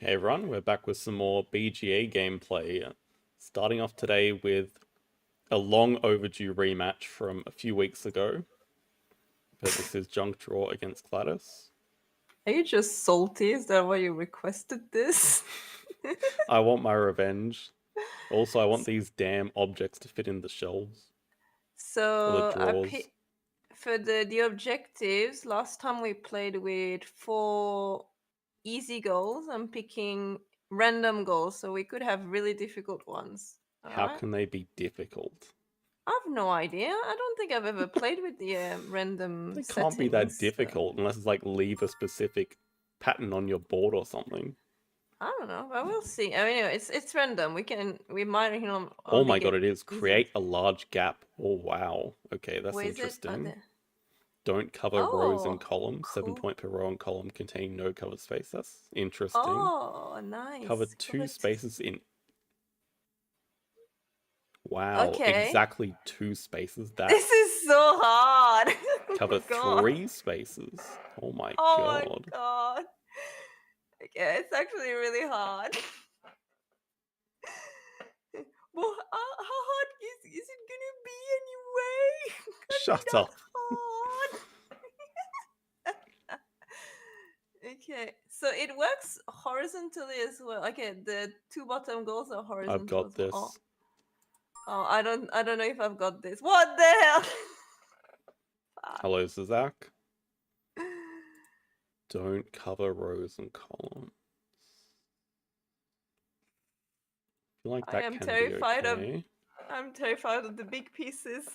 Hey everyone, we're back with some more BGA gameplay. Starting off today with a long overdue rematch from a few weeks ago. But this is Junk Draw against Gladys. Are you just salty? Is that why you requested this? I want my revenge. Also, I want these damn objects to fit in the shelves. Or the So drawers. for the objectives, last time we played with 4 easy goals. I'm picking random goals, so we could have really difficult ones. All How right. can they be difficult? I have no idea. I don't think I've ever played with the random They can't be that settings. difficult unless it's like leave a specific pattern on your board or something. I don't know, but we'll see. I mean, anyway, it's random. We might Oh only my god, get it is. easy. Create a large gap. Oh wow. Okay, that's Where is it? Oh, interesting. there. Don't cover rows and Oh, columns. 7 cool. point per row and column containing no covered space. That's interesting. Oh, Cover nice. two Covered. spaces in. Wow, Okay. exactly 2 spaces. This That's is so hard. Oh cover my god. 3 spaces. Oh my Oh my god. god. Okay, it's actually really hard. Well, how hard is it gonna be anyway? Can't be Shut that up. hard. Okay, so it works horizontally as well. Okay, the 2 bottom goals are I've horizontal got as well. Oh, this. oh, I don't know if I've got this. What the hell? Fuck. Hello, Zach. Don't cover rows and columns. I feel like I that am can be terrified of okay. I'm terrified of the big pieces.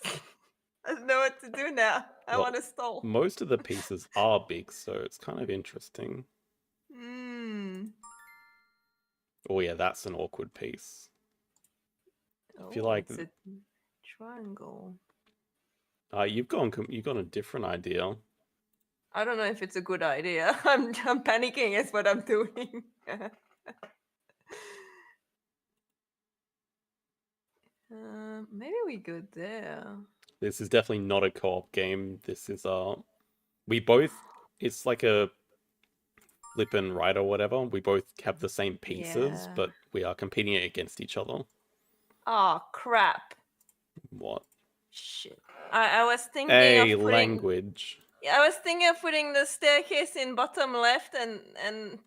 I don't know what to do now. I want Well, to stall. most of the pieces are big, so it's kind of interesting. Hmm. Oh yeah, that's an awkward piece. I feel Oh, like it's a triangle. you've got a different idea. I don't know if it's a good idea. I'm panicking is what I'm doing. Maybe we go there. This is definitely not a co-op game. This is we both it's like a flip and right or whatever. We both have the same pieces, Yeah. but we are competing against each other. Oh crap. What? Shit. I was thinking A of putting language. I was thinking of putting the staircase in bottom left and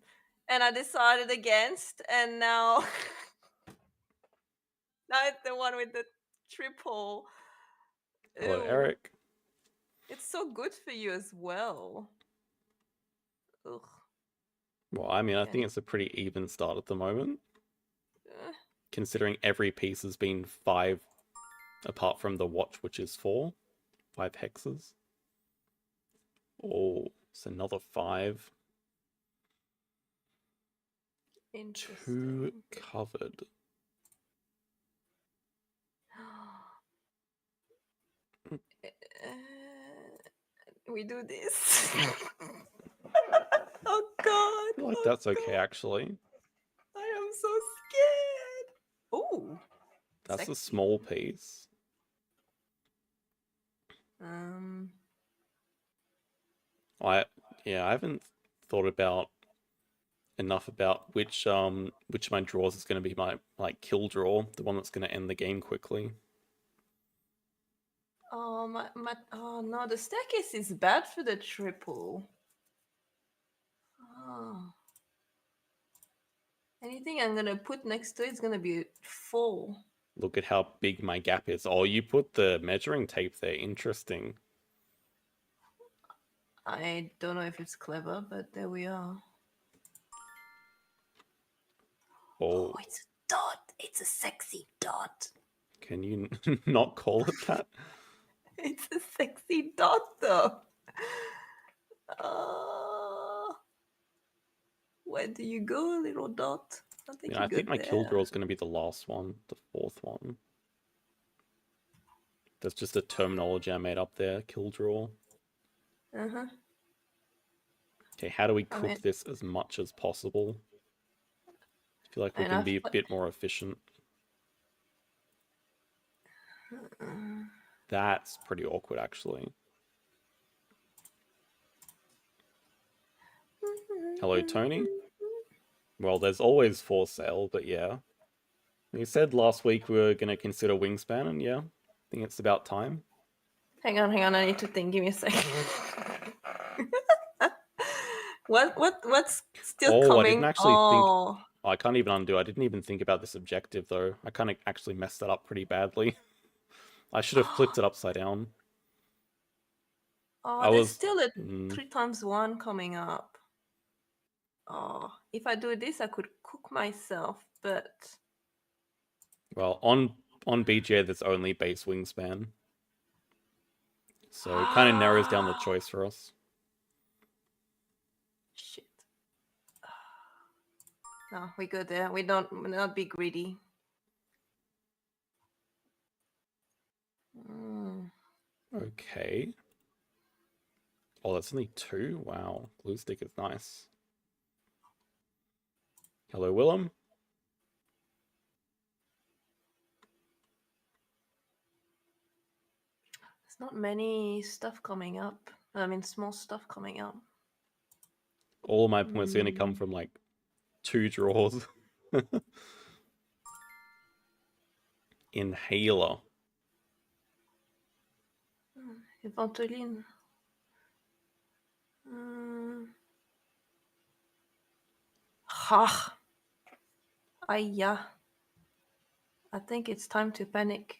I decided against and now now it's the one with the triple. Hello, Ew. Eric. It's so good for you as well. Ugh. Well, I mean, I Okay. think it's a pretty even start at the moment, Uh, considering every piece has been 5, apart from the watch, which is 4. 5 hexes. Oh, it's another 5. 2 interesting. covered. We do this. Oh god. I feel like Oh that's okay, god. actually. I am so scared. Oh, That's a sexy. small piece. Um. I yeah, I haven't thought about enough about which of my draws is going to be my like kill draw, the one that's going to end the game quickly. Oh my. Oh no, the staircase is bad for the triple. Oh. Anything I'm gonna put next to it is gonna be full. Look at how big my gap is. Oh, you put the measuring tape there. Interesting. I don't know if it's clever, but there we are. Oh, Oh, it's a dot. It's a sexy dot. can you not call it that? It's a sexy dot, though. Uh, where do you go, little dot? I think Yeah, you I go think my kill draw there. is going to be the last one, the 4th one. That's just a terminology I made up there. Kill draw. Uh huh. Okay, how do we I cook mean, this as much as possible? I feel like we and can I've. be a bit more efficient. That's pretty awkward, actually. Hello, Tony. Well, there's always for sale, but yeah. You said last week we were going to consider Wingspan, and yeah, I think it's about time. Hang on. I need to think. Give me a second. What's still Oh, I coming? didn't actually think. Oh, Oh, I can't even undo. I didn't even think about this objective, though. I kind of actually messed that up pretty badly. I should have flipped it upside down. oh, I there's was. still a 3x1 coming up. Oh, if I do this, I could cook myself, but Well, on BGA, there's only base Wingspan. So it kind of narrows down the choice for us. shit. No, we go there. We'll not be greedy. Okay. Oh, that's only 2? Wow. Blue stick is nice. Hello, Willem. There's not many stuff coming up. I mean, small stuff coming up. All of my points are going to come from like 2 draws. Inhaler. Ventoline. Ha. Aya. I think it's time to panic.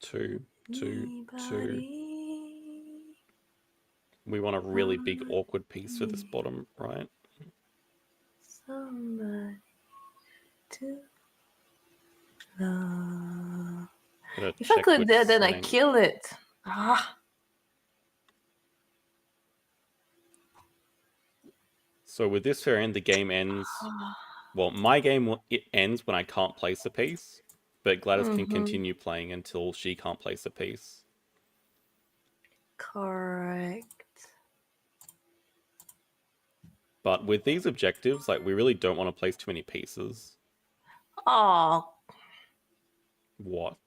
2, 2, 2. We want a really big awkward piece for this bottom, right? Somebody to love. If I could there, then I kill it. So with this variant, the game ends. Well, my game it ends when I can't place a piece, but Gladys can continue playing until she can't place a piece. Correct. But with these objectives, like we really don't want to place too many pieces. Oh. What?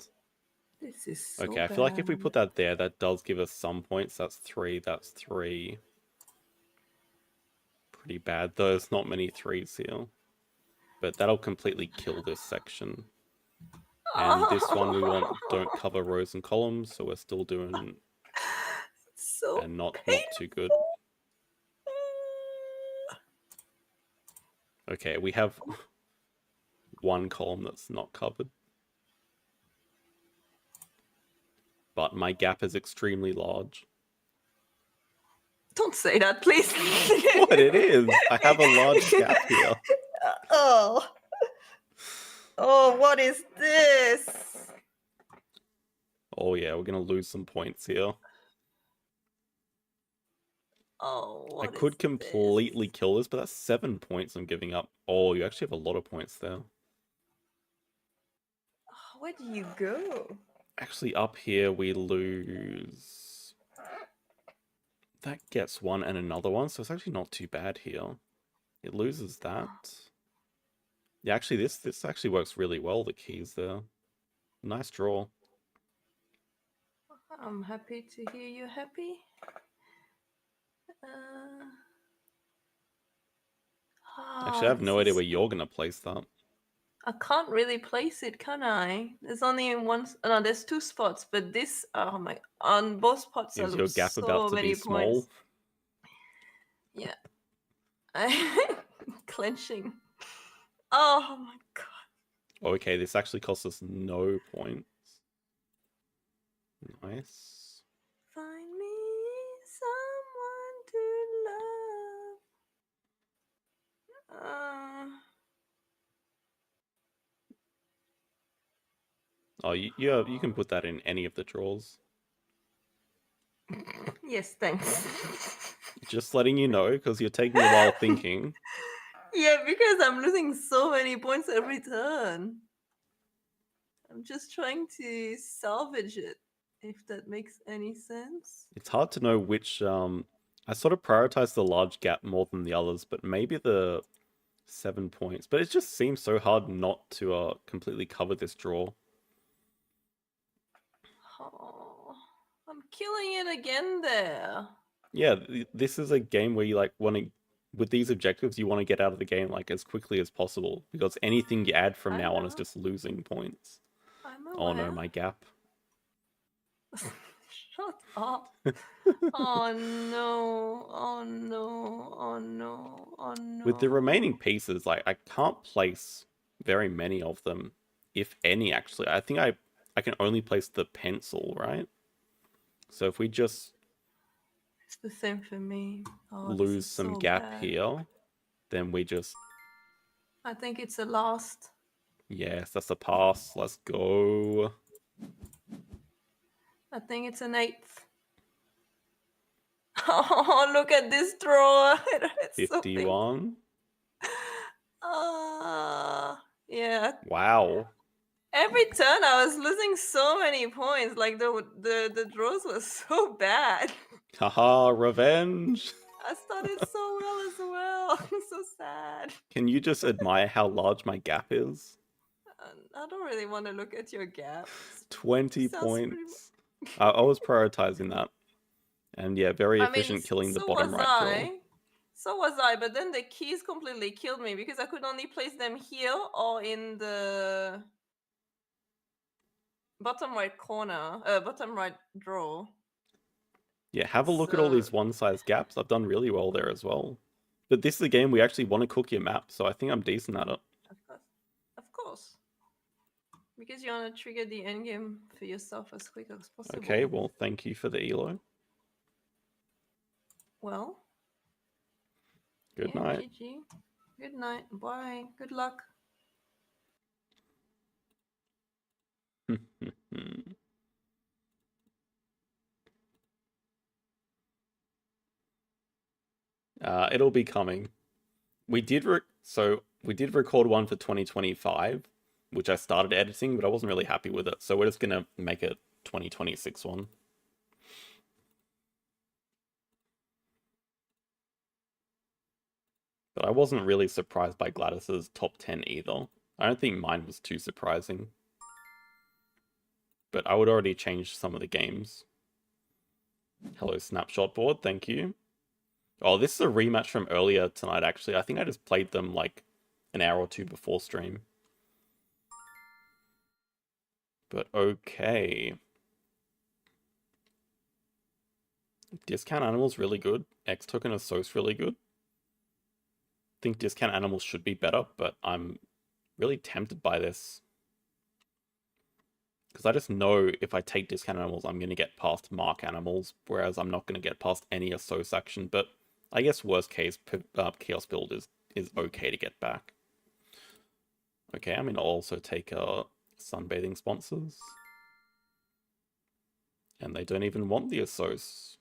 This is so okay, I feel like if we put that there, that does give us some points. That's 3, that's 3. Pretty bad, though. There's not many 3s here. But that'll completely kill this section. And this one we want don't cover rows and columns, so we're still doing so and not too good. Okay, we have 1 column that's not covered. But my gap is extremely large. Don't say that, please. What? It is. I have a large gap here. Oh, what is this? Oh yeah, we're gonna lose some points here. Oh, I could completely kill this, but that's 7 points I'm giving up. Oh, you actually have a lot of points there. Where do you go? Actually, up here we lose. That gets 1 and another one, so it's actually not too bad here. It loses that. Yeah, actually, this actually works really well, the keys there. Nice draw. I'm happy to hear you happy. Actually, I have no idea where you're going to place that. I can't really place it, can I? There's only one. No, there's 2 spots, but this. Oh my! On both spots, Is your gap about to be small? Yeah. Clenching. Oh my god. Okay, this actually costs us no points. Nice. Find me someone to love. Oh, you can put that in any of the drawers. Yes, thanks. Just letting you know, because you're taking a while thinking. Yeah, because I'm losing so many points every turn. I'm just trying to salvage it, if that makes any sense. It's hard to know which... I sort of prioritize the large gap more than the others, but maybe the 7 points. But it just seems so hard not to completely cover this draw. Oh, I'm killing it again there. Yeah, this is a game where you like want to, with these objectives, you want to get out of the game like as quickly as possible because anything you add from I now on is know. just losing points. I'm Oh no, aware. my gap. Shut up. Oh no. Oh no. Oh no. Oh With the remaining no. pieces, like I can't place very many of them, if any. Actually, I think I can only place the pencil, right? So if we just It's the same for me. Oh, this lose is some so gap bad. here, then we just I think it's a last. yes, that's a pass. Let's go. I think it's an eighth. Oh, look at this draw. It's so painful. 51. Yeah. Wow. Every turn I was losing so many points. Like the draws were so bad. Haha, revenge. I started so well as well. I'm so sad. Can you just admire how large my gap is? I don't really want to look at your gap. 20 Sounds pretty. points. I was prioritizing that. And yeah, very I mean, efficient killing the so bottom was right draw. I. So was I, but then the keys completely killed me because I could only place them here or in the bottom right corner, bottom right drawer. Yeah, have a look at all So, these one-size gaps. I've done really well there as well. But this is a game we actually want to cook your map, so I think I'm decent at it. of course, because you want to trigger the end game for yourself as quick as possible. Okay, well, thank you for the elo. Well, Good yeah, night. GG. Good night. Bye. Good luck. It'll be coming. We did record one for 2025, which I started editing, but I wasn't really happy with it. So we're just gonna make a 2026 one. But I wasn't really surprised by Gladys's top 10 either. I don't think mine was too surprising. But I would already change some of the games. Hello, Snapshot Board, thank you. Oh, this is a rematch from earlier tonight, actually. I think I just played them like an hour or two before stream. But okay. Discount Animals really good. X Token of So's really good. Think Discount Animals should be better, but I'm really tempted by this. Because I just know if I take Discount Animals, I'm going to get past Mark Animals, whereas I'm not going to get past any Asos action. But I guess worst case, Chaos Build is okay to get back. Okay, I'm going to also take Sunbathing Sponsors. And they don't even want the Asos.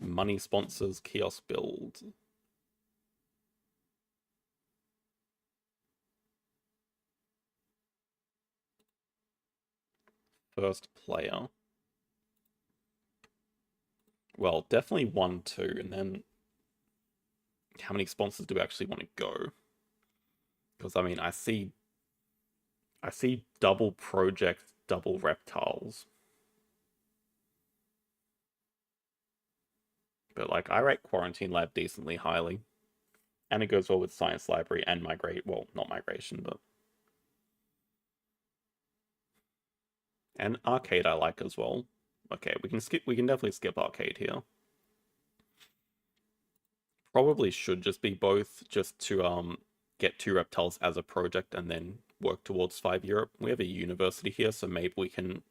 Money Sponsors, Chaos Build. First player. Well, definitely 1, 2, and then how many sponsors do we actually want to go? Because I mean, I see double project, double reptiles. But like I rate Quarantine Lab decently highly. And it goes well with Science Library and well, not migration, but and Arcade I like as well. Okay, we can definitely skip Arcade here. Probably should just be both, just to get 2 reptiles as a project and then work towards 5 Europe. We have a university here, so maybe we can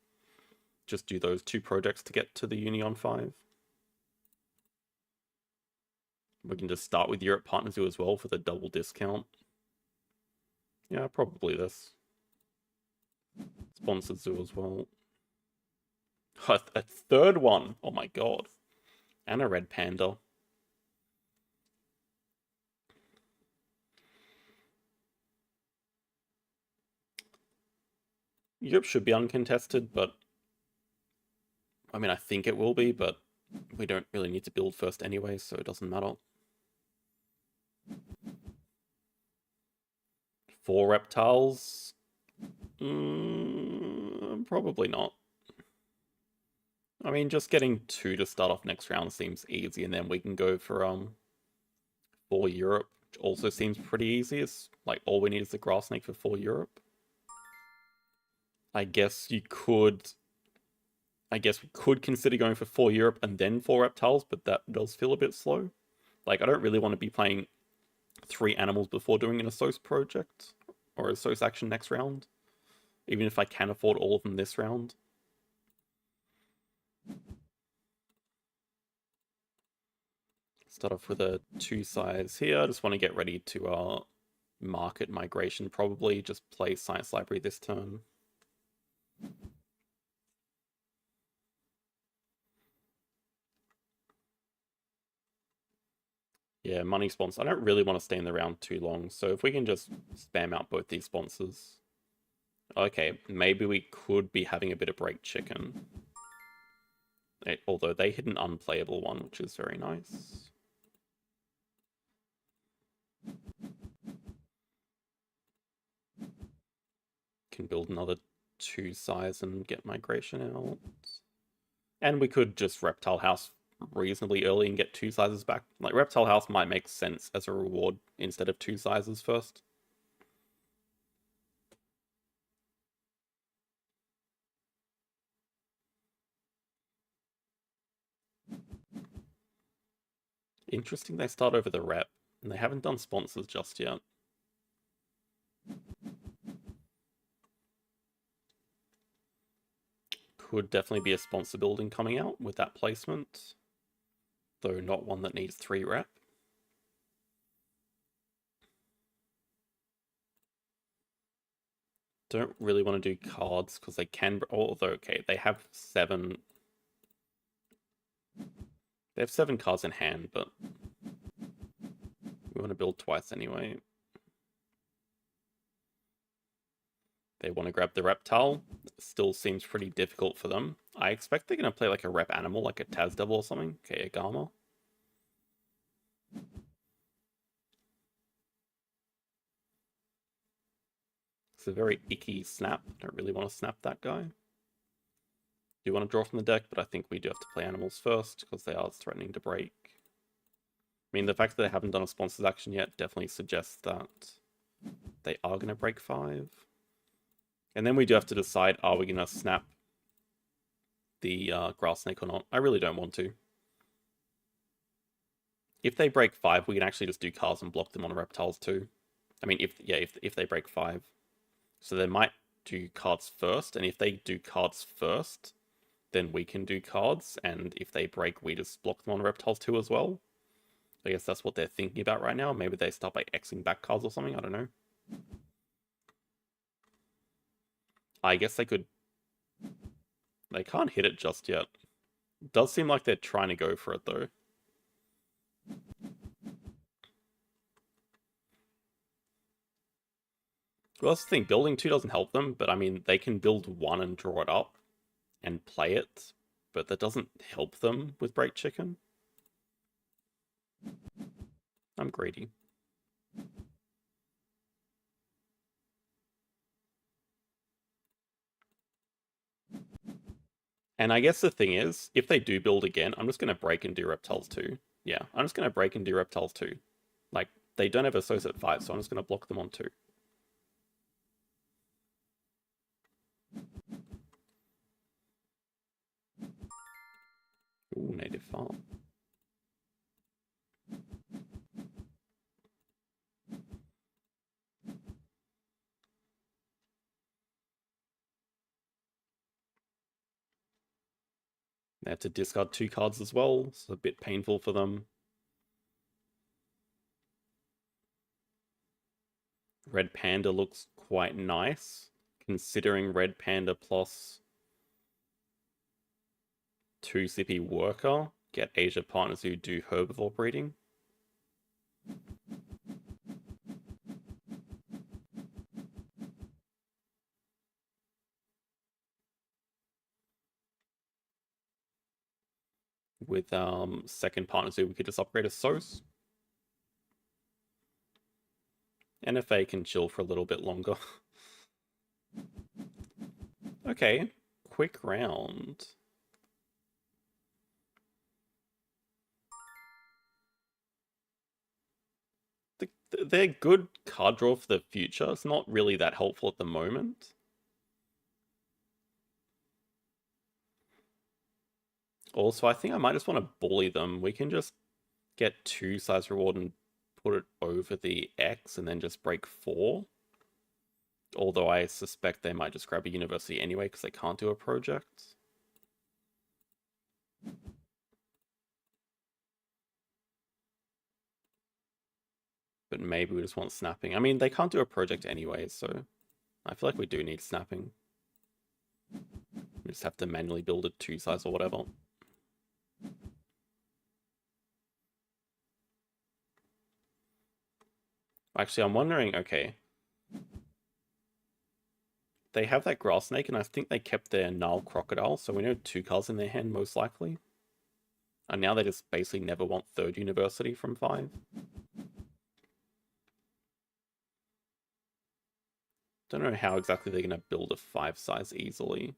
just do those 2 projects to get to the uni on 5. We can just start with Europe Partner Zoo as well for the double discount. Yeah, probably this. Sponsored Zoo as well. A third one! Oh my god. And a red panda. Europe should be uncontested, but I mean, I think it will be, but we don't really need to build first anyway, so it doesn't matter. 4 reptiles? Probably not. I mean, just getting 2 to start off next round seems easy, and then we can go for Europe, which also seems pretty easy. It's like all we need is the Grass Snake for 4 Europe. I guess we could consider going for 4 Europe and then 4 reptiles, but that does feel a bit slow. Like, I don't really want to be playing 3 animals before doing an Assos project or Assos action next round, even if I can afford all of them this round. Start off with a 2 size here. I just want to get ready to market migration, probably. Just play Science Library this turn. Yeah, money sponsor. I don't really want to stay in the round too long, so if we can just spam out both these sponsors. Okay, maybe we could be having a bit of break chicken. Although they hit an unplayable one, which is very nice. Can build another 2 size and get migration out. And we could just Reptile House reasonably early and get 2 sizes back. Like, Reptile House might make sense as a reward instead of 2 sizes first. Interesting they start over the rep, and they haven't done sponsors just yet. Could definitely be a sponsor building coming out with that placement, though not one that needs 3 rep. Don't really want to do cards because they can, although okay, they have 7. They have 7 cards in hand, but we want to build twice anyway. They want to grab the reptile. Still seems pretty difficult for them. I expect they're going to play like a rep animal, like a Taz Devil or something. Okay, a Gamma. It's a very icky snap. I don't really want to snap that guy. Do want to draw from the deck, but I think we do have to play animals first because they are threatening to break. I mean, the fact that they haven't done a sponsors action yet definitely suggests that they are going to break 5. And then we do have to decide, are we going to snap the Grass Snake or not? I really don't want to. If they break 5, we can actually just do cards and block them on reptiles too. I mean, if they break 5. So they might do cards first, and if they do cards first, then we can do cards, and if they break, we just block them on reptiles too as well. I guess that's what they're thinking about right now. Maybe they start by Xing back cards or something, I don't know. I guess they could... They can't hit it just yet. It does seem like they're trying to go for it, though. Well, that's the thing. Building 2 doesn't help them, but I mean, they can build 1 and draw it up and play it, but that doesn't help them with Break Chicken. I'm greedy. And I guess the thing is, if they do build again, I'm just going to break and do reptiles too. Yeah, I'm just going to break and do reptiles too. Like, they don't have associate 5, so I'm just going to block them on 2. Ooh, native farm. They have to discard 2 cards as well. It's a bit painful for them. Red Panda looks quite nice, considering Red Panda plus 2 CP Worker get Asia partners who do herbivore breeding. With second partner zoo, we could just upgrade a Sos. NFA can chill for a little bit longer. Okay, quick round. they're good card draw for the future. It's not really that helpful at the moment. Also, I think I might just want to bully them. We can just get 2 size reward and put it over the X and then just break 4. Although I suspect they might just grab a university anyway because they can't do a project. But maybe we just want snapping. I mean, they can't do a project anyway, so I feel like we do need snapping. We just have to manually build a 2 size or whatever. Actually, I'm wondering, okay. They have that grass snake, and I think they kept their Nile crocodile, so we know 2 cards in their hand, most likely. And now they just basically never want 3rd university from 5. Don't know how exactly they're going to build a 5 size easily.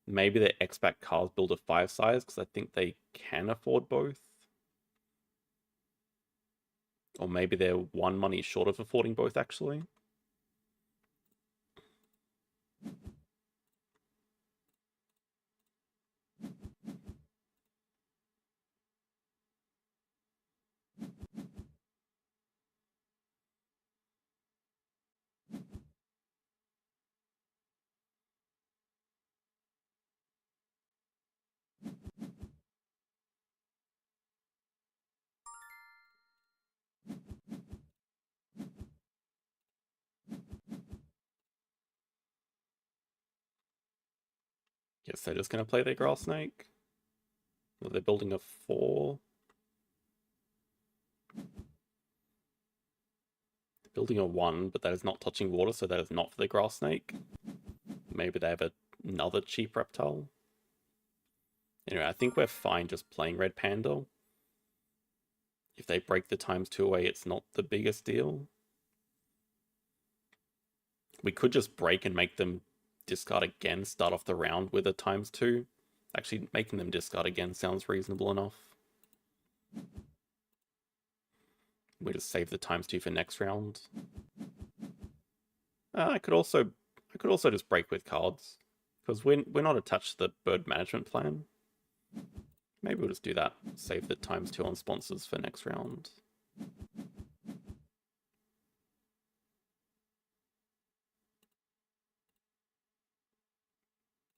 Maybe the X-Back cards build a 5 size, because I think they can afford both. Or maybe they're 1 money short of affording both, actually. Guess they're just going to play their grass snake. Well, they're building a 4. They're building a 1, but that is not touching water, so that is not for the grass snake. Maybe they have another cheap reptile. Anyway, I think we're fine just playing Red Panda. If they break the ×2 away, it's not the biggest deal. We could just break and make them discard again, start off the round with a ×2. Actually, making them discard again sounds reasonable enough. We just save the ×2 for next round. I could also just break with cards, because we're not attached to the bird management plan. Maybe we'll just do that. Save the ×2 on sponsors for next round.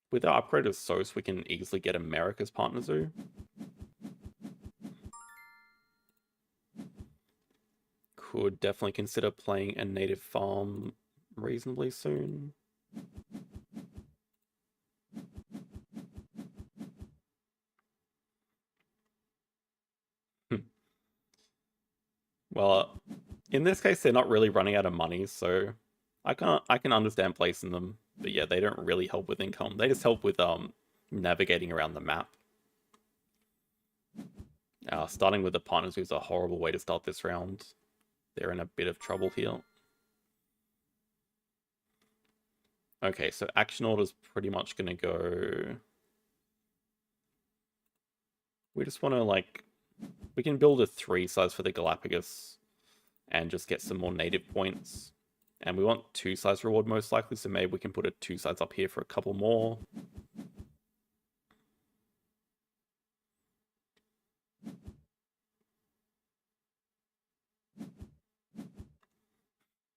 With our upgrade of SOS, we can easily get America's Partner Zoo. Could definitely consider playing a native farm reasonably soon. Well, in this case, they're not really running out of money, so I can understand placing them. But yeah, they don't really help with income. They just help with navigating around the map. Starting with the partners is a horrible way to start this round. They're in a bit of trouble here. Okay, so action order's pretty much gonna go. We just want to we can build a 3 size for the Galapagos and just get some more native points. And we want 2 size reward most likely, so maybe we can put a 2 size up here for a couple more.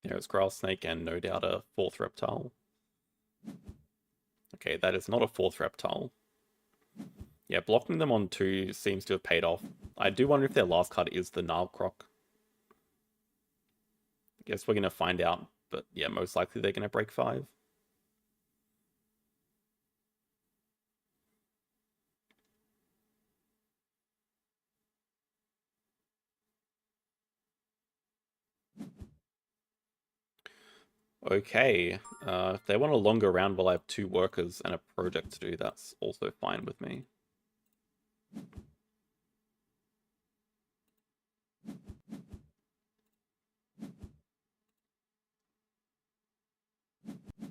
There's grass snake and no doubt a 4th reptile. Okay, that is not a 4th reptile. Yeah, blocking them on 2 seems to have paid off. I do wonder if their last card is the Nile Croc. I guess we're going to find out, but yeah, most likely they're going to break 5. Okay, if they want a longer round while I have 2 workers and a project to do, that's also fine with me.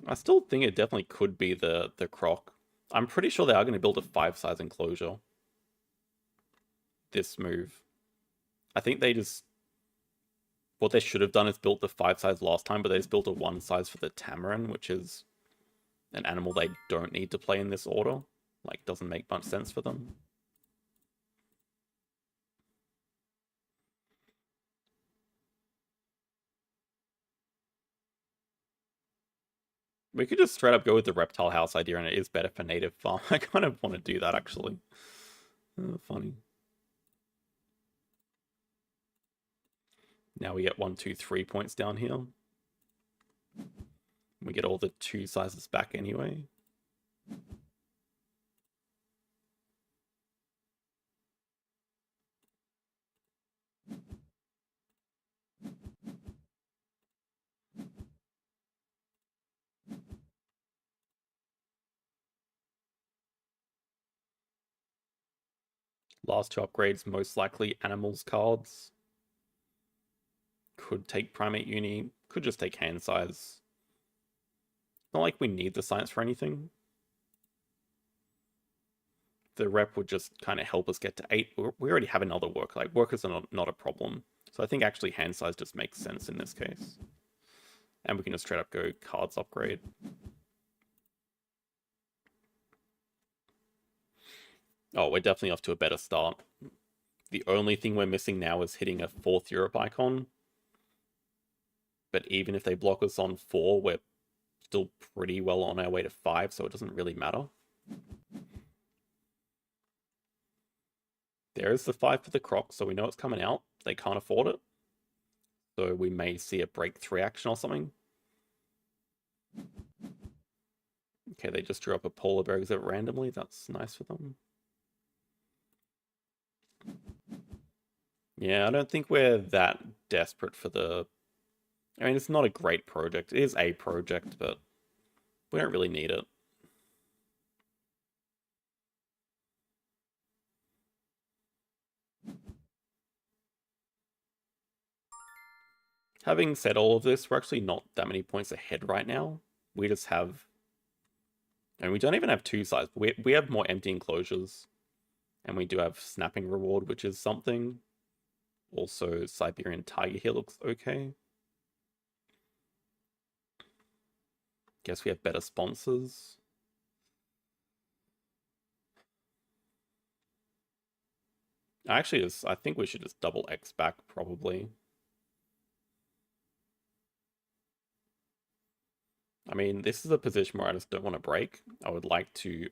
I still think it definitely could be the croc. I'm pretty sure they are going to build a 5 size enclosure. This move. I think they just... What they should have done is built the 5 size last time, but they just built a 1 size for the Tamarin, which is an animal they don't need to play in this order. Like, doesn't make much sense for them. We could just straight up go with the reptile house idea, and it is better for native farm. I kind of want to do that, actually. Funny. Now we get 1, 2, 3 points down here. We get all the 2 sizes back anyway. Last 2 upgrades, most likely animals cards. Could take primate uni, could just take hand size. Not like we need the science for anything. The rep would just kind of help us get to 8. We already have another worker. Like, workers are not a problem. So I think actually hand size just makes sense in this case. And we can just straight up go cards upgrade. Oh, we're definitely off to a better start. The only thing we're missing now is hitting a 4th Europe icon. But even if they block us on 4, we're still pretty well on our way to 5, so it doesn't really matter. There is the 5 for the Croc, so we know it's coming out. They can't afford it. So we may see a break 3 action or something. Okay, they just drew up a polar bear exhibit randomly. That's nice for them. Yeah, I don't think we're that desperate for the... I mean, it's not a great project. It is a project, but we don't really need it. Having said all of this, we're actually not that many points ahead right now. We just have... And we don't even have 2 sides. We have more empty enclosures. And we do have snapping reward, which is something. Also, Siberian tiger here looks okay. Guess we have better sponsors. Actually, I think we should just double X back, probably. I mean, this is a position where I just don't want to break. I would like to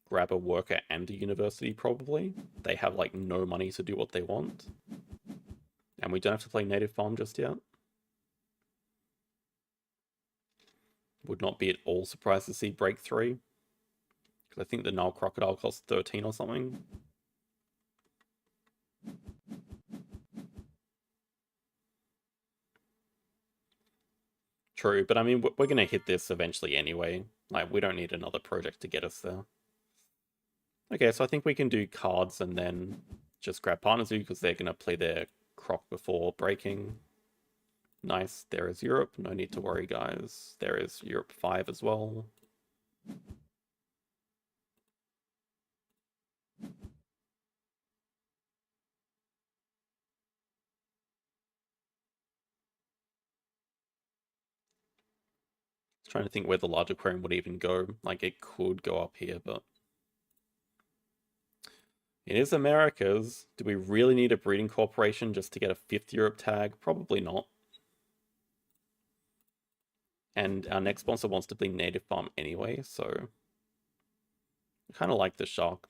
grab a worker and a university, probably. They have, like, no money to do what they want. And we don't have to play native farm just yet. Would not be at all surprised to see break 3. Because I think the Nile Crocodile costs 13 or something. True, but I mean, we're going to hit this eventually anyway. Like, we don't need another project to get us there. Okay, so I think we can do cards and then just grab Partner Zoo because they're going to play their Croc before breaking. Nice, there is Europe. No need to worry, guys. There is Europe 5 as well. Trying to think where the large aquarium would even go. Like, it could go up here, but... It is America's. Do we really need a breeding corporation just to get a 5th Europe tag? Probably not. And our next sponsor wants to be native farm anyway, so... I kind of like the shark.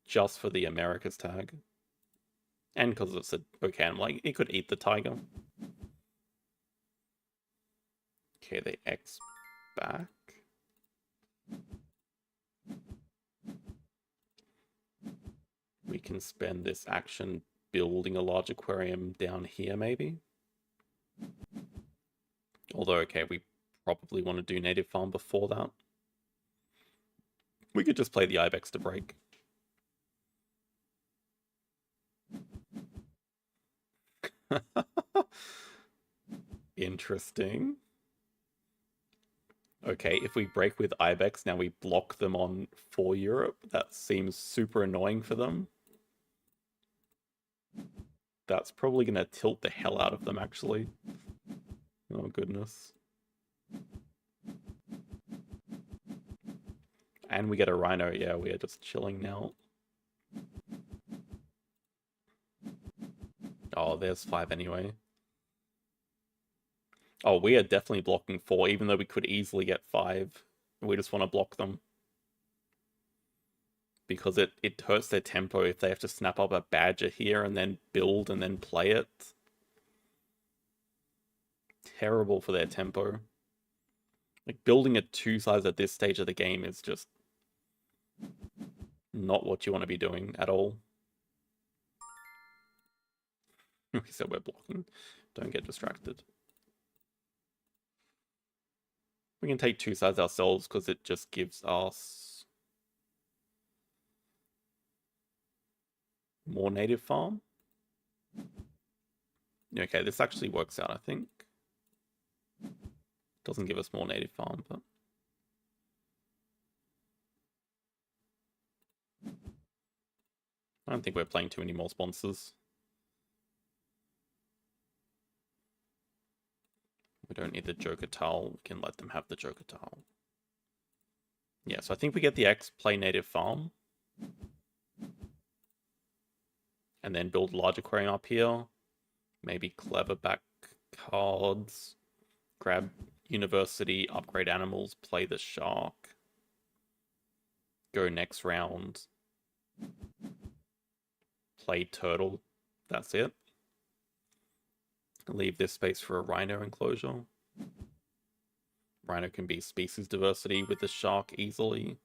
Just for the America's tag. And because it's a okay animal. Like, it could eat the tiger. Okay, they X back. We can spend this action building a large aquarium down here, maybe. Although, okay, we probably want to do native farm before that. We could just play the Ibex to break. Interesting. Okay, if we break with Ibex, now we block them on 4 Europe. That seems super annoying for them. That's probably going to tilt the hell out of them, actually. Oh, goodness. And we get a Rhino. Yeah, we are just chilling now. Oh, there's 5 anyway. Oh, we are definitely blocking 4, even though we could easily get 5. We just want to block them. Because it hurts their tempo if they have to snap up a Badger here and then build and then play it. Terrible for their tempo. Like, building a 2-size at this stage of the game is just not what you want to be doing at all. So we're blocking. Don't get distracted. We can take 2-sides ourselves because it just gives us more native farm. Okay, this actually works out, I think. Doesn't give us more native farm, but... I don't think we're playing too many more sponsors. We don't need the Joker towel. We can let them have the Joker towel. Yeah, so I think we get the X, play native farm. And then build large aquarium up here. Maybe clever back cards. Grab university, upgrade animals, play the shark. Go next round. Play turtle. That's it. Leave this space for a rhino enclosure. Rhino can be species diversity with the shark easily.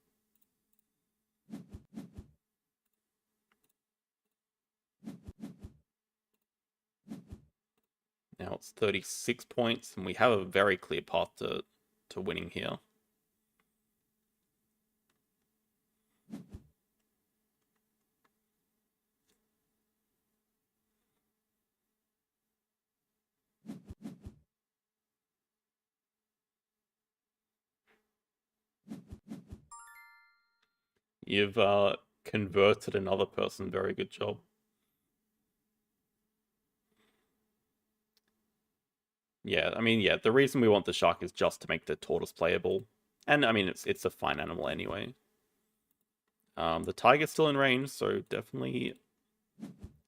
Now it's 36 points, and we have a very clear path to winning here. You've converted another person. Very good job. Yeah, I mean, yeah, the reason we want the shark is just to make the tortoise playable. And, I mean, it's a fine animal anyway. The tiger's still in range, so definitely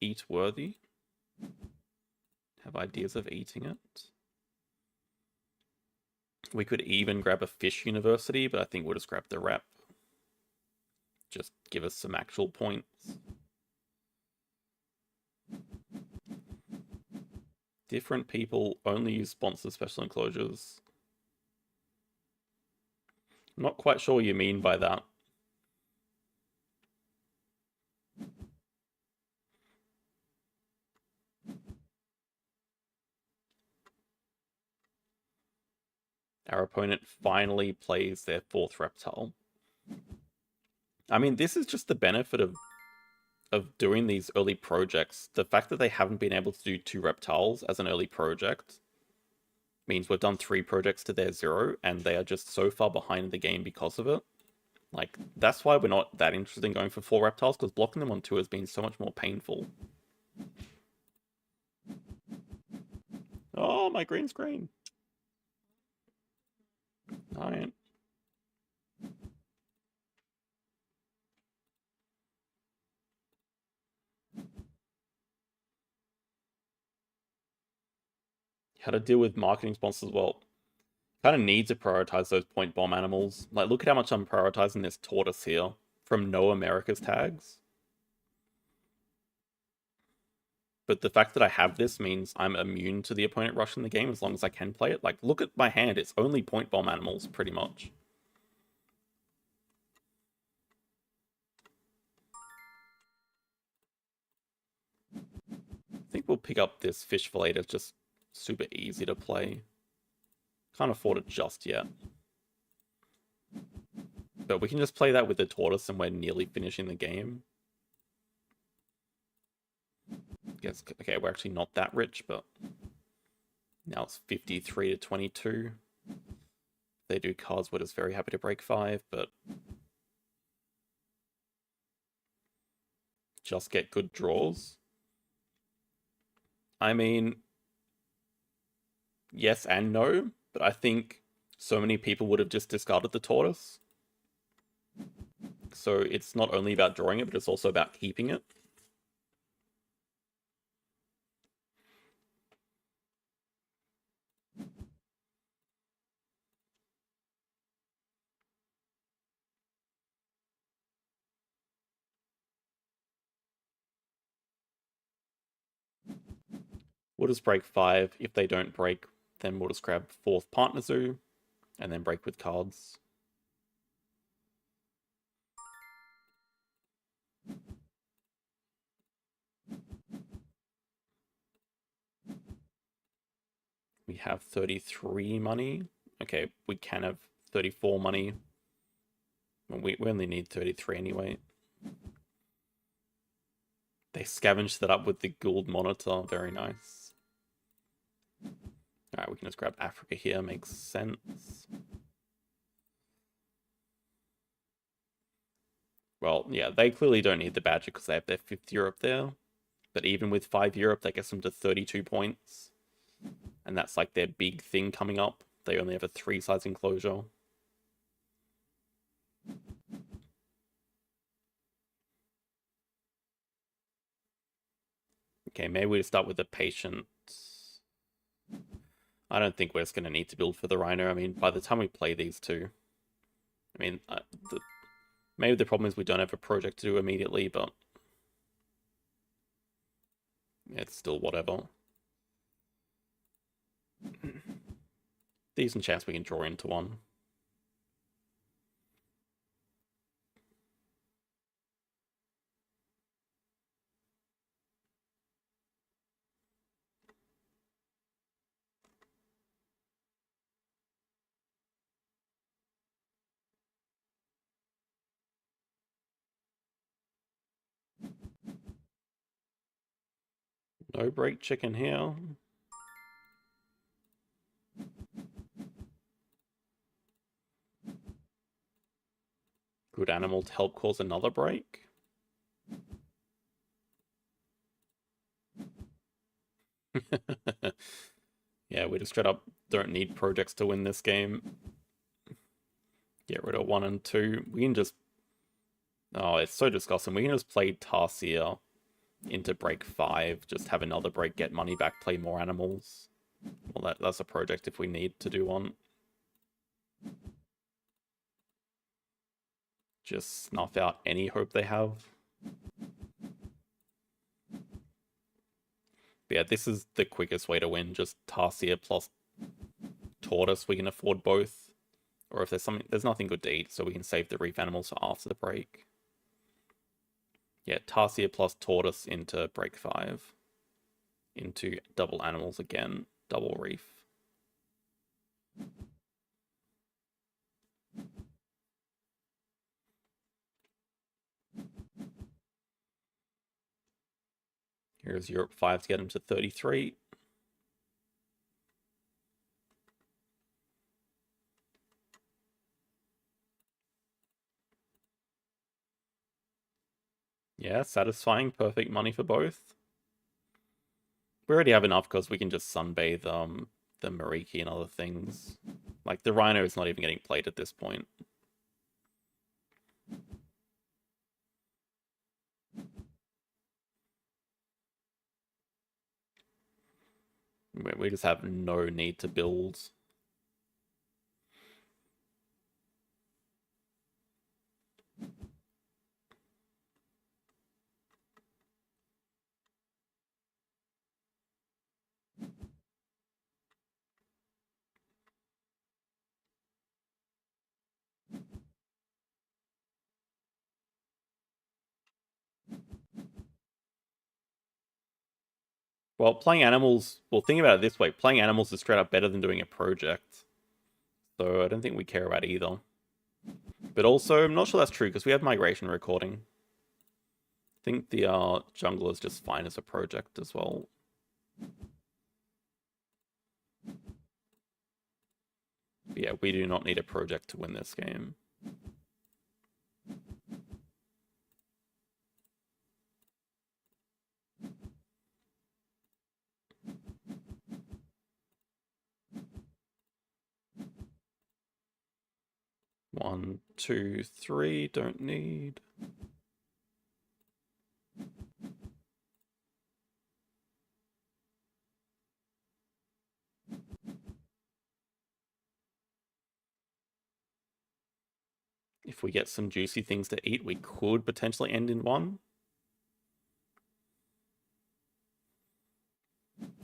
eat worthy. Have ideas of eating it. We could even grab a fish university, but I think we'll just grab the rep. Just give us some actual points. Different people only use sponsor special enclosures. I'm not quite sure what you mean by that. Our opponent finally plays their 4th reptile. I mean, this is just the benefit of doing these early projects. The fact that they haven't been able to do 2 reptiles as an early project means we've done 3 projects to their 0, and they are just so far behind the game because of it. Like, that's why we're not that interested in going for 4 reptiles, because blocking them on 2 has been so much more painful. Oh, my green screen. Alright. How to deal with marketing sponsors as well. Kind of need to prioritize those point bomb animals. Like, look at how much I'm prioritizing this tortoise here from No America's tags. But the fact that I have this means I'm immune to the opponent rushing the game as long as I can play it. Like, look at my hand. It's only point bomb animals, pretty much. I think we'll pick up this fish fillet. It's just super easy to play. Can't afford it just yet. But we can just play that with the tortoise and we're nearly finishing the game. Yes, okay, we're actually not that rich, but now it's 53 to 22. If they do cards, we're just very happy to break 5, but just get good draws. I mean, yes and no, but I think so many people would have just discarded the tortoise. So it's not only about drawing it, but it's also about keeping it. We'll just break 5. If they don't break, then we'll just grab 4th Partner Zoo, and then break with cards. We have 33 money. Okay, we can have 34 money. We only need 33 anyway. They scavenged that up with the Gould Monitor. Very nice. Alright, we can just grab Africa here. Makes sense. Well, yeah, they clearly don't need the Badger because they have their 5th Europe there. But even with 5 Europe, that gets them to 32 points. And that's like their big thing coming up. They only have a 3-size enclosure. Okay, maybe we start with the patient. I don't think we're just going to need to build for the Rhino. I mean, by the time we play these two, I mean, maybe the problem is we don't have a project to do immediately, but it's still whatever. Decent chance we can draw into one. No break chicken here. Good animal to help cause another break. Yeah, we just straight up don't need projects to win this game. Get rid of 1 and 2. We can just... Oh, it's so disgusting. We can just play Tarsier into break 5. Just have another break, get money back, play more animals. Well, that's a project if we need to do one. Just snuff out any hope they have. But yeah, this is the quickest way to win. Just Tarsier plus Tortoise. We can afford both. Or if there's nothing good to eat, so we can save the reef animals for after the break. Yeah, Tarsier plus Tortoise into break 5. Into double animals again, double reef. Here's Europe 5 to get him to 33. Yeah, satisfying, perfect money for both. We already have enough because we can just sunbathe the Mariki and other things. Like, the Rhino is not even getting played at this point. We just have no need to build. Well, playing animals... Well, think about it this way. Playing animals is straight up better than doing a project. So I don't think we care about either. But also, I'm not sure that's true, because we have migration recording. I think the jungle is just fine as a project as well. But yeah, we do not need a project to win this game. 1, 2, 3, don't need. If we get some juicy things to eat, we could potentially end in 1.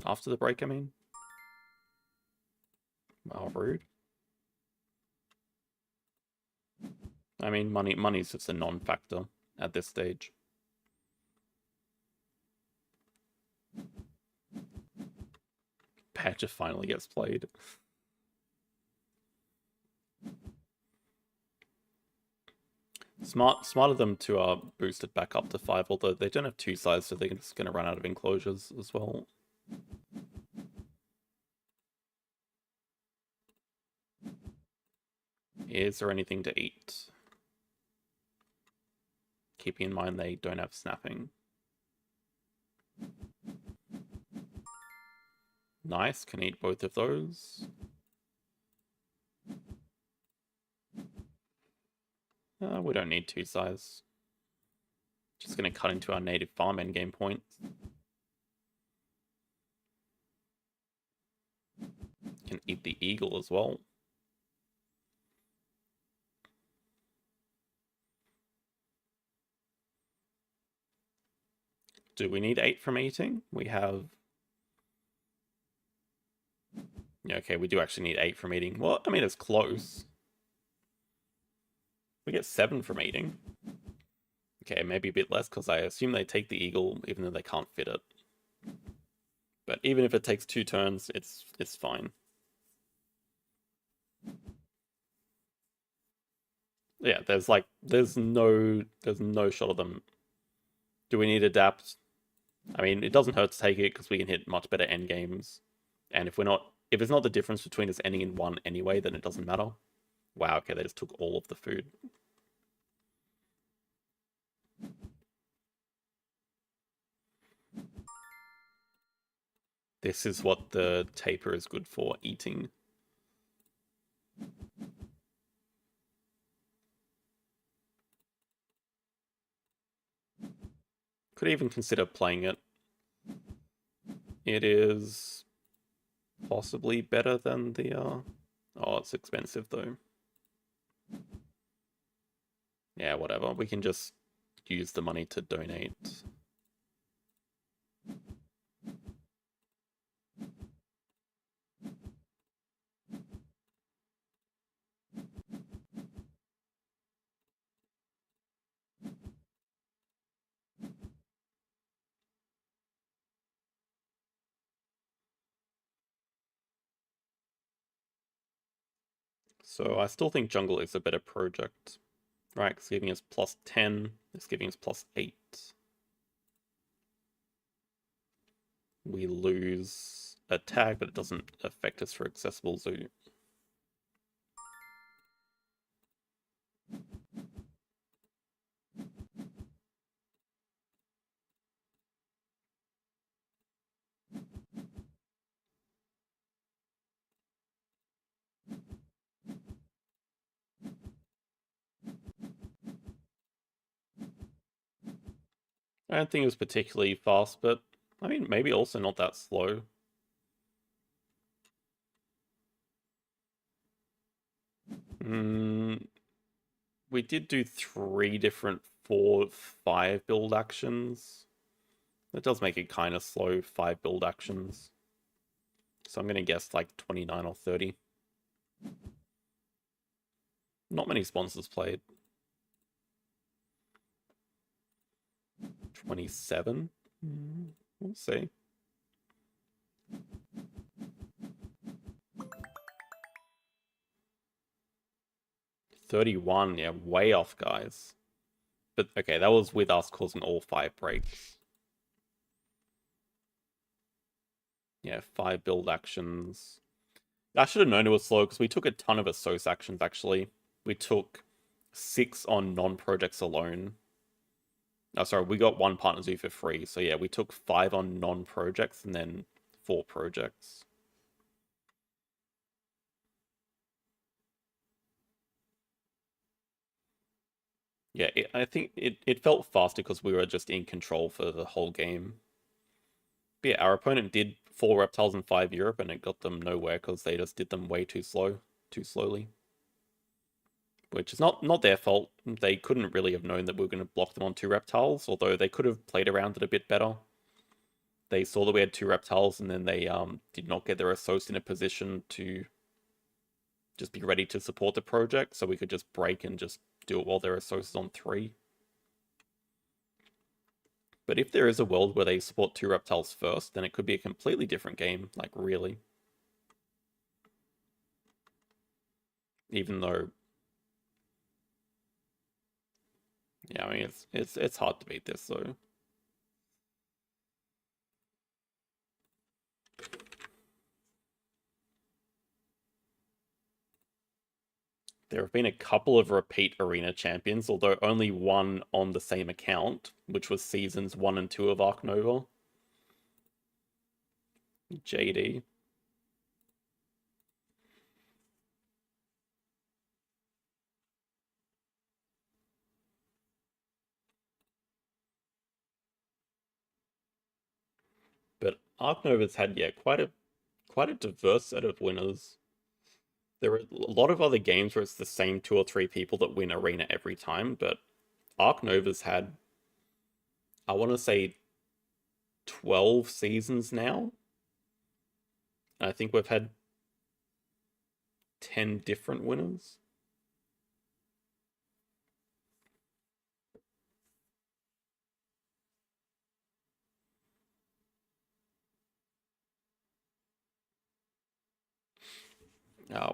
After the break, I mean. Wow, rude. I mean, money's just a non-factor at this stage. Badger finally gets played. Smart of them to boost it back up to 5, although they don't have 2 sides, so they're just going to run out of enclosures as well. Is there anything to eat? Keeping in mind they don't have snapping. Nice, can eat both of those. We don't need 2 size. Just going to cut into our native farm endgame points. Can eat the eagle as well. Do we need 8 from eating? We have... Yeah, okay, we do actually need 8 from eating. Well, I mean, it's close. We get 7 from eating. Okay, maybe a bit less, because I assume they take the eagle, even though they can't fit it. But even if it takes 2 turns, it's fine. Yeah, there's no shot of them. Do we need adapt? I mean, it doesn't hurt to take it because we can hit much better end games. And if it's not the difference between us ending in 1 anyway, then it doesn't matter. Wow, okay, they just took all of the food. This is what the taper is good for, eating. Could even consider playing it. It is possibly better than the... Oh, it's expensive though. Yeah, whatever. We can just use the money to donate. So I still think jungle is a better project. Right, it's giving us plus 10. It's giving us plus 8. We lose a tag, but it doesn't affect us for accessible zoo. I don't think it was particularly fast, but I mean, maybe also not that slow. We did do 3 different 4-5 build actions. That does make it kind of slow, 5 build actions. So I'm going to guess like 29 or 30. Not many sponsors played. 27? We'll see. 31, yeah, way off, guys. But okay, that was with us causing all 5 breaks. Yeah, 5 build actions. I should have known it was slow because we took a ton of Assos actions, actually. We took 6 on non-projects alone. Oh, sorry, we got 1 partner zoo for free. So yeah, we took 5 on non-projects and then 4 projects. Yeah, I think it felt faster because we were just in control for the whole game. But yeah, our opponent did 4 reptiles and 5 Europe, and it got them nowhere because they just did them way too slowly. Which is not their fault. They couldn't really have known that we were going to block them on 2 reptiles, although they could have played around it a bit better. They saw that we had 2 reptiles, and then they did not get their associate in a position to just be ready to support the project, so we could just break and just do it while their associate's on 3. But if there is a world where they support 2 reptiles first, then it could be a completely different game, like really. Even though, yeah, I mean it's hard to beat this though. There have been a couple of repeat arena champions, although only one on the same account, which was seasons 1 and 2 of Ark Nova. JD. But Ark Nova's had, yeah, quite a diverse set of winners. There are a lot of other games where it's the same 2 or 3 people that win arena every time, but Ark Nova's had, I want to say, 12 seasons now. I think we've had 10 different winners.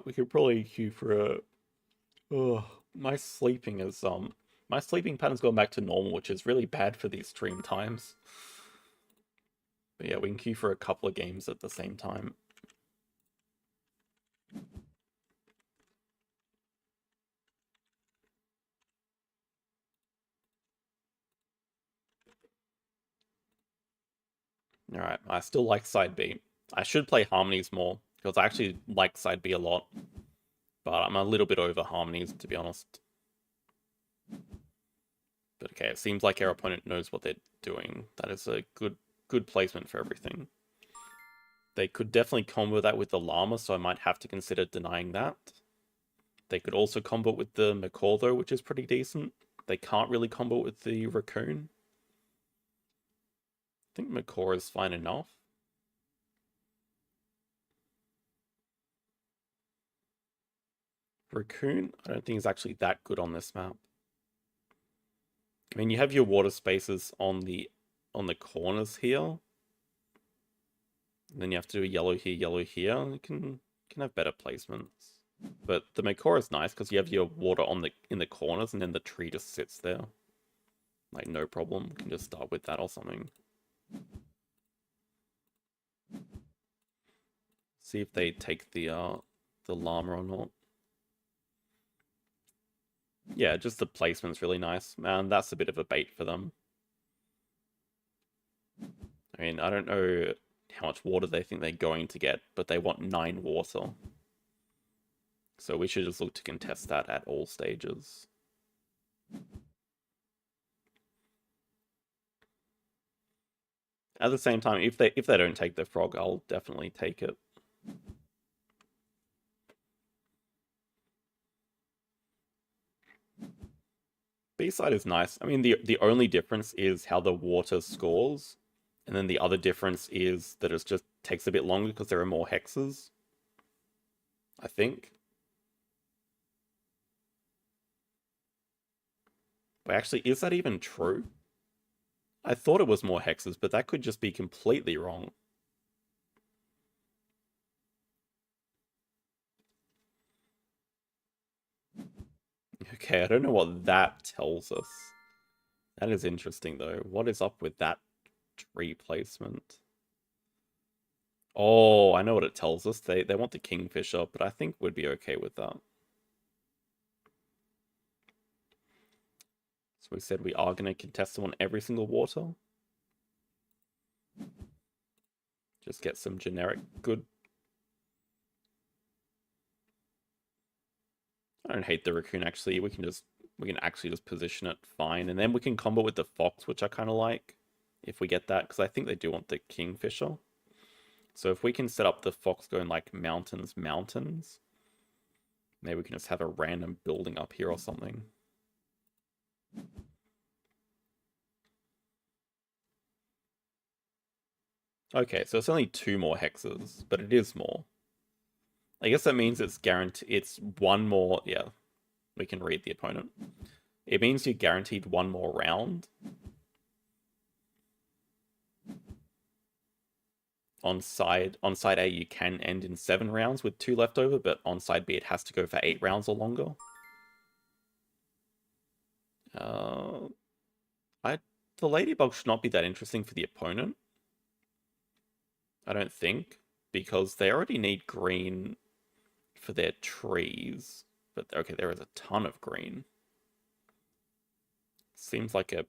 We could probably queue for a. Oh, my sleeping pattern's gone back to normal, which is really bad for these stream times. But yeah, we can queue for a couple of games at the same time. Alright, I still like side B. I should play Harmonies more, because I actually like side B a lot. But I'm a little bit over Harmonies, to be honest. But okay, it seems like our opponent knows what they're doing. That is a good placement for everything. They could definitely combo that with the llama, so I might have to consider denying that. They could also combo it with the macaw, though, which is pretty decent. They can't really combo it with the raccoon. I think macaw is fine enough. Raccoon, I don't think is actually that good on this map. I mean, you have your water spaces on the corners here. And then you have to do yellow here, yellow here. You can have better placements. But the macaw is nice because you have your water in the corners, and then the tree just sits there. Like, no problem. You can just start with that or something. See if they take the llama or not. Yeah, just the placement's really nice. Man, that's a bit of a bait for them. I mean, I don't know how much water they think they're going to get, but they want 9 water. So we should just look to contest that at all stages. At the same time, if they don't take the frog, I'll definitely take it. B-side is nice. I mean, the only difference is how the water scores, and then the other difference is that it just takes a bit longer because there are more hexes, I think. But actually, is that even true? I thought it was more hexes, but that could just be completely wrong. Okay, I don't know what that tells us. That is interesting, though. What is up with that tree placement? Oh, I know what it tells us. They want the kingfisher, but I think we'd be okay with that. So we said we are going to contest them on every single water. Just get some generic good. I don't hate the raccoon, actually. We can just We can actually just position it fine. And then we can combo with the fox, which I kind of like, if we get that, because I think they do want the kingfisher. So if we can set up the fox going like mountains, mountains, maybe we can just have a random building up here or something. Okay, so it's only 2 more hexes, but it is more. I guess that means it's guaranteed. It's 1 more. Yeah, we can read the opponent. It means you're guaranteed 1 more round. On side A, you can end in 7 rounds with 2 left over, but on side B, it has to go for 8 rounds or longer. The ladybug should not be that interesting for the opponent. I don't think, because they already need green for their trees. But okay, there is a ton of green. Seems like a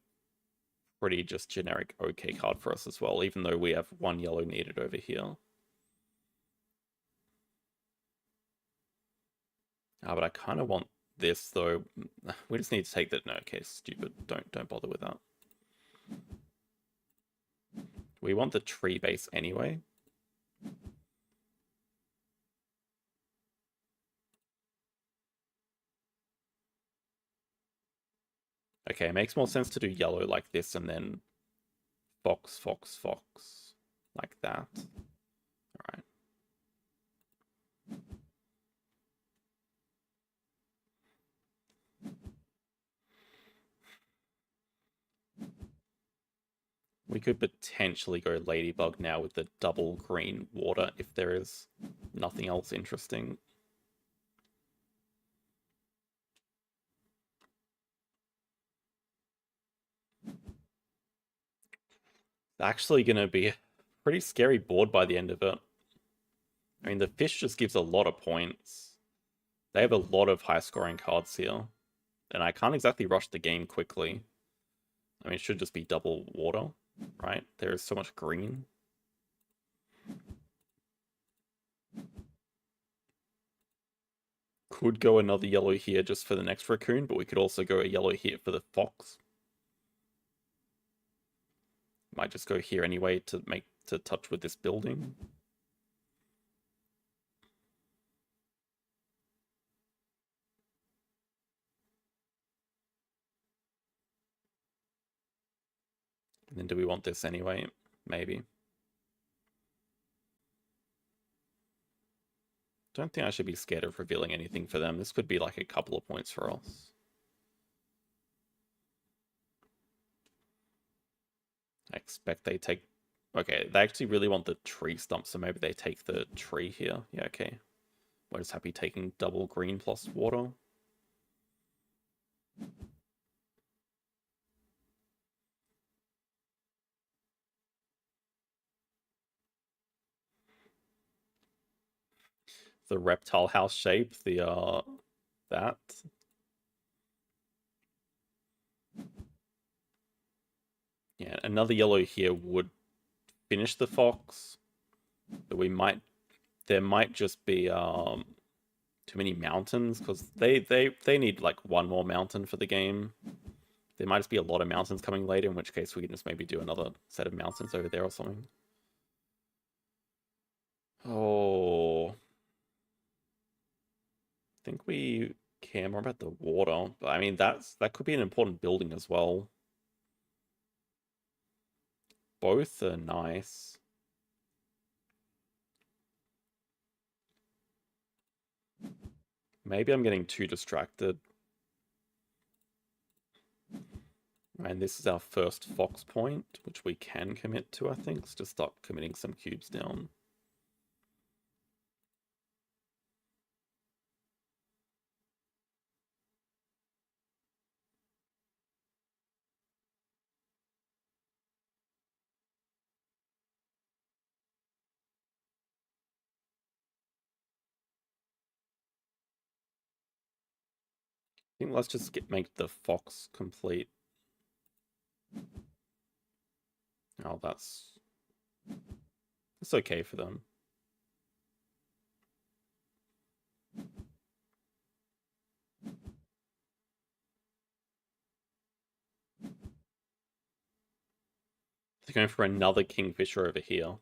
pretty just generic okay card for us as well, even though we have 1 yellow needed over here. But I kind of want this though. We just need to take that. No, okay, stupid. Don't bother with that. We want the tree base anyway. Okay, it makes more sense to do yellow like this and then fox, fox, fox. Like that. Alright. We could potentially go ladybug now with the double green water if there is nothing else interesting. Actually going to be a pretty scary board by the end of it. I mean, the fish just gives a lot of points. They have a lot of high-scoring cards here. And I can't exactly rush the game quickly. I mean, it should just be double water, right? There is so much green. Could go another yellow here just for the next raccoon, but we could also go a yellow here for the fox. Might just go here anyway to touch with this building. And then do we want this anyway? Maybe. Don't think I should be scared of revealing anything for them. This could be like a couple of points for us. I expect they take... Okay, they actually really want the tree stump, so maybe they take the tree here. Yeah, okay. We're just happy taking double green plus water. The reptile house shape, that. Yeah, another yellow here would finish the fox, but there might just be too many mountains because they need like 1 more mountain for the game. There might just be a lot of mountains coming later, in which case we can just maybe do another set of mountains over there or something. Oh, I think we care more about the water, but I mean that could be an important building as well. Both are nice. Maybe I'm getting too distracted. And this is our first fox point, which we can commit to, I think. Let's just start committing some cubes down. I think let's just make the fox complete. Oh, it's okay for them. They're going for another Kingfisher over here.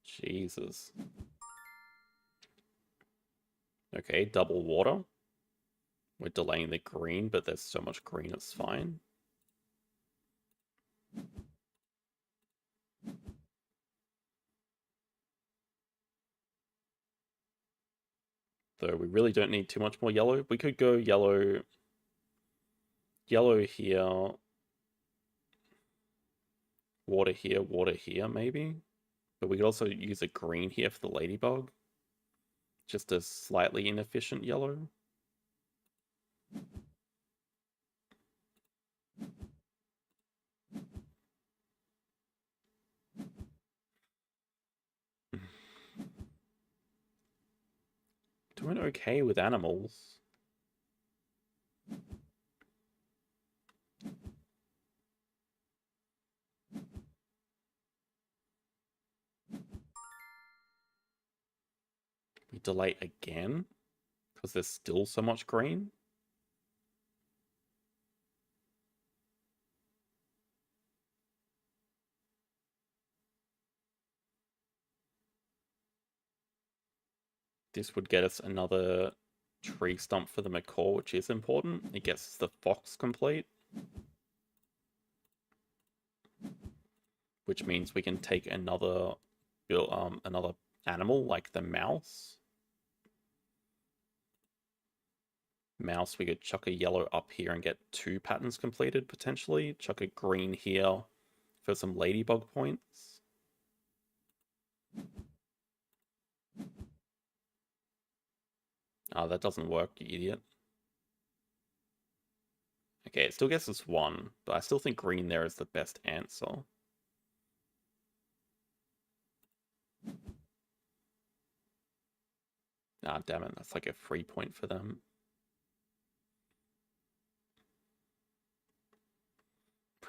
Jesus. Okay, double water. We're delaying the green, but there's so much green, it's fine. Though we really don't need too much more yellow. We could go yellow, yellow here, water here, maybe. But we could also use a green here for the ladybug. Just a slightly inefficient yellow. Doing okay with animals. We delay again because there's still so much green. This would get us another tree stump for the macaw, which is important. It gets us the fox complete. Which means we can take another animal like the mouse. Mouse, we could chuck a yellow up here and get 2 patterns completed, potentially. Chuck a green here for some ladybug points. Oh, that doesn't work, you idiot. Okay, it still gets us 1, but I still think green there is the best answer. Ah, damn it, that's like a 3 point for them.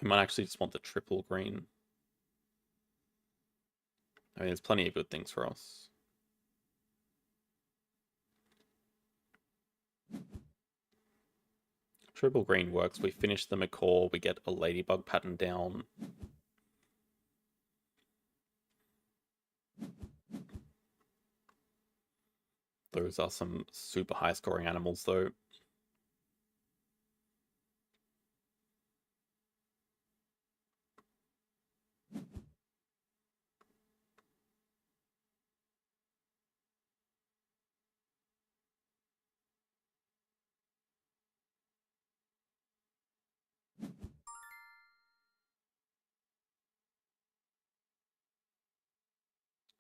We might actually just want the triple green. I mean, there's plenty of good things for us. Triple green works. We finish the macaw. We get a ladybug pattern down. Those are some super high scoring animals, though.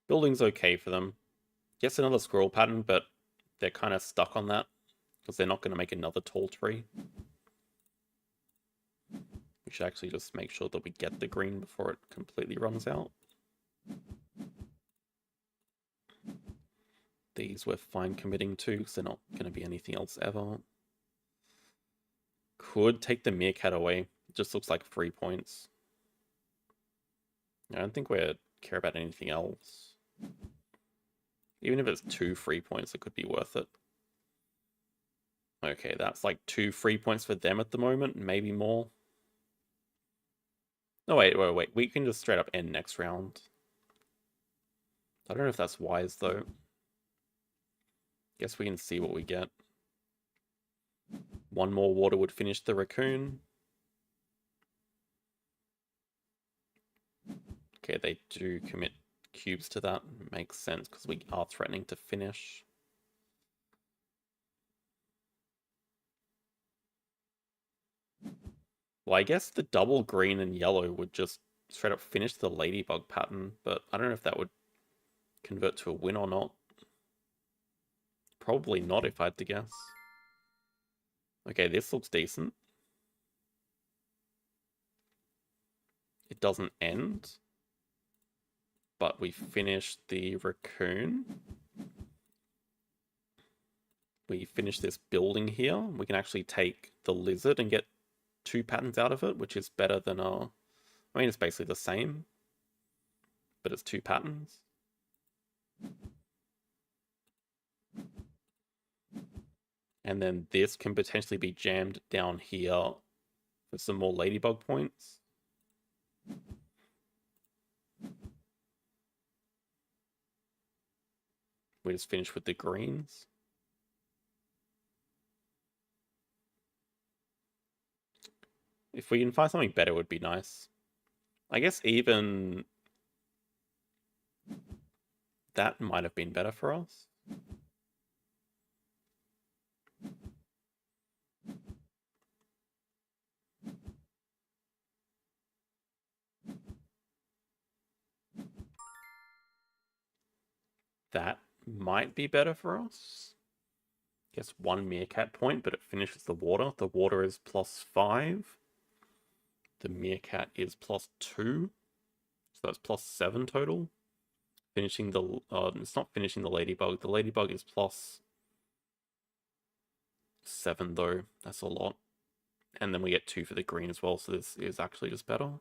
Building's okay for them. Yes, another squirrel pattern, but they're kind of stuck on that because they're not going to make another tall tree. We should actually just make sure that we get the green before it completely runs out. These we're fine committing to because they're not going to be anything else ever. Could take the meerkat away. It just looks like 3 points. I don't think we care about anything else. Even if it's 2 free points, it could be worth it. Okay, that's like 2 free points for them at the moment, maybe more. No, wait. We can just straight up end next round. I don't know if that's wise, though. Guess we can see what we get. 1 more water would finish the raccoon. Okay, they do commit cubes to that. Makes sense, because we are threatening to finish. Well, I guess the double green and yellow would just straight up finish the ladybug pattern, but I don't know if that would convert to a win or not. Probably not, if I had to guess. Okay, this looks decent. It doesn't end, but we finished the raccoon. We finish this building here. We can actually take the lizard and get 2 patterns out of it, which is better than I mean, it's basically the same, but it's 2 patterns. And then this can potentially be jammed down here for some more ladybug points. we just finish with the greens. If we can find something better, it would be nice. I guess even that might have been better for us. That might be better for us. Guess 1 meerkat point, but it finishes the water. The water is +5. The meerkat is +2. So that's +7 total. Finishing the... it's not finishing the ladybug. The ladybug is +7 though. That's a lot. And then we get 2 for the green as well, so this is actually just better.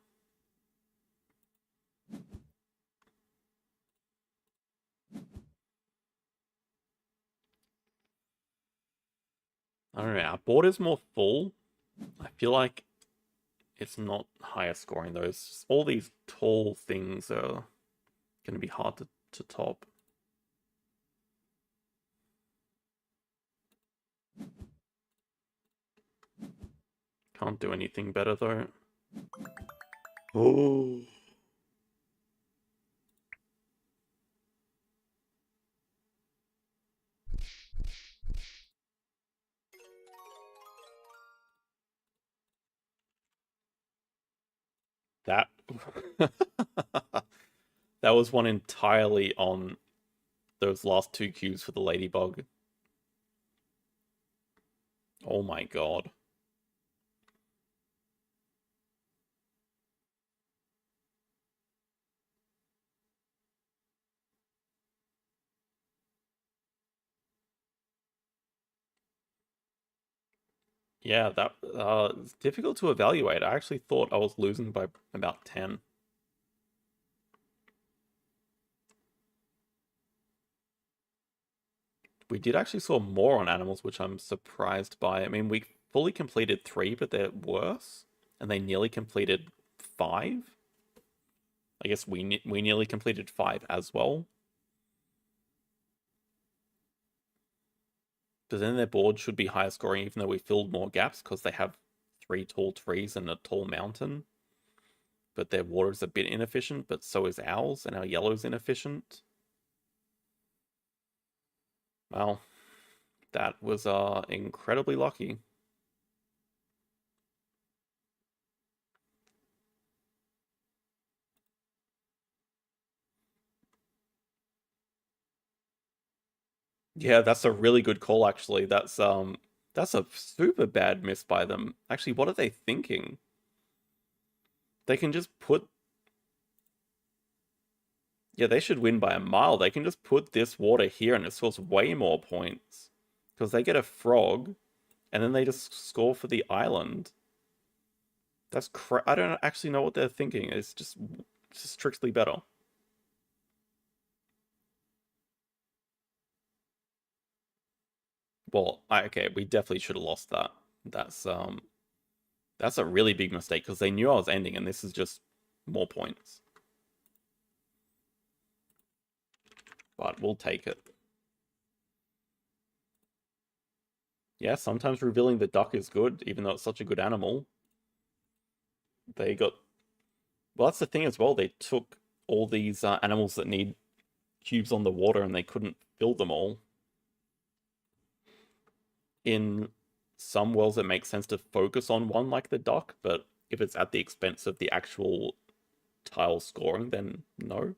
I don't know, our board is more full. I feel like it's not higher scoring though. It's just all these tall things are going to be hard to top. Can't do anything better though. Oh. That that was one entirely on those last 2 cubes for the ladybug. Oh my god. Yeah, that it's difficult to evaluate. I actually thought I was losing by about 10. We did actually score more on animals, which I'm surprised by. I mean, we fully completed 3, but they're worse, and they nearly completed 5. I guess we nearly completed 5 as well. But then their board should be higher scoring, even though we filled more gaps because they have 3 tall trees and a tall mountain. But their water is a bit inefficient, but so is ours, and our yellow is inefficient. Well, that was incredibly lucky. Yeah, that's a really good call actually. That's a super bad miss by them. Actually, what are they thinking? They can just put... Yeah, they should win by a mile. They can just put this water here and it scores way more points. Because they get a frog, and then they just score for the island. That's I don't actually know what they're thinking. It's just strictly better. Well, okay, we definitely should have lost that. That's a really big mistake because they knew I was ending, and this is just more points. But we'll take it. Yeah, sometimes revealing the duck is good, even though it's such a good animal. They got... Well, that's the thing as well. They took all these animals that need cubes on the water, and they couldn't fill them all. In some worlds, it makes sense to focus on one like the duck, but if it's at the expense of the actual tile scoring, then no.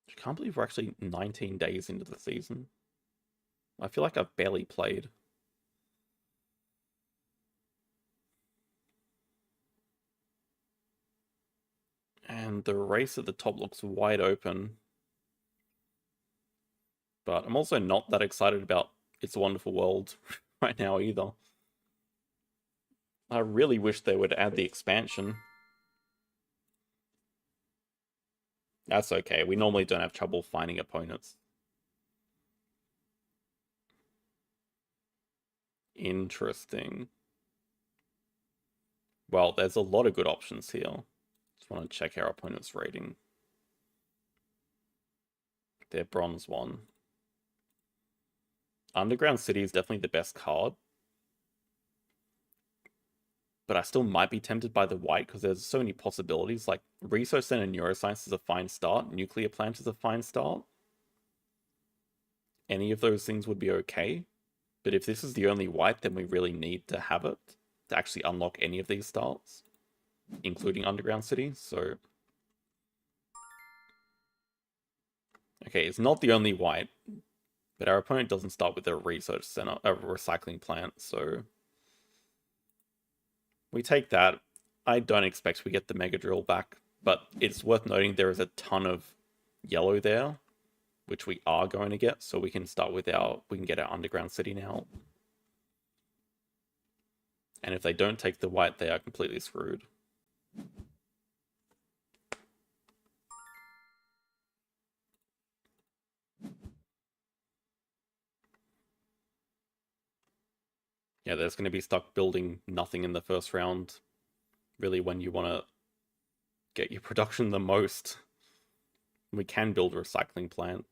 I can't believe we're actually 19 days into the season. I feel like I've barely played. And the race at the top looks wide open. But I'm also not that excited about It's a Wonderful World right now either. I really wish they would add the expansion. That's okay. We normally don't have trouble finding opponents. Interesting. Well, there's a lot of good options here. Just want to check our opponent's rating. They're bronze 1. Underground City is definitely the best card. But I still might be tempted by the white because there's so many possibilities. Like, Research Center Neuroscience is a fine start. Nuclear Plant is a fine start. Any of those things would be okay. But if this is the only white, then we really need to have it to actually unlock any of these starts, including Underground City. So, okay, it's not the only white, but our opponent doesn't start with a research center, a recycling plant. So we take that. I don't expect we get the Mega Drill back, but it's worth noting there is a ton of yellow there, which we are going to get. So we can start with we can get our Underground City now. And if they don't take the white, they are completely screwed. Yeah, there's going to be stuck building nothing in the first round. Really, when you want to get your production the most. We can build a recycling plant.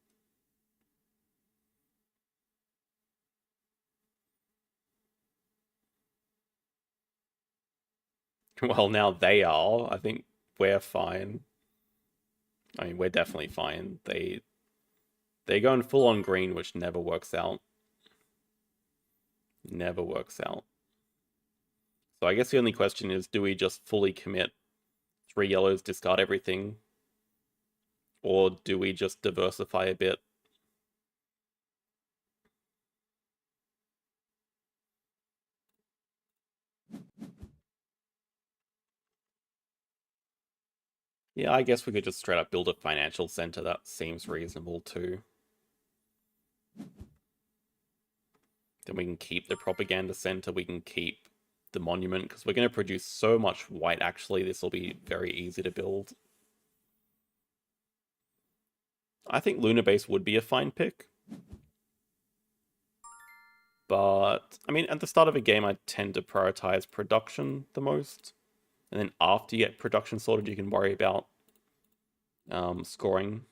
Well, now they are. I think we're fine. I mean, we're definitely fine. They're going full on green, which never works out. Never works out. So I guess the only question is, do we just fully commit 3 yellows, discard everything? Or do we just diversify a bit? Yeah, I guess we could just straight up build a financial center. That seems reasonable too. Then we can keep the propaganda center. We can keep the monument because we're going to produce so much white. Actually, this will be very easy to build. I think Lunar Base would be a fine pick. But, I mean, at the start of a game, I tend to prioritize production the most. And then after you get production sorted, you can worry about scoring.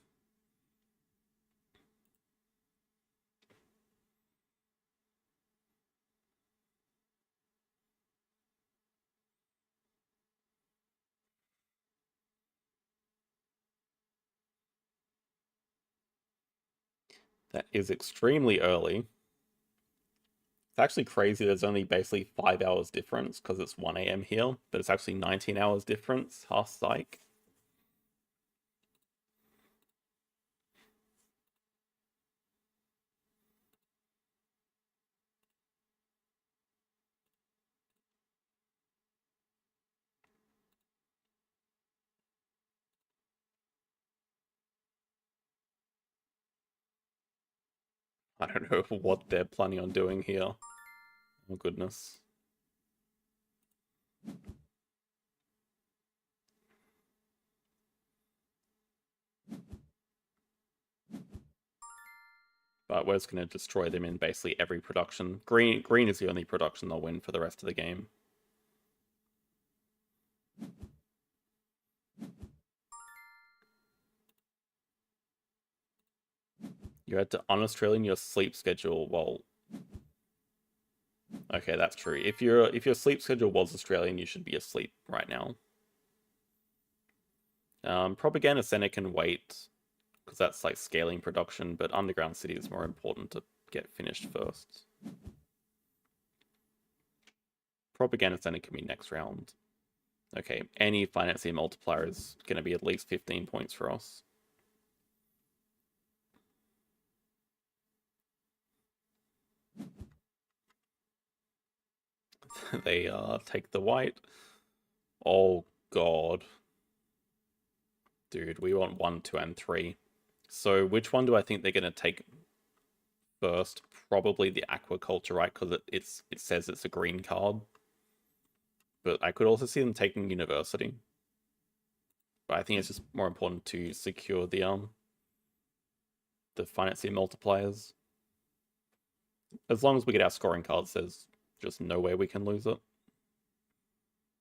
That is extremely early. It's actually crazy. There's only basically 5 hours difference because it's 1 a.m. here, but it's actually 19 hours difference. Half psych. I don't know what they're planning on doing here. Oh, goodness. But we're just going to destroy them in basically every production. Green is the only production they'll win for the rest of the game. You had to un-Australian your sleep schedule. Well, okay, that's true. If your sleep schedule was Australian, you should be asleep right now. Propaganda Center can wait because that's like scaling production, but Underground City is more important to get finished first. Propaganda Center can be next round. Okay, any financing multiplier is going to be at least 15 points for us. They take the white. Oh god. Dude, we want 1, 2, and 3. So which one do I think they're going to take first? Probably the aquaculture, right? Because it says it's a green card. But I could also see them taking university. But I think it's just more important to secure the financing multipliers. As long as we get our scoring cards, there's just no way we can lose it.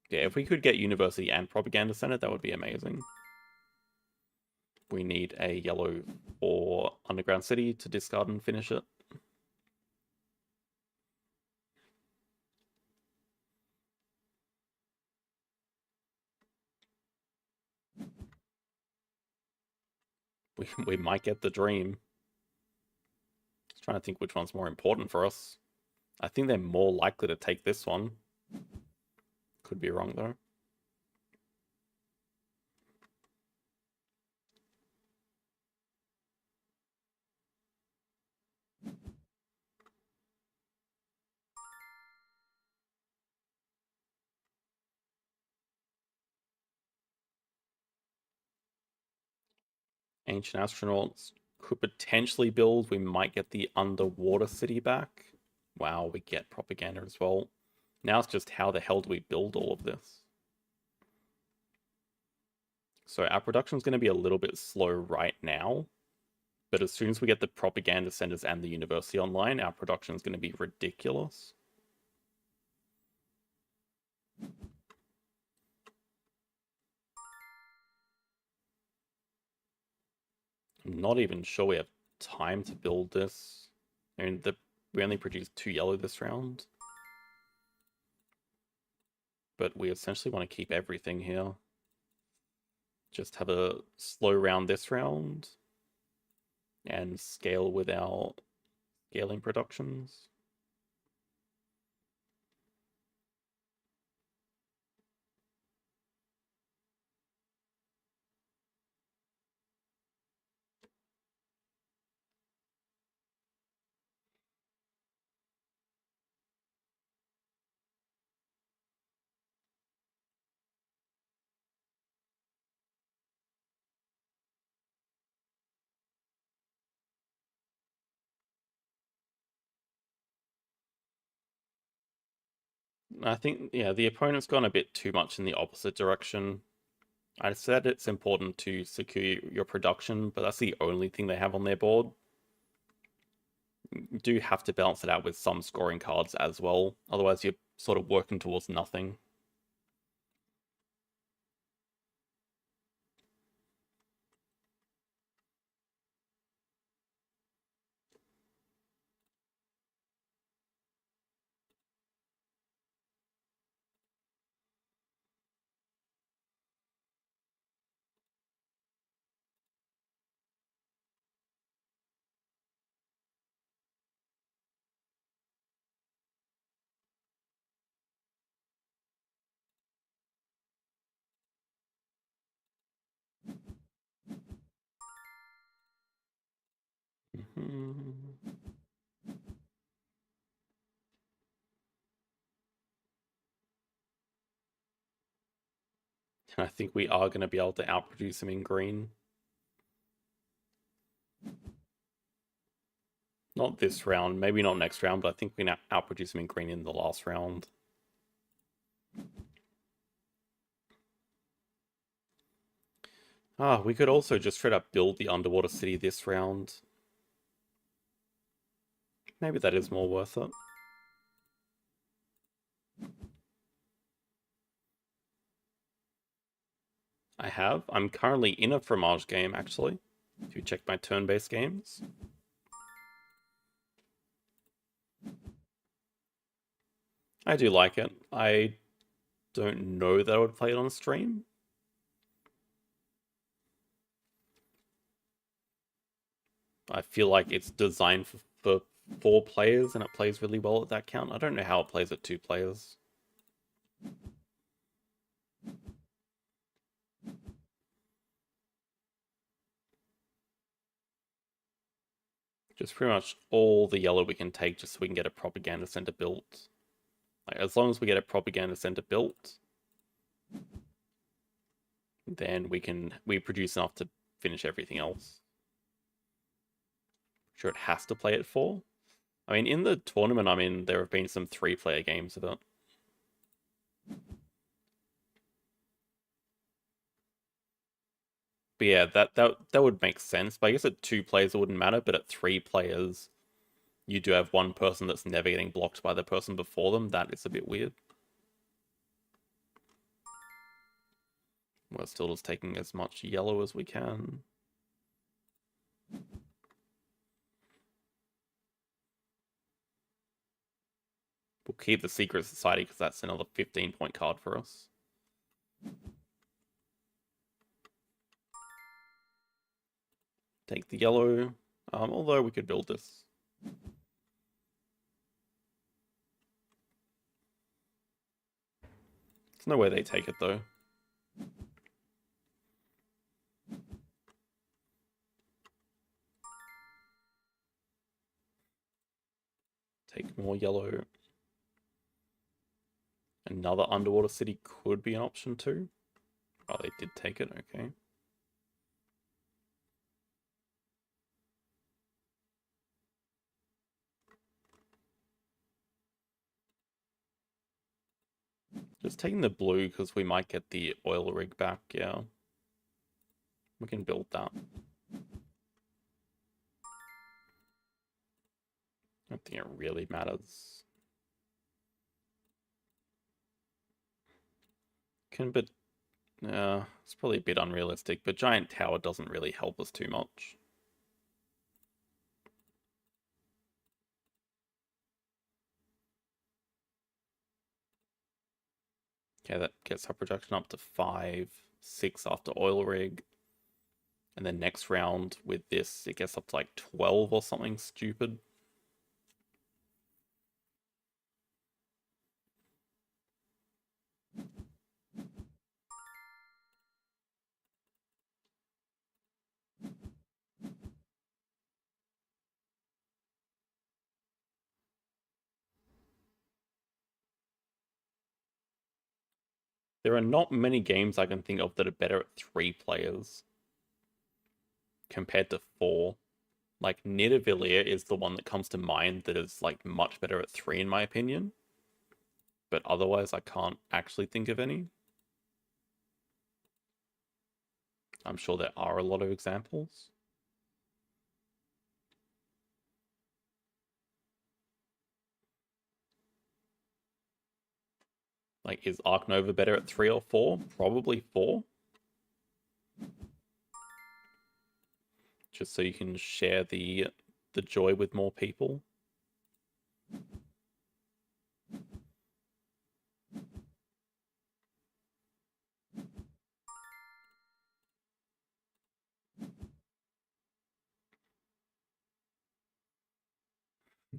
Yeah, if we could get University and Propaganda Center, that would be amazing. We need a yellow for Underground City to discard and finish it. We might get the dream. Just trying to think which one's more important for us. I think they're more likely to take this one. Could be wrong though. Ancient Astronauts could potentially build. We might get the Underwater City back. Wow, we get Propaganda as well. Now it's just how the hell do we build all of this? So our production is going to be a little bit slow right now. But as soon as we get the Propaganda Centers and the University online, our production is going to be ridiculous. I'm not even sure we have time to build this. I mean, we only produced 2 yellow this round. But we essentially want to keep everything here. Just have a slow round this round. And scale with our scaling productions. I think, yeah, the opponent's gone a bit too much in the opposite direction. I said it's important to secure your production, but that's the only thing they have on their board. You do have to balance it out with some scoring cards as well. Otherwise, you're sort of working towards nothing. I think we are going to be able to outproduce him in green. Not this round, maybe not next round, but I think we can outproduce him in green in the last round. We could also just straight up build the Underwater City this round. Maybe that is more worth it. I have. I'm currently in a Fromage game, actually. If you check my turn-based games. I do like it. I don't know that I would play it on stream. I feel like it's designed for 4 players and it plays really well at that count. I don't know how it plays at 2 players. Just pretty much all the yellow we can take just so we can get a propaganda center built. Like, as long as we get a propaganda center built, then we produce enough to finish everything else. Sure, it has to play at 4. I mean, in the tournament I'm in, there have been some 3-player games of it. But yeah, that would make sense. But I guess at 2 players it wouldn't matter, but at 3 players, you do have one person that's never getting blocked by the person before them, that is a bit weird. We're still just taking as much yellow as we can. We'll keep the Secret Society because that's another 15-point card for us. Take the yellow, although we could build this. There's no way they take it though. Take more yellow. Another underwater city could be an option too. Oh, they did take it, okay. Just taking the blue because we might get the oil rig back, yeah. We can build that. I don't think it really matters. But it's probably a bit unrealistic, but Giant Tower doesn't really help us too much. Okay, that gets our production up to 5, 6 after oil rig. And then next round with this, it gets up to like 12 or something stupid. There are not many games I can think of that are better at 3 players compared to 4. Like, Nidavellir is the one that comes to mind that is, like, much better at 3 in my opinion. But otherwise, I can't actually think of any. I'm sure there are a lot of examples. Like, is Ark Nova better at 3 or 4? Probably 4. Just so you can share the joy with more people.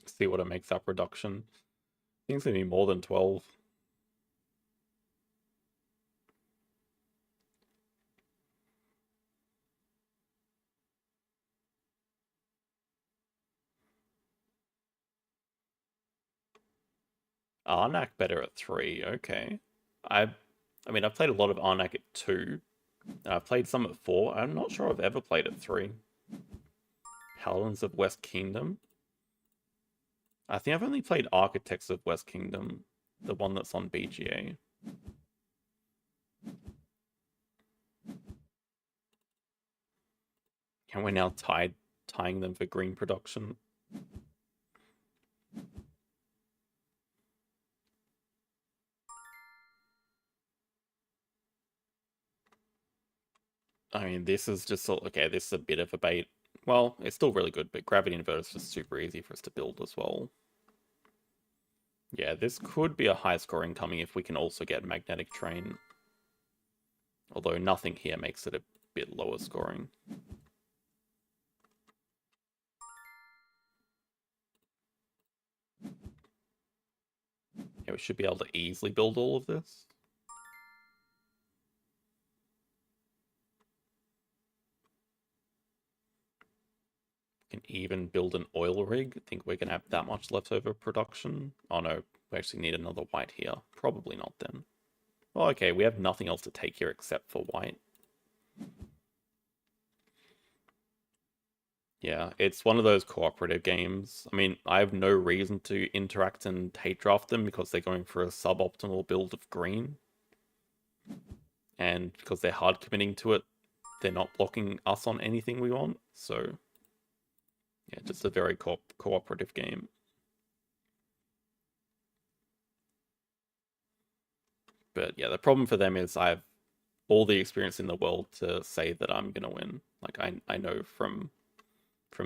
See what it makes up reduction. I think it's gonna be more than 12. Arnak better at 3, okay. I mean, I've played a lot of Arnak at 2. I've played some at 4. I'm not sure I've ever played at 3. Paladins of West Kingdom. I think I've only played Architects of West Kingdom, the one that's on BGA. And we're now tying them for green production. I mean, this is just okay. This is a bit of a bait. Well, it's still really good, but gravity inverter is just super easy for us to build as well. Yeah, this could be a high score incoming if we can also get magnetic train. Although nothing here makes it a bit lower scoring. Yeah, we should be able to easily build all of this. We can even build an oil rig. I think we're going to have that much leftover production. Oh no, we actually need another white here. Probably not then. Well, okay, we have nothing else to take here except for white. Yeah, it's one of those cooperative games. I mean, I have no reason to interact and hate draft them because they're going for a suboptimal build of green. And because they're hard committing to it, they're not blocking us on anything we want, so Yeah, just a very cooperative game. But yeah, the problem for them is I have all the experience in the world to say that I'm gonna win. Like I know from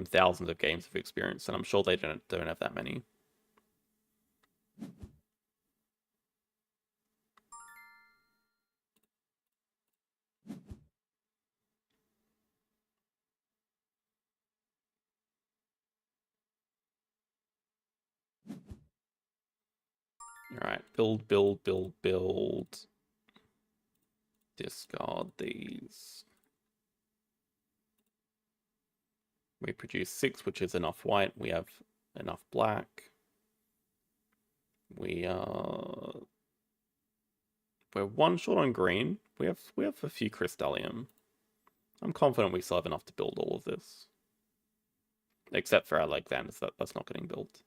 thousands of games of experience, and I'm sure they don't have that many. All right, build. Discard these. We produce 6, which is enough white. We have enough black. We're 1 short on green. We have a few crystallium. I'm confident we still have enough to build all of this. Except for Alexander's, that's not getting built.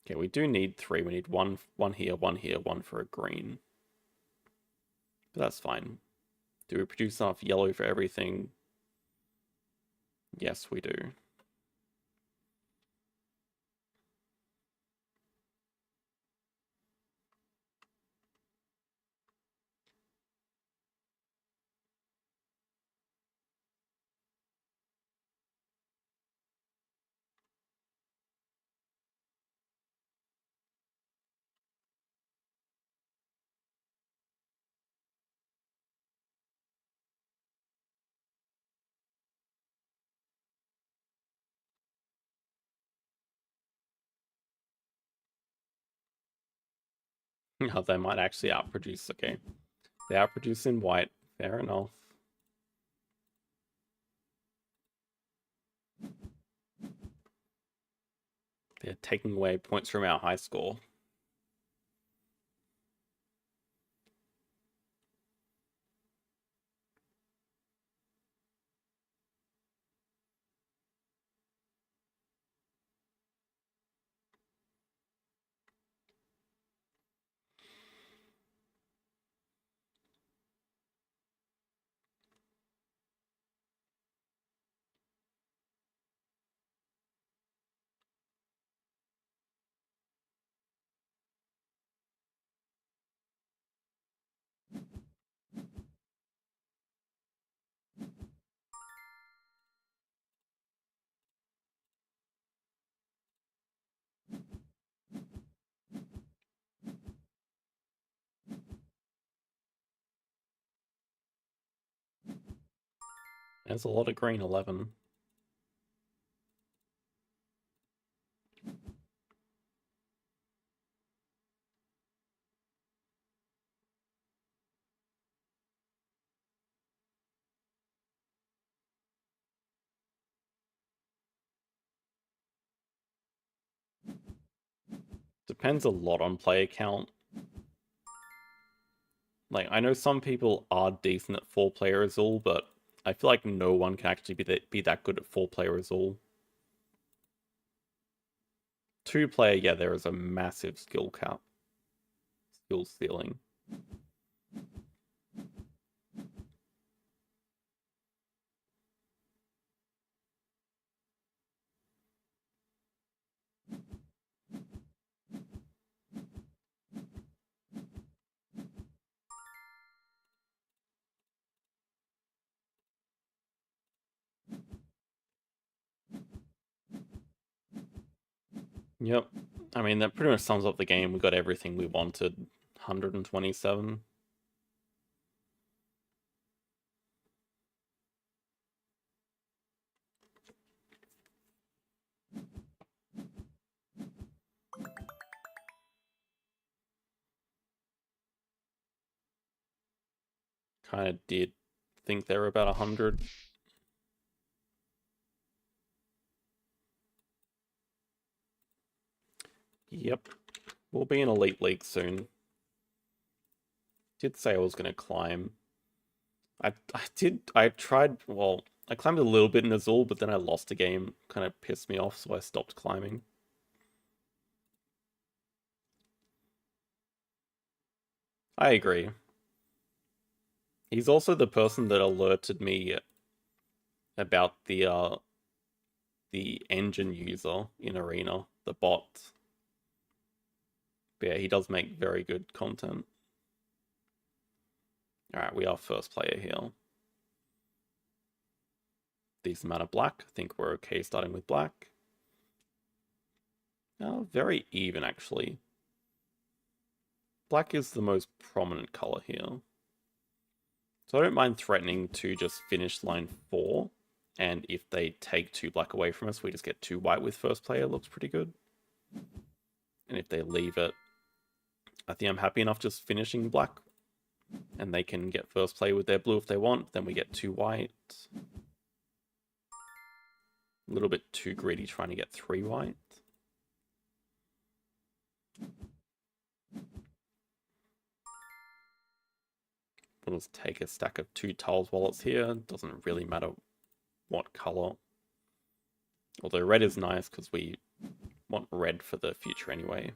Okay, we do need 3. We need one here, 1 for a green. But that's fine. Do we produce enough yellow for everything? Yes, we do. Oh, they might actually outproduce. Okay. They outproduce in white. Fair enough. They're taking away points from our high score. There's a lot of green. 11. Depends a lot on player count. Like, I know some people are decent at 4-player Azul, but I feel like no one can actually be that good at 4-player Azul. 2-player, yeah, there is a massive skill cap. Skill ceiling. Yep. I mean, that pretty much sums up the game. We got everything we wanted. 127. Kind of did think they were about 100. Yep. We'll be in Elite League soon. Did say I was going to climb. I tried, well, I climbed a little bit in Azul, but then I lost a game. Kind of pissed me off, so I stopped climbing. I agree. He's also the person that alerted me about the engine user in Arena, the bot. But yeah, he does make very good content. Alright, we are first player here. Decent amount of black. I think we're okay starting with black. Very even, actually. Black is the most prominent color here. So I don't mind threatening to just finish line 4. And if they take 2 black away from us, we just get 2 white with first player. Looks pretty good. And if they leave it, I think I'm happy enough just finishing black. And they can get first play with their blue if they want. Then we get 2 white. A little bit too greedy trying to get 3 white. We'll just take a stack of 2 tiles while it's here. Doesn't really matter what color. Although red is nice because we want red for the future anyway.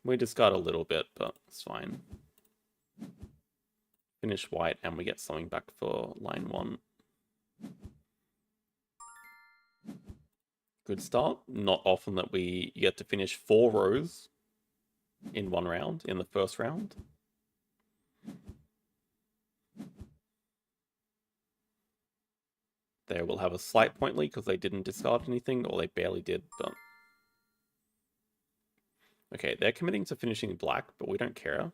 We discard a little bit, but it's fine. Finish white and we get something back for line 1. Good start. Not often that we get to finish 4 rows in one round, in the first round. They will have a slight point lead because they didn't discard anything, or they barely did, but... Okay, they're committing to finishing black, but we don't care.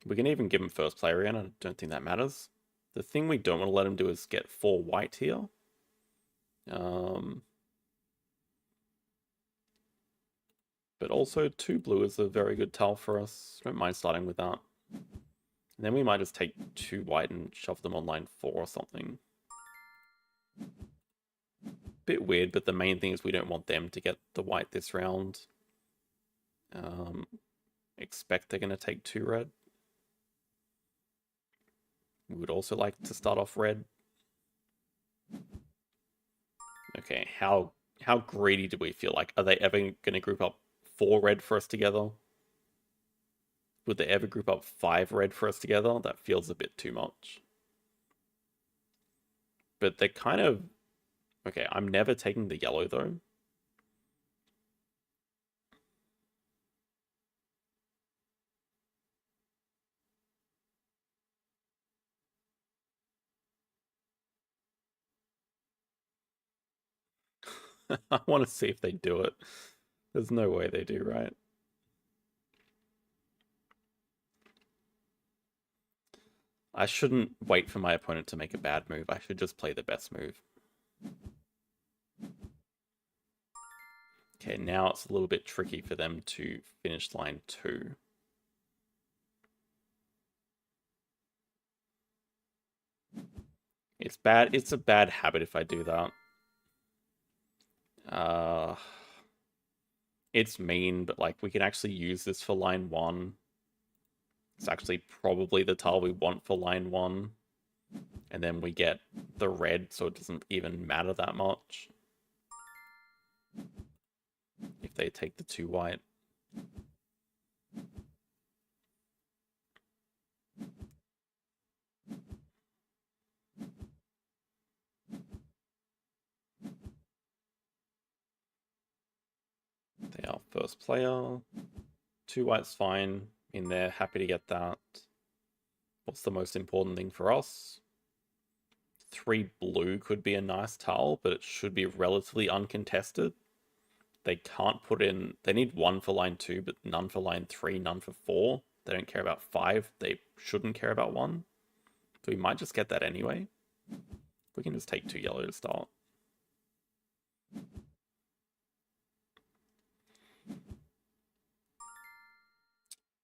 We can even give them first player in, I don't think that matters. The thing we don't want to let them do is get 4 white here. But also 2 blue is a very good tile for us. Don't mind starting with that. And then we might just take 2 white and shove them on line 4 or something. Bit weird, but the main thing is we don't want them to get the white this round. Expect they're going to take 2 red. We would also like to start off red. Okay, how greedy do we feel? Like, are they ever going to group up 4 red for us together? Would they ever group up 5 red for us together? That feels a bit too much. But they're kind of... Okay, I'm never taking the yellow, though. I want to see if they do it. There's no way they do, right? I shouldn't wait for my opponent to make a bad move. I should just play the best move. Okay, now it's a little bit tricky for them to finish line 2. It's bad. It's a bad habit if I do that. It's mean, but like we can actually use this for line 1. It's actually probably the tile we want for line 1. And then we get the red, so it doesn't even matter that much. If they take the 2 white. They are first player. 2 white's fine in there. Happy to get that. What's the most important thing for us? 3 blue could be a nice tile, but it should be relatively uncontested. They can't put in... They need 1 for line 2, but none for line 3, none for 4. They don't care about 5. They shouldn't care about 1. So we might just get that anyway. We can just take 2 yellow to start.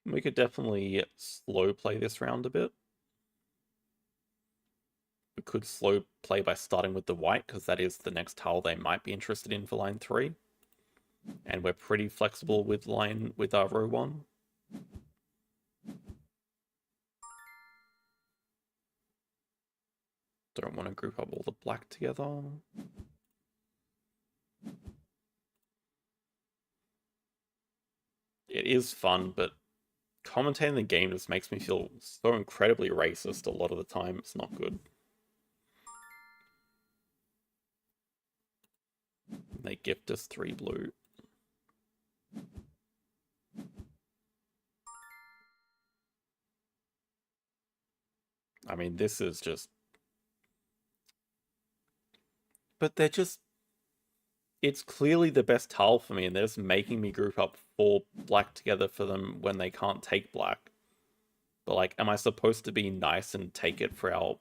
We could definitely slow play this round a bit. We could slow play by starting with the white, because that is the next tile they might be interested in for line 3. And we're pretty flexible with our row 1. Don't want to group up all the black together. It is fun, but commentating the game just makes me feel so incredibly racist a lot of the time. It's not good. They gift us 3 blue. I mean, this is just... But they're just... It's clearly the best tile for me, and they're just making me group up 4 black together for them when they can't take black. But, like, am I supposed to be nice and take it for our...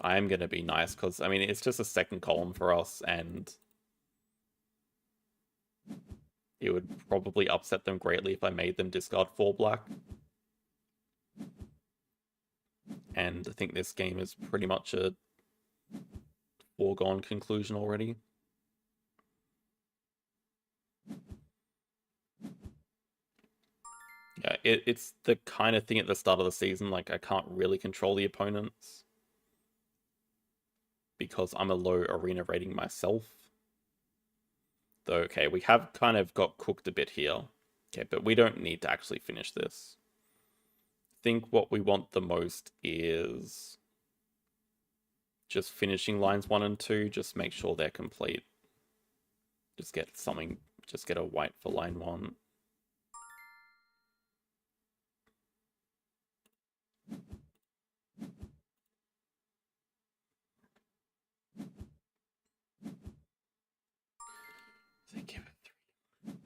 I am going to be nice, because, I mean, it's just a second column for us, and... It would probably upset them greatly if I made them discard 4 black. And I think this game is pretty much a foregone conclusion already. Yeah, it's the kind of thing at the start of the season, like, I can't really control the opponents because I'm a low arena rating myself. Though, okay, we have kind of got cooked a bit here. Okay, but we don't need to actually finish this. I think what we want the most is just finishing lines 1 and 2, just make sure they're complete. Just get something, just get a white for line 1. They give it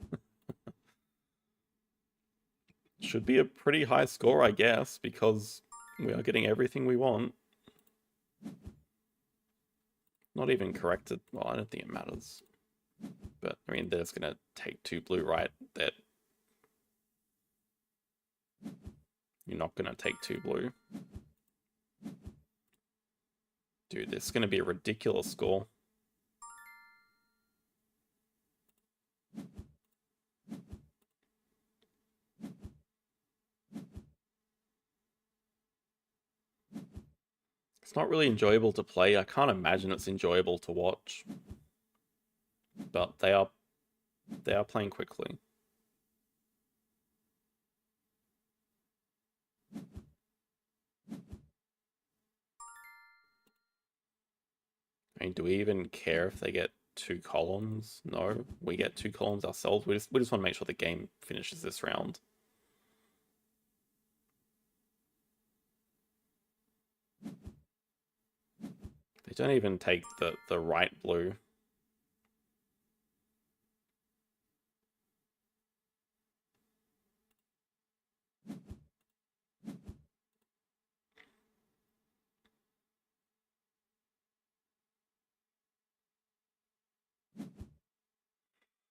3. Should be a pretty high score, I guess, because we are getting everything we want. Not even corrected. Well, I don't think it matters. But, I mean, they're just going to take 2 blue, right? That you're not going to take 2 blue. Dude, this is going to be a ridiculous score. It's not really enjoyable to play. I can't imagine it's enjoyable to watch. But they are playing quickly. I mean, do we even care if they get 2 columns? No, we get 2 columns ourselves. We just want to make sure the game finishes this round. They don't even take the right blue.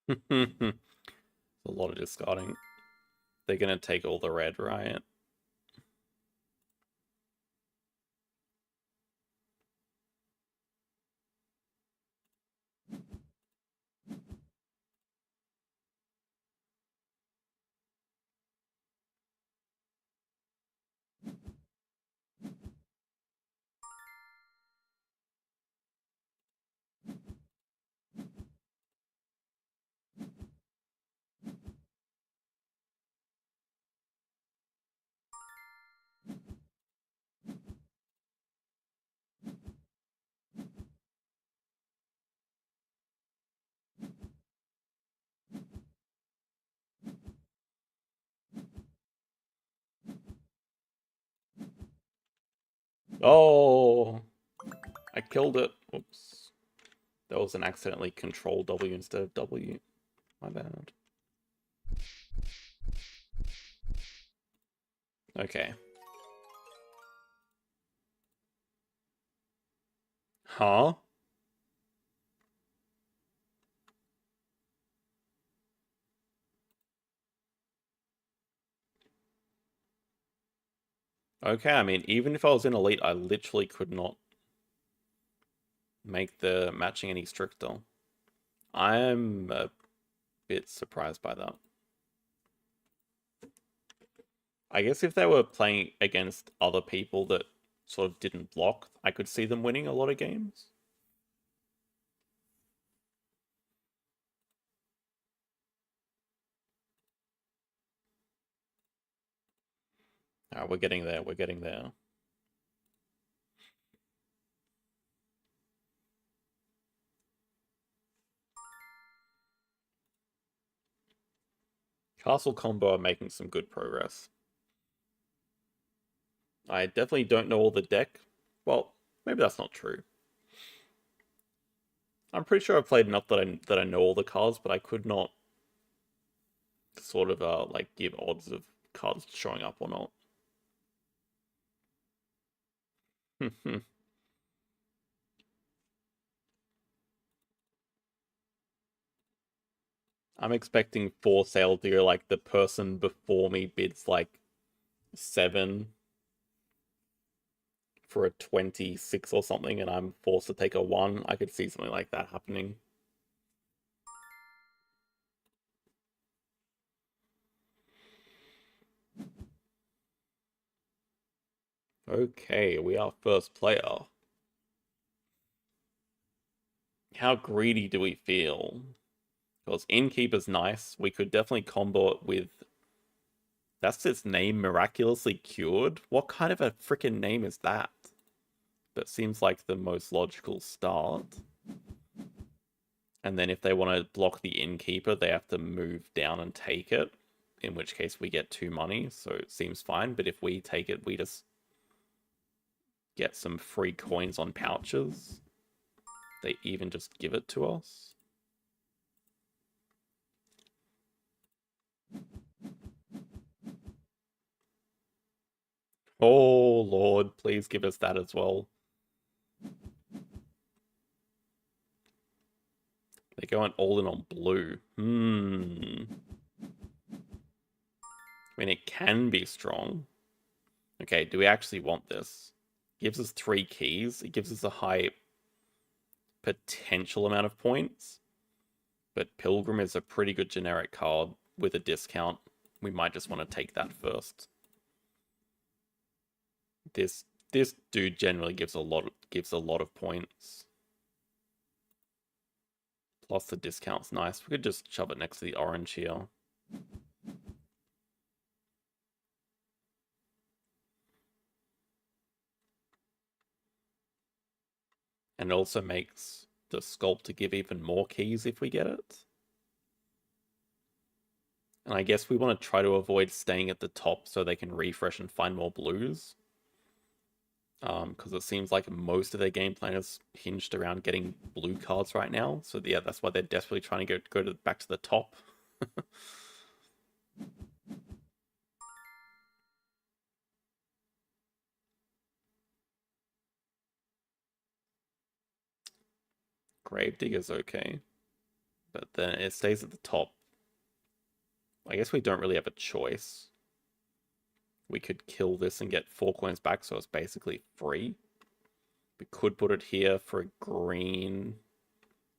A lot of discarding. They're going to take all the red, right? Oh, I killed it. Oops. That was an accidentally control W instead of W. My bad. Okay. Huh? Okay, I mean, even if I was in Elite, I literally could not make the matching any stricter. I'm a bit surprised by that. I guess if they were playing against other people that sort of didn't block, I could see them winning a lot of games. We're getting there, we're getting there. Castle combo are making some good progress. I definitely don't know all the deck. Well, maybe that's not true. I'm pretty sure I've played enough that I know all the cards, but I could not sort of like give odds of cards showing up or not. I'm expecting for sale to go like the person before me bids like 7 for a 26 or something, and I'm forced to take a 1. I could see something like that happening. Okay, we are first player. How greedy do we feel? Because Innkeeper's nice. We could definitely combo it with... That's its name, Miraculously Cured? What kind of a freaking name is that? That seems like the most logical start. And then if they want to block the Innkeeper, they have to move down and take it. In which case we get 2 money, so it seems fine. But if we take it, we just get some free coins on pouches. They even just give it to us. Oh, Lord, please give us that as well. They're going all in on blue. I mean, it can be strong. Okay, do we actually want this? It gives us 3 keys. It gives us a high potential amount of points. But Pilgrim is a pretty good generic card with a discount. We might just want to take that first. This dude generally gives a lot of points. Plus the discount's nice. We could just shove it next to the orange here. And it also makes the sculptor give even more keys if we get it. And I guess we want to try to avoid staying at the top so they can refresh and find more blues. Because it seems like most of their game plan is hinged around getting blue cards right now. So yeah, that's why they're desperately trying to go back to the top. Gravedigger's okay. But then it stays at the top. I guess we don't really have a choice. We could kill this and get 4 coins back, so it's basically free. We could put it here for a green.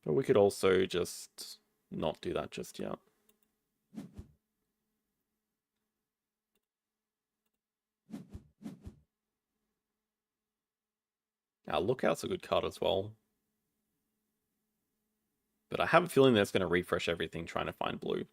But we could also just not do that just yet. Our Lookout's a good card as well. But I have a feeling that's going to refresh everything trying to find blue.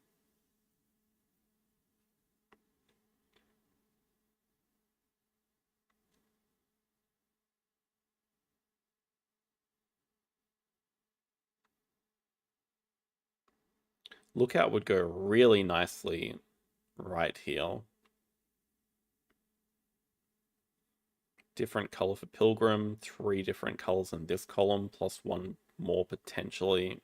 Lookout would go really nicely right here. Different color for Pilgrim, 3 different colors in this column, plus 1 more potentially.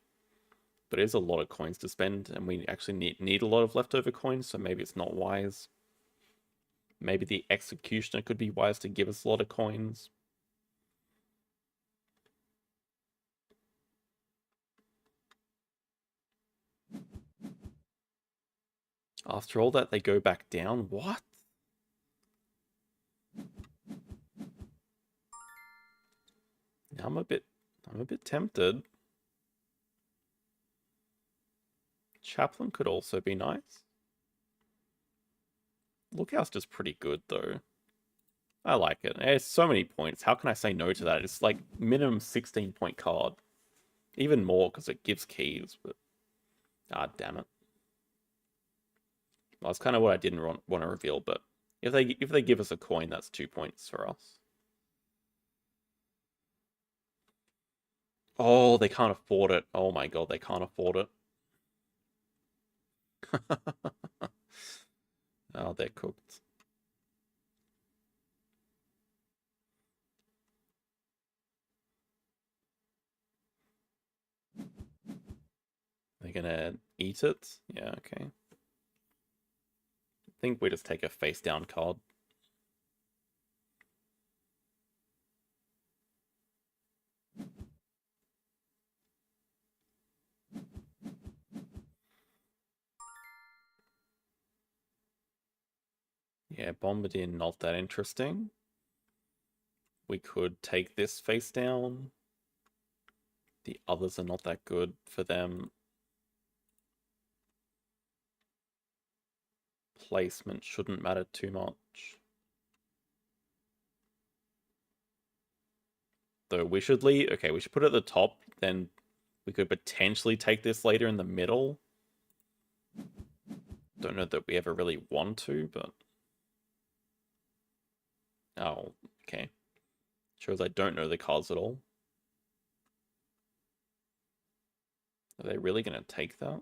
But it is a lot of coins to spend, and we actually need a lot of leftover coins, so maybe it's not wise. Maybe the Executioner could be wise to give us a lot of coins. After all that, they go back down? What? Now I'm a bit tempted. Chaplain could also be nice. Lookout's just pretty good, though. I like it. It's so many points. How can I say no to that? It's like minimum 16-point card. Even more, because it gives keys, but... Ah, damn it. Well, that's kind of what I didn't want to reveal, but if they give us a coin, that's 2 points for us. Oh, they can't afford it. Oh my god, they can't afford it. Oh, they're cooked. They're gonna eat it? Yeah, okay. I think we just take a face down card. Yeah, Bombardier not that interesting. We could take this face down. The others are not that good for them. Placement shouldn't matter too much. Though we should leave. Okay, we should put it at the top. Then we could potentially take this later in the middle. Don't know that we ever really want to, but... Oh, okay. Shows I don't know the cards at all. Are they really going to take that?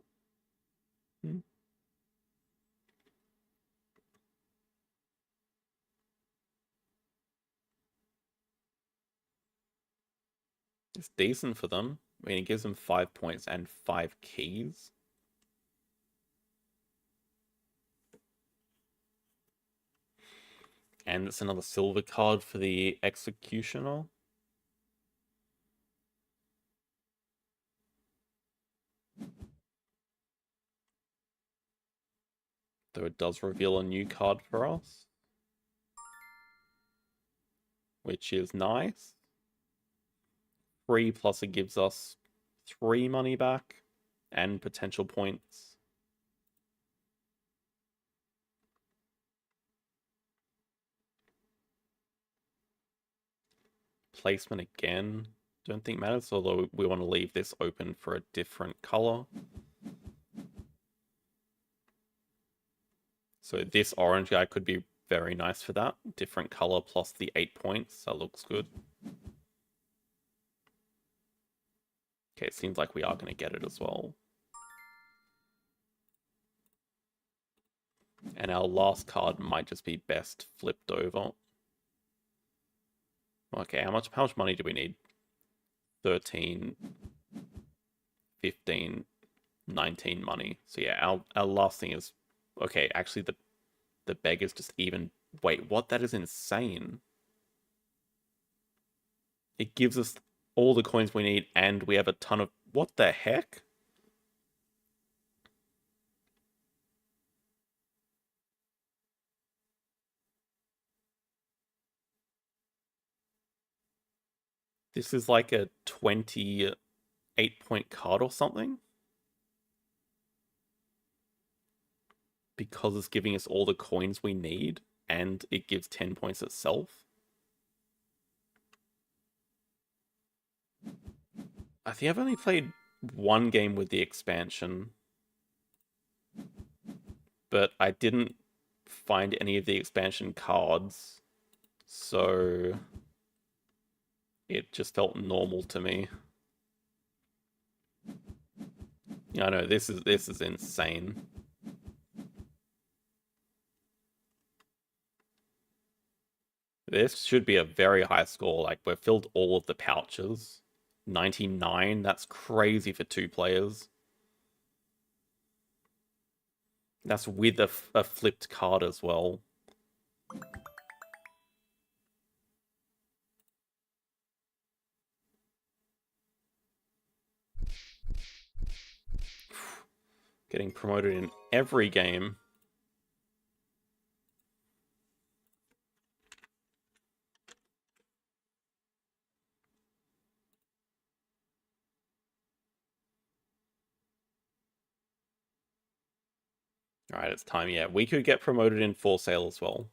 It's decent for them. I mean, it gives them 5 points and 5 keys. And it's another silver card for the Executioner. Though it does reveal a new card for us. Which is nice. 3 plus it gives us 3 money back and potential points. Placement again, don't think matters, although we want to leave this open for a different color. So this orange guy could be very nice for that. Different color plus the 8 points, that looks good. Okay, it seems like we are going to get it as well. And our last card might just be best flipped over. Okay, how much money do we need? 13, 15, 19 money. So yeah, our last thing is... Okay, actually the beggar's just even... Wait, what? That is insane. It gives us all the coins we need and we have a ton of... What the heck? This is like a 28-point card or something? Because it's giving us all the coins we need and it gives 10 points itself. I think I've only played one game with the expansion, but I didn't find any of the expansion cards, so it just felt normal to me. Yeah, I know this is insane. This should be a very high score. Like, we've filled all of the pouches. 99, that's crazy for 2 players. That's with a flipped card as well. Getting promoted in every game. Alright, it's time. Yeah, we could get promoted in For Sale as well.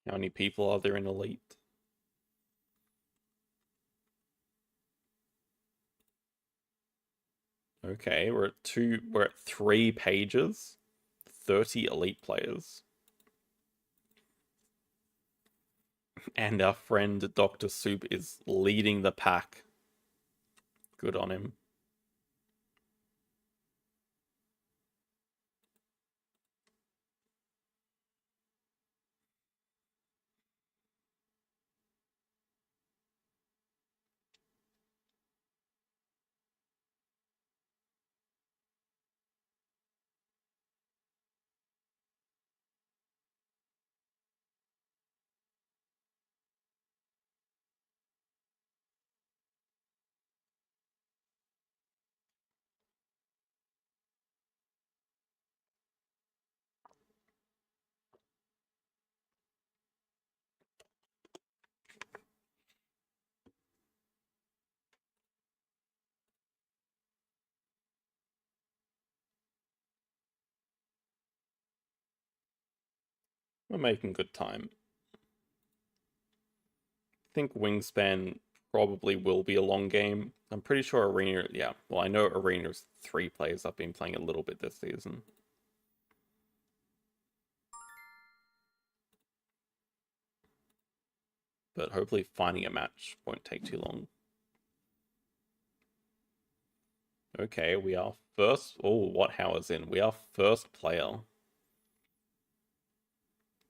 How many people are there in Elite? Okay, we're at 3 pages. 30 Elite players. And our friend Dr. Soup is leading the pack. Good on him. We're making good time. I think Wingspan probably will be a long game. I'm pretty sure Arena, yeah. Well, I know Arena's 3 players. I've been playing a little bit this season. But hopefully finding a match won't take too long. Okay, we are first. Oh, what Howard's in? We are first player.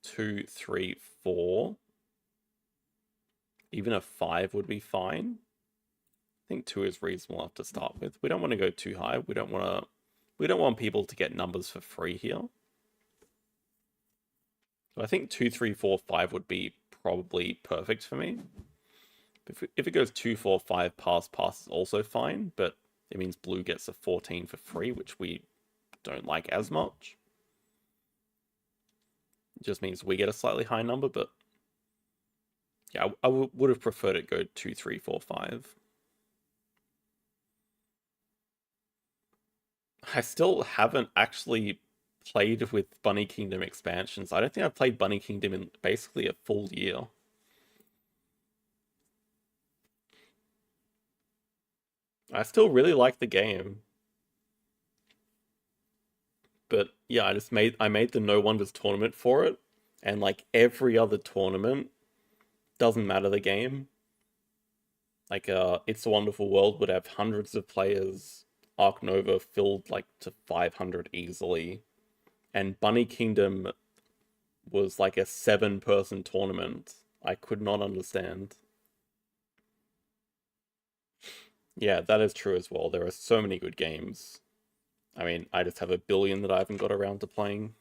2, 3, 4. Even a 5 would be fine. I think 2 is reasonable enough to start with. We don't want to go too high. We don't want people to get numbers for free here. So I think 2, 3, 4, 5 would be probably perfect for me. If it goes 2, 4, 5, pass is also fine, but it means blue gets a 14 for free, which we don't like as much. It just means we get a slightly high number, but yeah, I would have preferred it go 2, 3, 4, 5. I still haven't actually played with Bunny Kingdom expansions. I don't think I've played Bunny Kingdom in basically a full year. I still really like the game. But yeah, I made the No Wonders tournament for it, and like every other tournament, doesn't matter the game. Like It's a Wonderful World would have hundreds of players. Ark Nova filled like to 500 easily. And Bunny Kingdom was like a 7-person tournament. I could not understand. Yeah, that is true as well. There are so many good games. I mean, I just have a billion that I haven't got around to playing.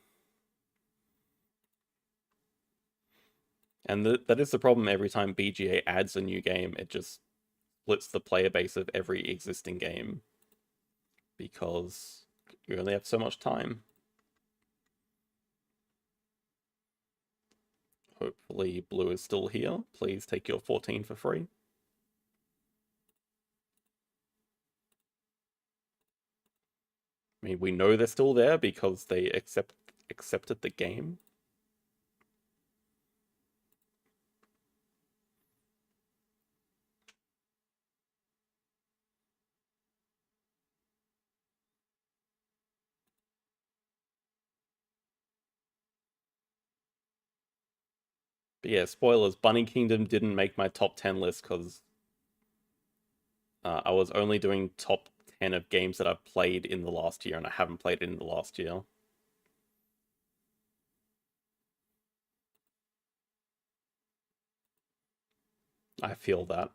And that is the problem every time BGA adds a new game, it just splits the player base of every existing game because you only have so much time. Hopefully blue is still here. Please take your 14 for free. I mean, we know they're still there because they accepted the game. But yeah, spoilers, Bunny Kingdom didn't make my top 10 list because I was only doing top 10 of games that I've played in the last year, and I haven't played it in the last year. I feel that.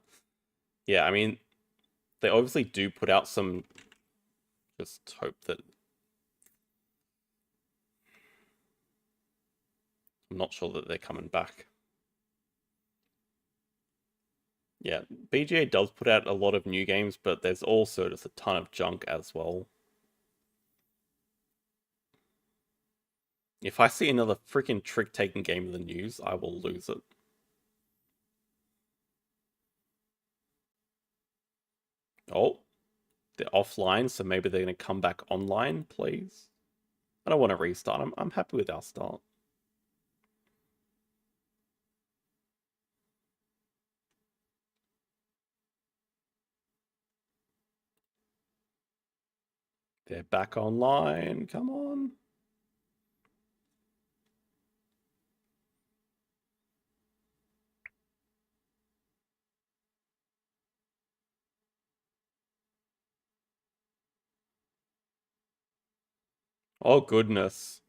Yeah, I mean, they obviously do put out some. Just hope that. I'm not sure that they're coming back. Yeah, BGA does put out a lot of new games, but there's also just a ton of junk as well. If I see another freaking trick-taking game in the news, I will lose it. Oh, they're offline, so maybe they're going to come back online, please. I don't want to restart. I'm happy with our start. They're back online. Come on. Oh, goodness.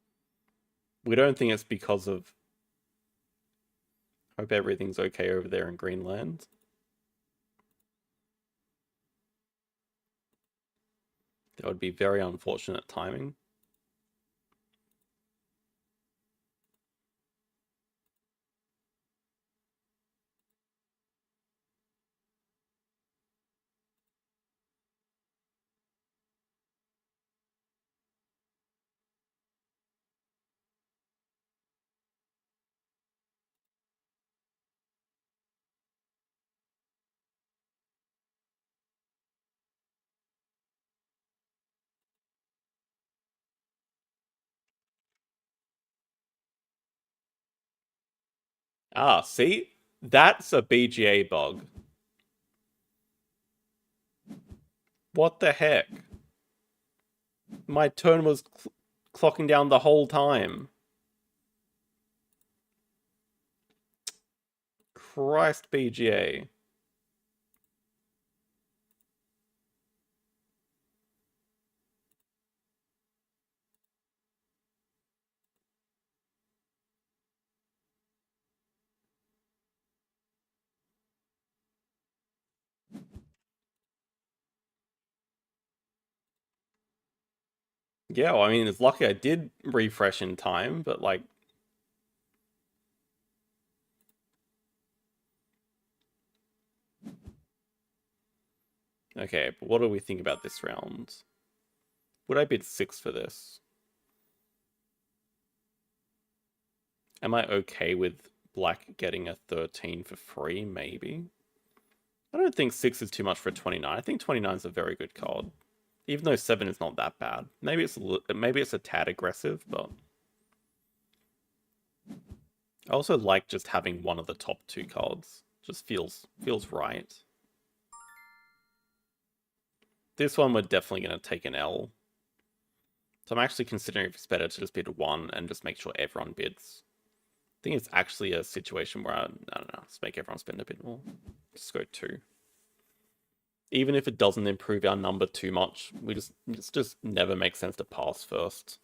We don't think it's because of... Hope everything's okay over there in Greenland. That would be very unfortunate timing. Ah, see? That's a BGA bug. What the heck? My turn was clocking down the whole time. Christ, BGA. Yeah, well, I mean, it's lucky I did refresh in time, but like... Okay, but what do we think about this round? Would I bid 6 for this? Am I okay with black getting a 13 for free, maybe? I don't think 6 is too much for a 29. I think 29 is a very good card. Even though 7 is not that bad. Maybe it's a tad aggressive, but... I also like just having one of the top 2 cards. Just feels right. This one we're definitely going to take an L. So I'm actually considering if it's better to just bid 1 and just make sure everyone bids. I think it's actually a situation where I don't know, let's make everyone spend a bit more. Just go 2. Even if it doesn't improve our number too much, it just never makes sense to pass first.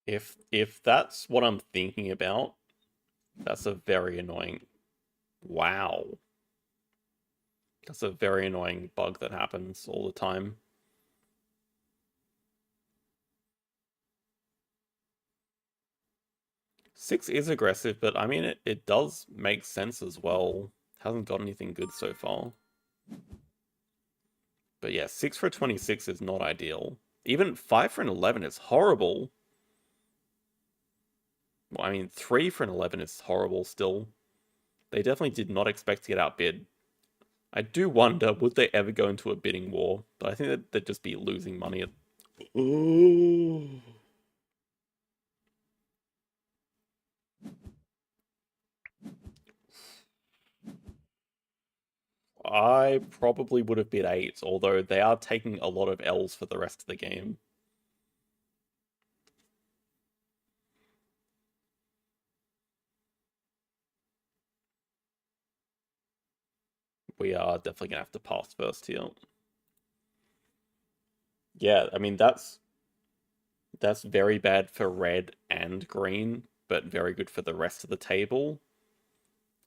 If that's what I'm thinking about, that's a very annoying... Wow. That's a very annoying bug that happens all the time. Six is aggressive, but I mean, it does make sense as well. Hasn't got anything good so far. But yeah, 6 for a 26 is not ideal. Even 5 for an 11 is horrible. Well, I mean, 3 for an 11 is horrible still. They definitely did not expect to get outbid. I do wonder, would they ever go into a bidding war? But I think that they'd just be losing money at... Ooh. I probably would have bid 8, although they are taking a lot of L's for the rest of the game. We are definitely going to have to pass first here. Yeah, I mean, that's very bad for red and green, but very good for the rest of the table.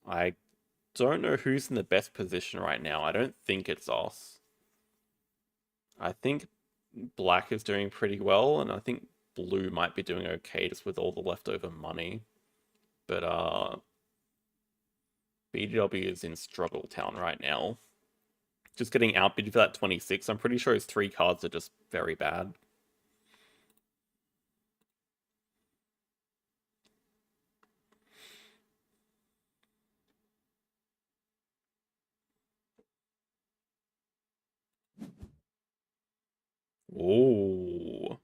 I don't know who's in the best position right now. I don't think it's us. I think black is doing pretty well, and I think blue might be doing okay just with all the leftover money. But BGW is in struggle town right now. Just getting outbid for that 26. I'm pretty sure his 3 cards are just very bad. Ooh.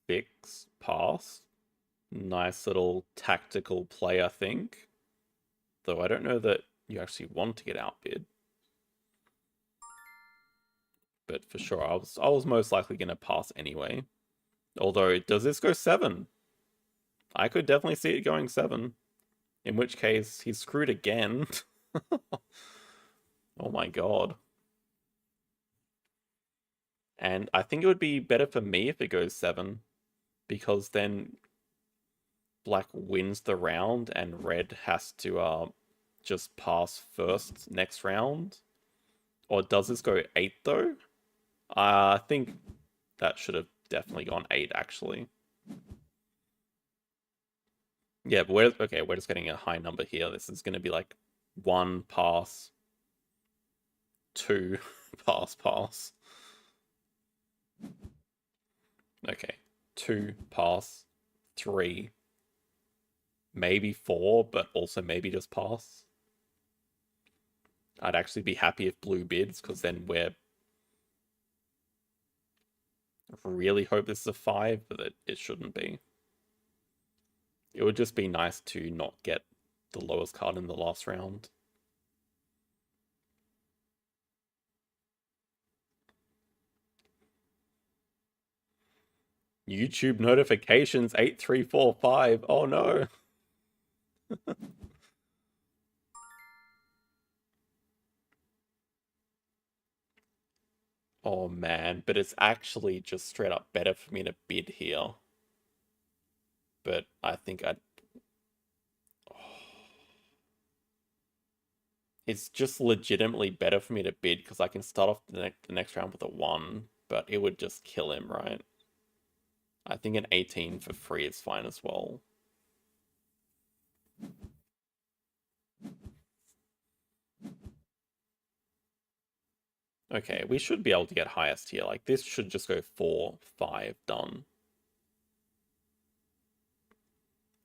6 pass. Nice little tactical play, I think. Though I don't know that you actually want to get outbid. But for sure, I was most likely going to pass anyway. Although, does this go 7? I could definitely see it going 7. In which case, he's screwed again. Oh my god. And I think it would be better for me if it goes 7. Because then black wins the round and red has to just pass first next round. Or does this go 8 though? I think that should have definitely gone 8 actually. Yeah, but we're just getting a high number here. This is going to be like 1 pass, 2 pass. Okay, 2 pass, 3, maybe 4, but also maybe just pass. I'd actually be happy if blue bids, because then we're really hope this is a 5, but it shouldn't be. It would just be nice to not get the lowest card in the last round. YouTube notifications 8345. Oh no. Oh man, but it's actually just straight up better for me to bid here. But I think I'd... It's just legitimately better for me to bid because I can start off the next round with a 1, but it would just kill him, right? I think an 18 for free is fine as well. Okay, we should be able to get highest here. Like, this should just go 4, 5, done.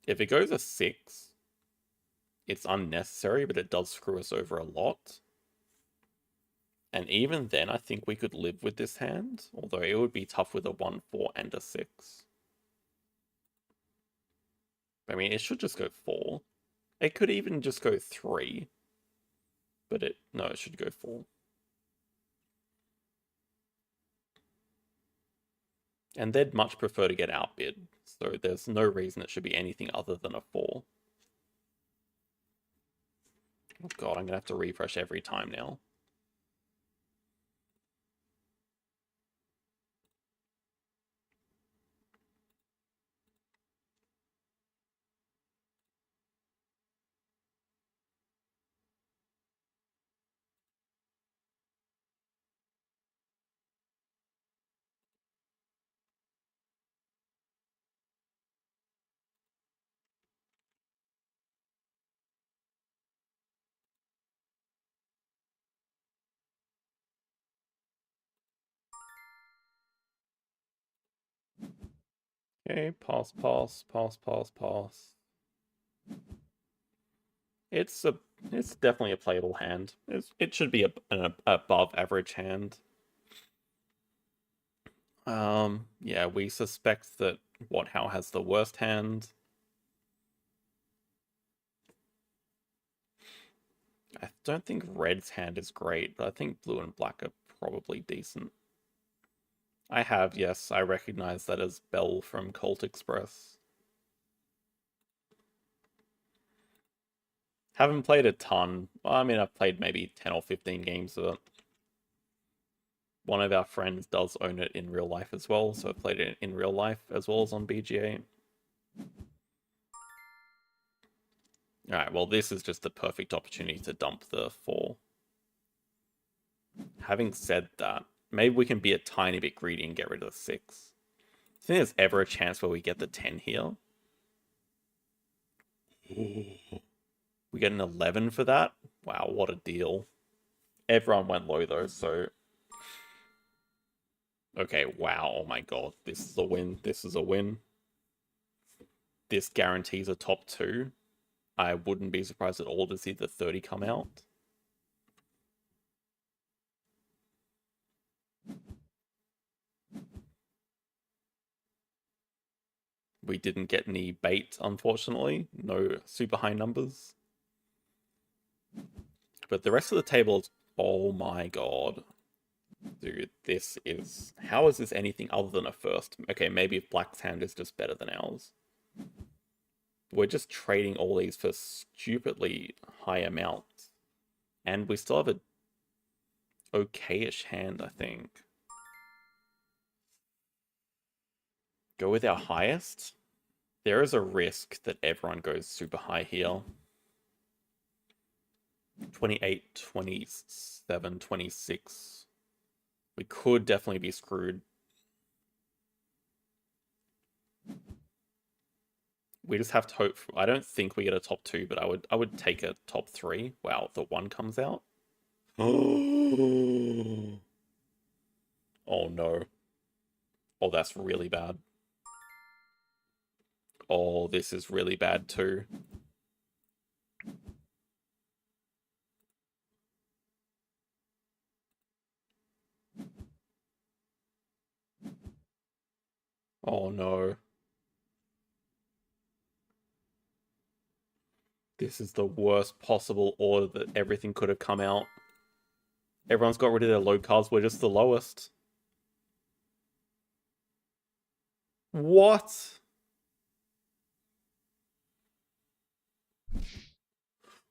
If it goes a 6, it's unnecessary, but it does screw us over a lot. And even then, I think we could live with this hand, although it would be tough with a 1, 4, and a 6. I mean, it should just go 4. It could even just go 3. But no, it should go 4. And they'd much prefer to get outbid, so there's no reason it should be anything other than a 4. Oh god, I'm gonna have to refresh every time now. Okay, pass. It's definitely a playable hand. It should be an above average hand. Yeah, we suspect that How has the worst hand. I don't think red's hand is great, but I think blue and black are probably decent. Yes, I recognize that as Bell from Colt Express. Haven't played a ton. I mean, I've played maybe 10 or 15 games of it. One of our friends does own it in real life as well, so I've played it in real life as well as on BGA. Alright, well, this is just the perfect opportunity to dump the 4. Having said that, maybe we can be a tiny bit greedy and get rid of the 6. Do you think there's ever a chance where we get the 10 here? We get an 11 for that? Wow, what a deal. Everyone went low though, so... Okay, wow, oh my god, this is a win. This is a win. This guarantees a top 2. I wouldn't be surprised at all to see the 30 come out. We didn't get any bait, unfortunately. No super high numbers. But the rest of the table is... Oh my god. Dude, this is... How is this anything other than a first? Okay, maybe if Black's hand is just better than ours. We're just trading all these for stupidly high amounts. And we still have a okay-ish hand, I think. Go with our highest? There is a risk that everyone goes super high here. 28, 27, 26. We could definitely be screwed. We just have to hope. I don't think we get a top 2, but I would take a top 3. Wow, the 1 comes out. Oh no. Oh, that's really bad. Oh, this is really bad too. Oh no. This is the worst possible order that everything could have come out. Everyone's got rid of their low cards. We're just the lowest. What?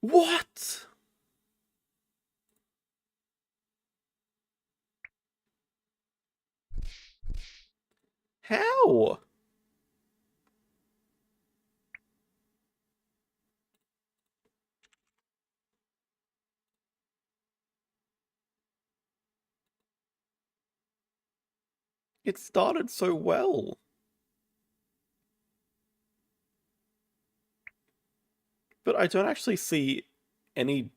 What? How? It started so well. But I don't actually see any...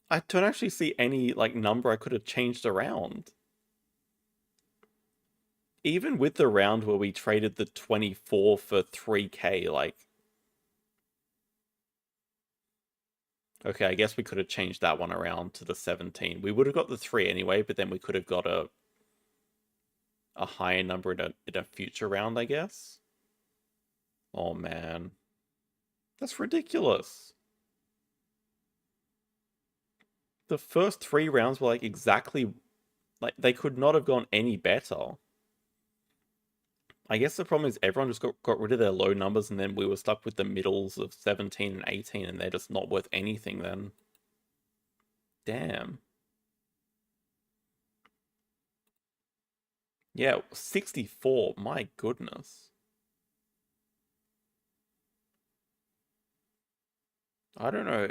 I don't actually see any, like, number I could have changed around. Even with the round where we traded the 24 for 3k, like... Okay, I guess we could have changed that one around to the 17. We would have got the 3 anyway, but then we could have got a higher number in a future round, I guess. Oh, man. That's ridiculous. The first 3 rounds were, like, exactly... Like, they could not have gone any better. I guess the problem is everyone just got rid of their low numbers, and then we were stuck with the middles of 17 and 18, and they're just not worth anything then. Damn. Yeah, 64. My goodness. I don't know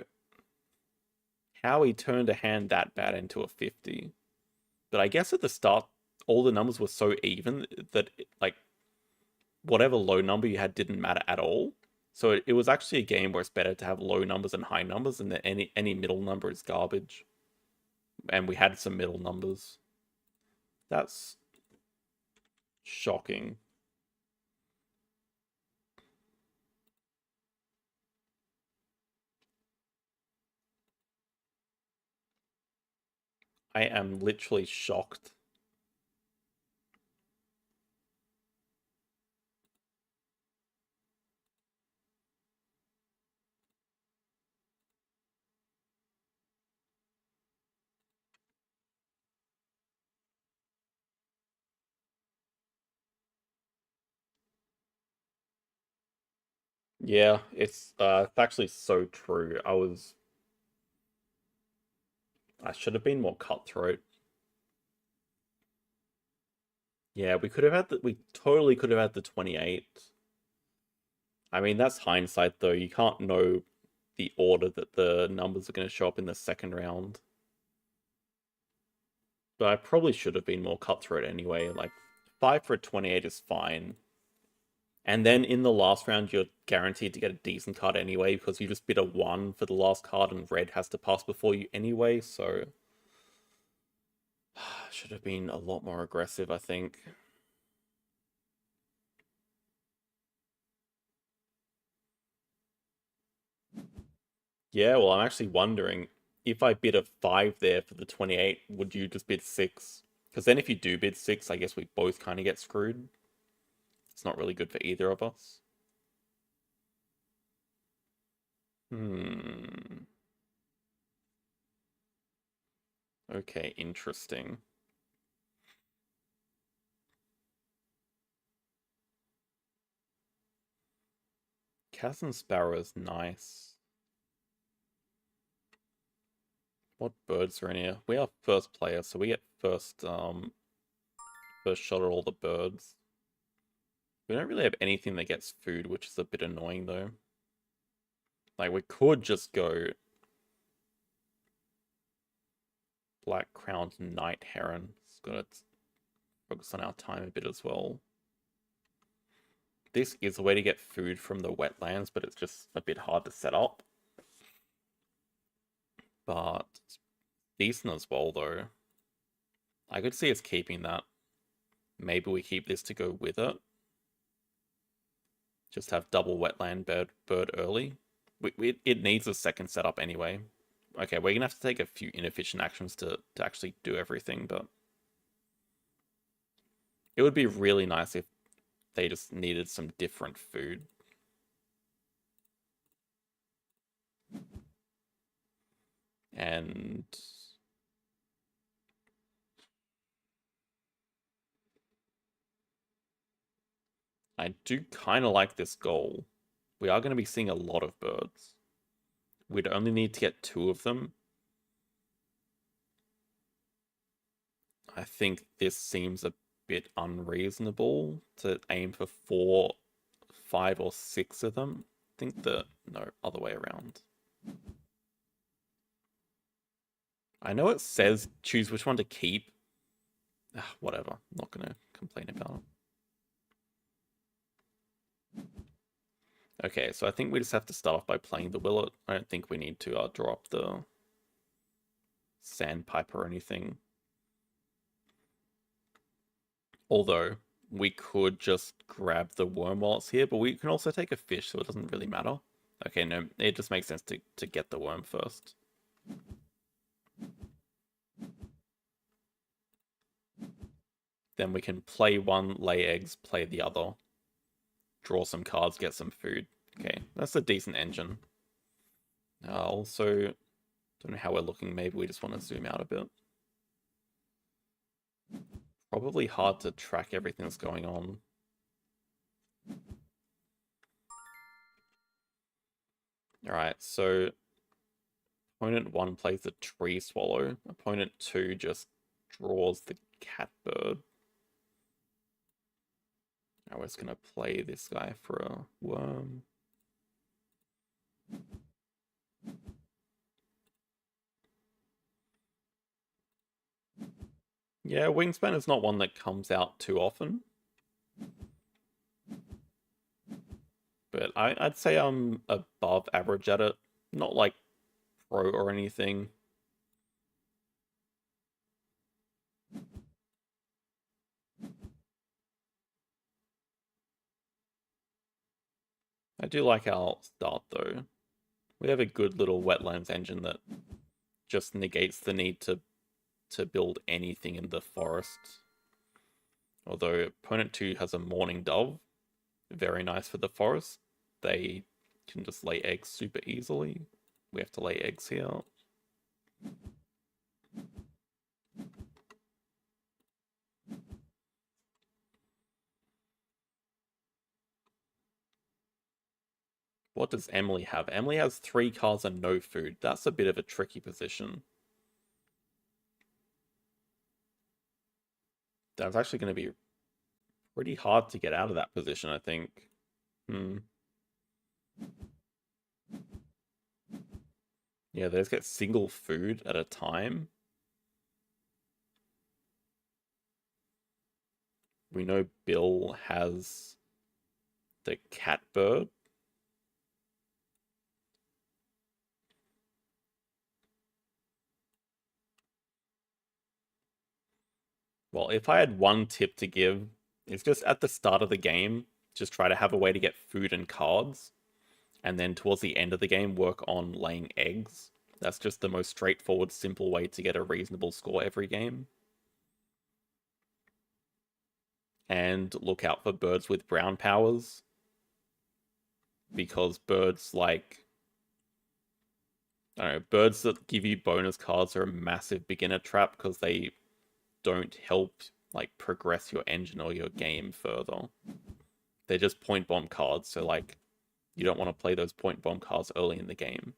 how he turned a hand that bad into a 50. But I guess at the start, all the numbers were so even that, like, whatever low number you had didn't matter at all. So it was actually a game where it's better to have low numbers and high numbers, and that any middle number is garbage. And we had some middle numbers. That's shocking. I am literally shocked. Yeah, it's actually so true. I should have been more cutthroat. Yeah, we could have had we totally could have had the 28. I mean, that's hindsight though. You can't know the order that the numbers are going to show up in the second round. But I probably should have been more cutthroat anyway. Like, 5 for a 28 is fine. And then in the last round, you're guaranteed to get a decent card anyway, because you just bid a 1 for the last card, and red has to pass before you anyway, so... Should have been a lot more aggressive, I think. Yeah, well, I'm actually wondering, if I bid a 5 there for the 28, would you just bid 6? Because then if you do bid 6, I guess we both kind of get screwed. It's not really good for either of us. Okay, interesting. Chasm Sparrow is nice. What birds are in here? We are first player, so we get first shot at all the birds. We don't really have anything that gets food, which is a bit annoying though. Like we could just go black-crowned night heron. It's got to focus on our time a bit as well. This is a way to get food from the wetlands, but it's just a bit hard to set up. But it's decent as well, though. I could see us keeping that. Maybe we keep this to go with it. Just have double wetland bird early. It needs a second setup anyway. Okay, we're gonna have to take a few inefficient actions to actually do everything, but it would be really nice if they just needed some different food. And I do kind of like this goal. We are going to be seeing a lot of birds. We'd only need to get 2 of them. I think this seems a bit unreasonable to aim for 4, 5, or 6 of them. I think no, other way around. I know it says choose which one to keep. Whatever, I'm not going to complain about it. Okay, so I think we just have to start off by playing the Willet. I don't think we need to drop the Sandpiper or anything. Although, we could just grab the worm while it's here, but we can also take a fish, so it doesn't really matter. Okay, no, it just makes sense to get the worm first. Then we can play one, lay eggs, play the other. Draw some cards, get some food. Okay, that's a decent engine. Also, don't know how we're looking. Maybe we just want to zoom out a bit. Probably hard to track everything that's going on. Alright, so opponent 1 plays the tree swallow. Opponent 2 just draws the catbird. Now we're just going to play this guy for a worm. Yeah, Wingspan is not one that comes out too often. But I'd say I'm above average at it. Not like pro or anything. I do like our start though. We have a good little wetlands engine that just negates the need to build anything in the forest. Although opponent 2 has a morning dove. Very nice for the forest. They can just lay eggs super easily. We have to lay eggs here. What does Emily have? Emily has 3 cards and no food. That's a bit of a tricky position. That's actually going to be pretty hard to get out of that position, I think. Yeah, they just get single food at a time. We know Bill has the catbird. Well, if I had one tip to give, it's just at the start of the game, just try to have a way to get food and cards. And then towards the end of the game, work on laying eggs. That's just the most straightforward, simple way to get a reasonable score every game. and look out for birds with brown powers. Because birds like, I don't know, birds that give you bonus cards are a massive beginner trap because they don't help like progress your engine or your game further. They're just point bomb cards, so like you don't want to play those point bomb cards early in the game.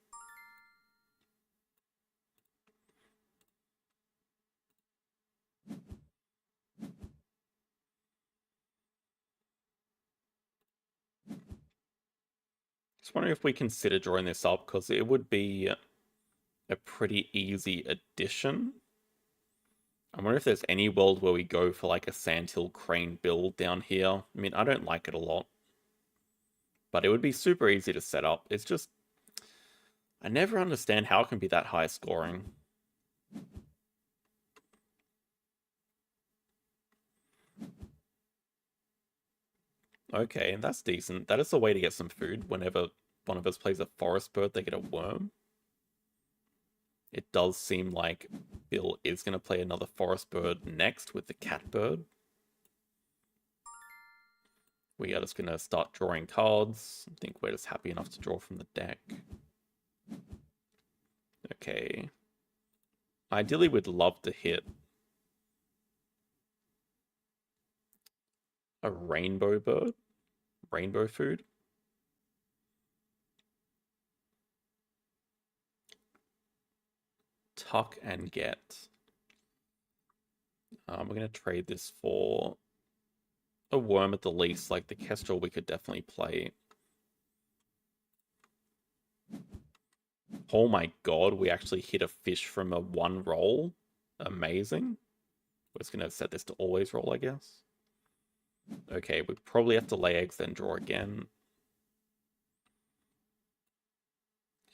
Just wondering if we consider drawing this up because it would be a pretty easy addition. I wonder if there's any world where we go for like a Sandhill Crane build down here. I mean, I don't like it a lot, but it would be super easy to set up. It's just, I never understand how it can be that high scoring. Okay, that's decent. That is a way to get some food. Whenever one of us plays a forest bird, they get a worm. It does seem like Bill is going to play another forest bird next with the cat bird. We are just going to start drawing cards. I think we're just happy enough to draw from the deck. Okay. Ideally, we'd love to hit a rainbow bird. Rainbow food. Tuck and get. We're going to trade this for a worm at the least. Like the Kestrel we could definitely play. Oh my god, we actually hit a fish from a one roll. Amazing. We're just going to set this to always roll, I guess. Okay, we probably have to lay eggs, then draw again.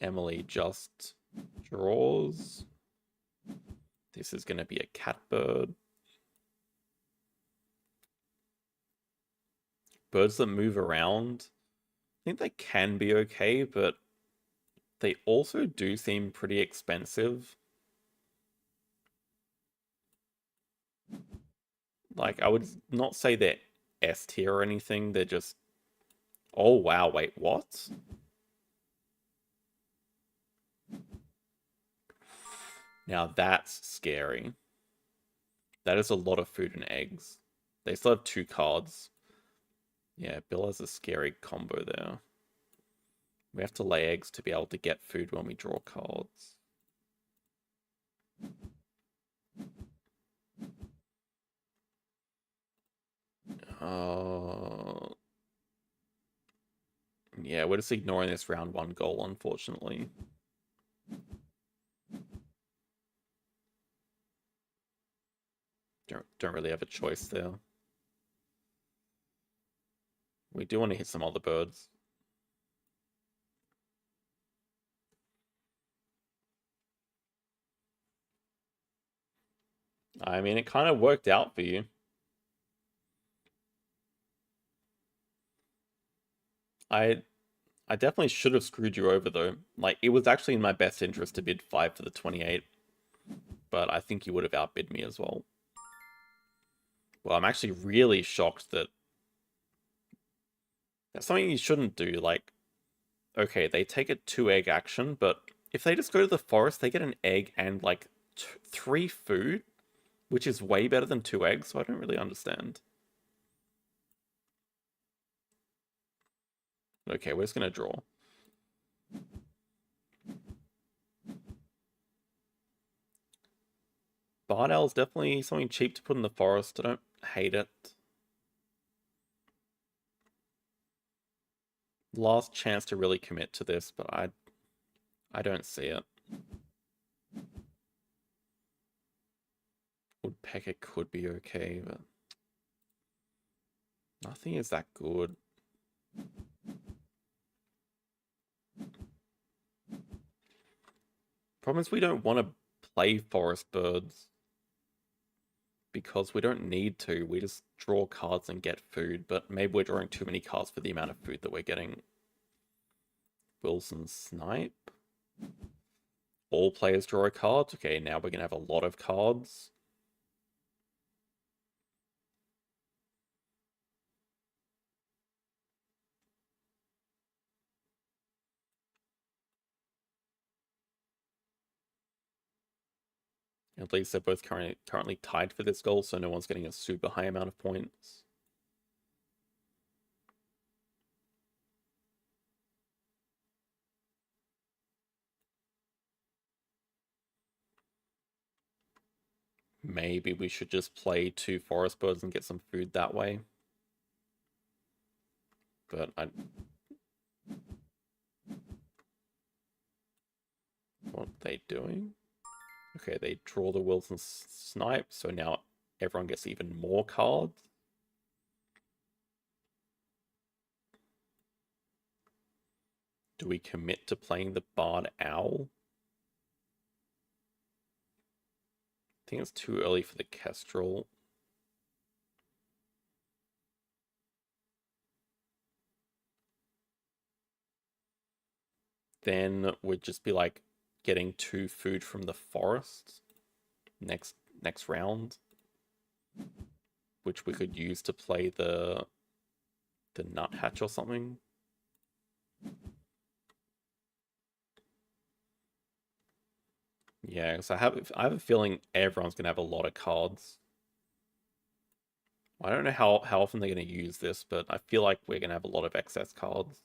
Emily just draws. This is going to be a catbird. Birds that move around, I think they can be okay, but they also do seem pretty expensive. Like, I would not say they're S tier or anything. They're just... Oh, wow, wait, what? Now that's scary. That is a lot of food and eggs. They still have 2 cards. Yeah, Bill has a scary combo there. We have to lay eggs to be able to get food when we draw cards. Yeah, we're just ignoring this round 1 goal, unfortunately. Don't really have a choice there. We do want to hit some other birds. I mean, it kind of worked out for you. I definitely should have screwed you over, though. Like, it was actually in my best interest to bid 5 for the 28. But I think you would have outbid me as well. Well, I'm actually really shocked that... That's something you shouldn't do. Like, okay, they take a 2-egg action, but if they just go to the forest, they get an egg and, like, 3 food, which is way better than 2 eggs, so I don't really understand. Okay, we're just going to draw. Barn Owl's definitely something cheap to put in the forest. I don't hate it. Last chance to really commit to this, but I don't see it. Woodpecker could be okay, but nothing is that good. Problem is we don't want to play forest birds because we don't need to. We just draw cards and get food, but maybe we're drawing too many cards for the amount of food that we're getting. Wilson Snipe. All players draw a card. Okay, now we're going to have a lot of cards. At least they're both currently tied for this goal, so no one's getting a super high amount of points. Maybe we should just play 2 forest birds and get some food that way. But what are they doing? Okay, they draw the Wilson Snipe, so now everyone gets even more cards. Do we commit to playing the Bard Owl? I think it's too early for the Kestrel. Then we'd just be like getting 2 food from the forest next round, which we could use to play the Nuthatch or something. Yeah, because I have a feeling everyone's gonna have a lot of cards. I don't know how often they're gonna use this, but I feel like we're gonna have a lot of excess cards.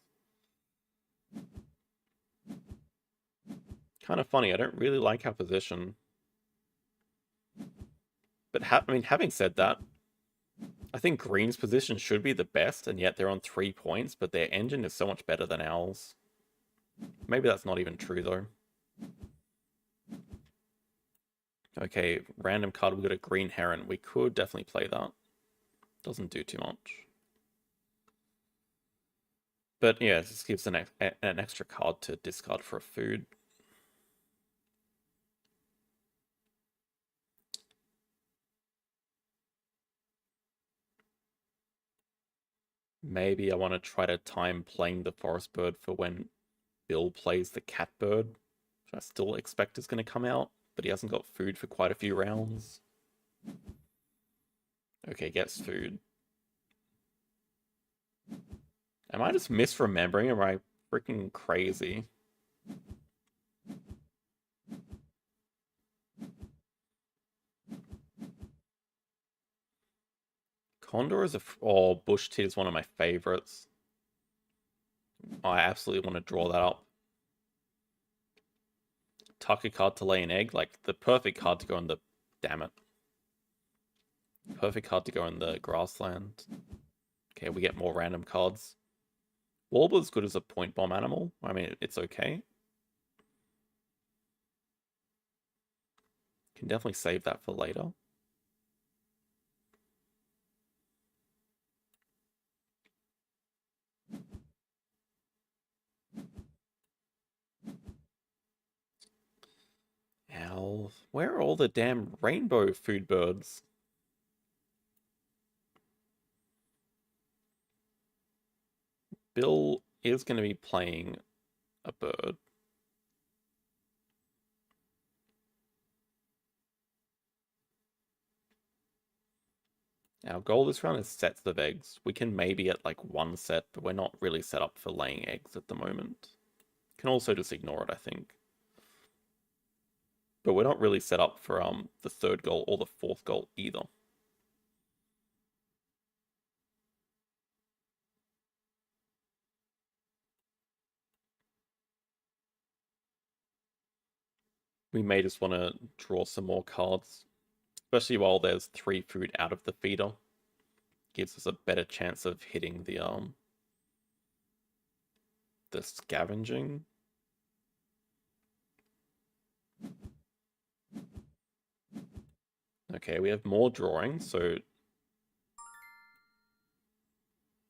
Kind of funny. I don't really like our position. But I mean, having said that, I think Green's position should be the best, and yet they're on 3 points, but their engine is so much better than ours. Maybe that's not even true, though. Okay, random card, we got a Green Heron. We could definitely play that. Doesn't do too much. But yeah, this gives an extra card to discard for a food. Maybe I want to try to time playing the Forest Bird for when Bill plays the Catbird, which I still expect is going to come out, but he hasn't got food for quite a few rounds. Okay, gets food. Am I just misremembering? Am I freaking crazy? Condor is Bush Tit is one of my favorites. I absolutely want to draw that up. Tuck a card to lay an egg, like the perfect card to go in the... Damn it. Perfect card to go in the grassland. Okay, we get more random cards. Warbler's good as a point bomb animal. I mean, it's okay. Can definitely save that for later. Hell, where are all the damn rainbow food birds? Bill is going to be playing a bird. Our goal this round is sets of eggs. We can maybe get like 1 set, but we're not really set up for laying eggs at the moment. Can also just ignore it, I think. But we're not really set up for the 3rd goal or the 4th goal either. We may just want to draw some more cards, especially while there's 3 food out of the feeder. Gives us a better chance of hitting the scavenging. Okay, we have more drawing, so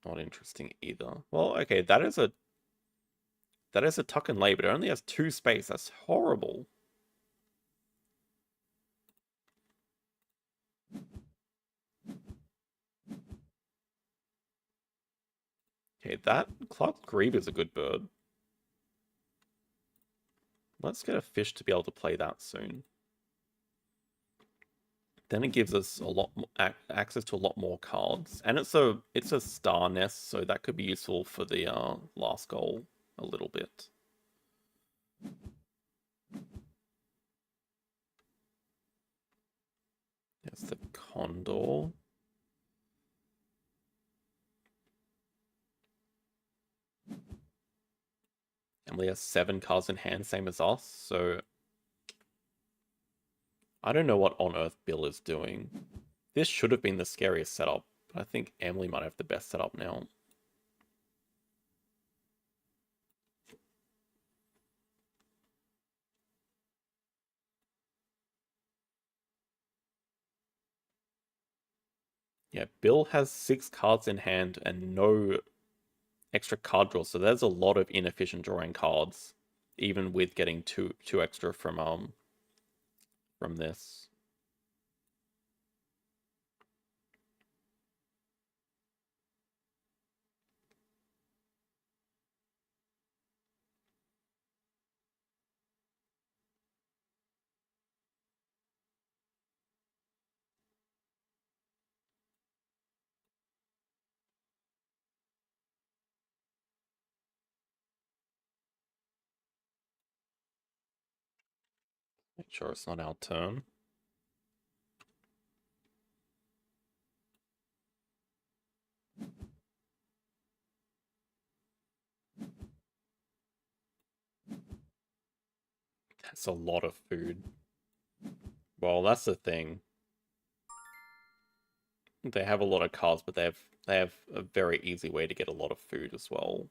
not interesting either. Well, okay, that is a tuck and lay, but it only has 2 space. That's horrible. Okay, that Clark Grieve is a good bird. Let's get a fish to be able to play that soon. Then it gives us a lot more access to a lot more cards, and it's a star nest, so that could be useful for the last goal a little bit. There's the Condor. Emily has 7 cards in hand, same as us, so I don't know what on earth Bill is doing. This should have been the scariest setup, but I think Emily might have the best setup now. Yeah, Bill has 6 cards in hand and no extra card draw, so there's a lot of inefficient drawing cards, even with getting two extra from this. Make sure it's not our turn. That's a lot of food. Well, that's the thing. They have a lot of cards, but they have a very easy way to get a lot of food as well.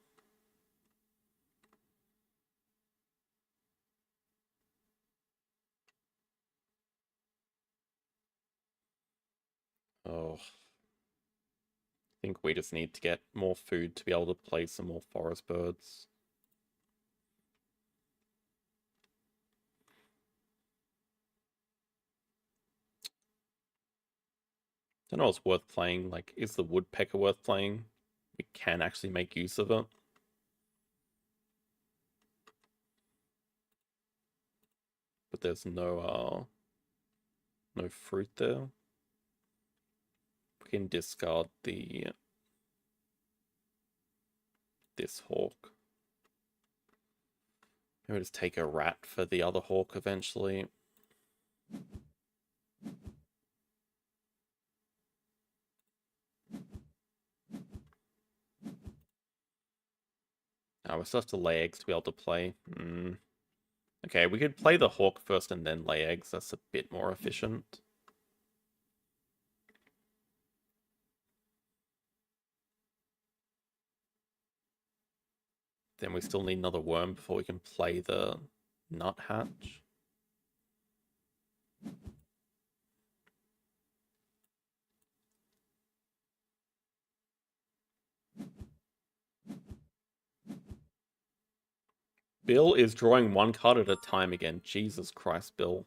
Oh, I think we just need to get more food to be able to play some more forest birds. Don't know what's worth playing. Like, is the woodpecker worth playing? We can actually make use of it. But there's no fruit there. We can discard this hawk. Maybe just take a rat for the other hawk eventually. We still have to lay eggs to be able to play. Okay, we could play the hawk first and then lay eggs. That's a bit more efficient. Then we still need another worm before we can play the nuthatch. Bill is drawing one card at a time again. Jesus Christ, Bill.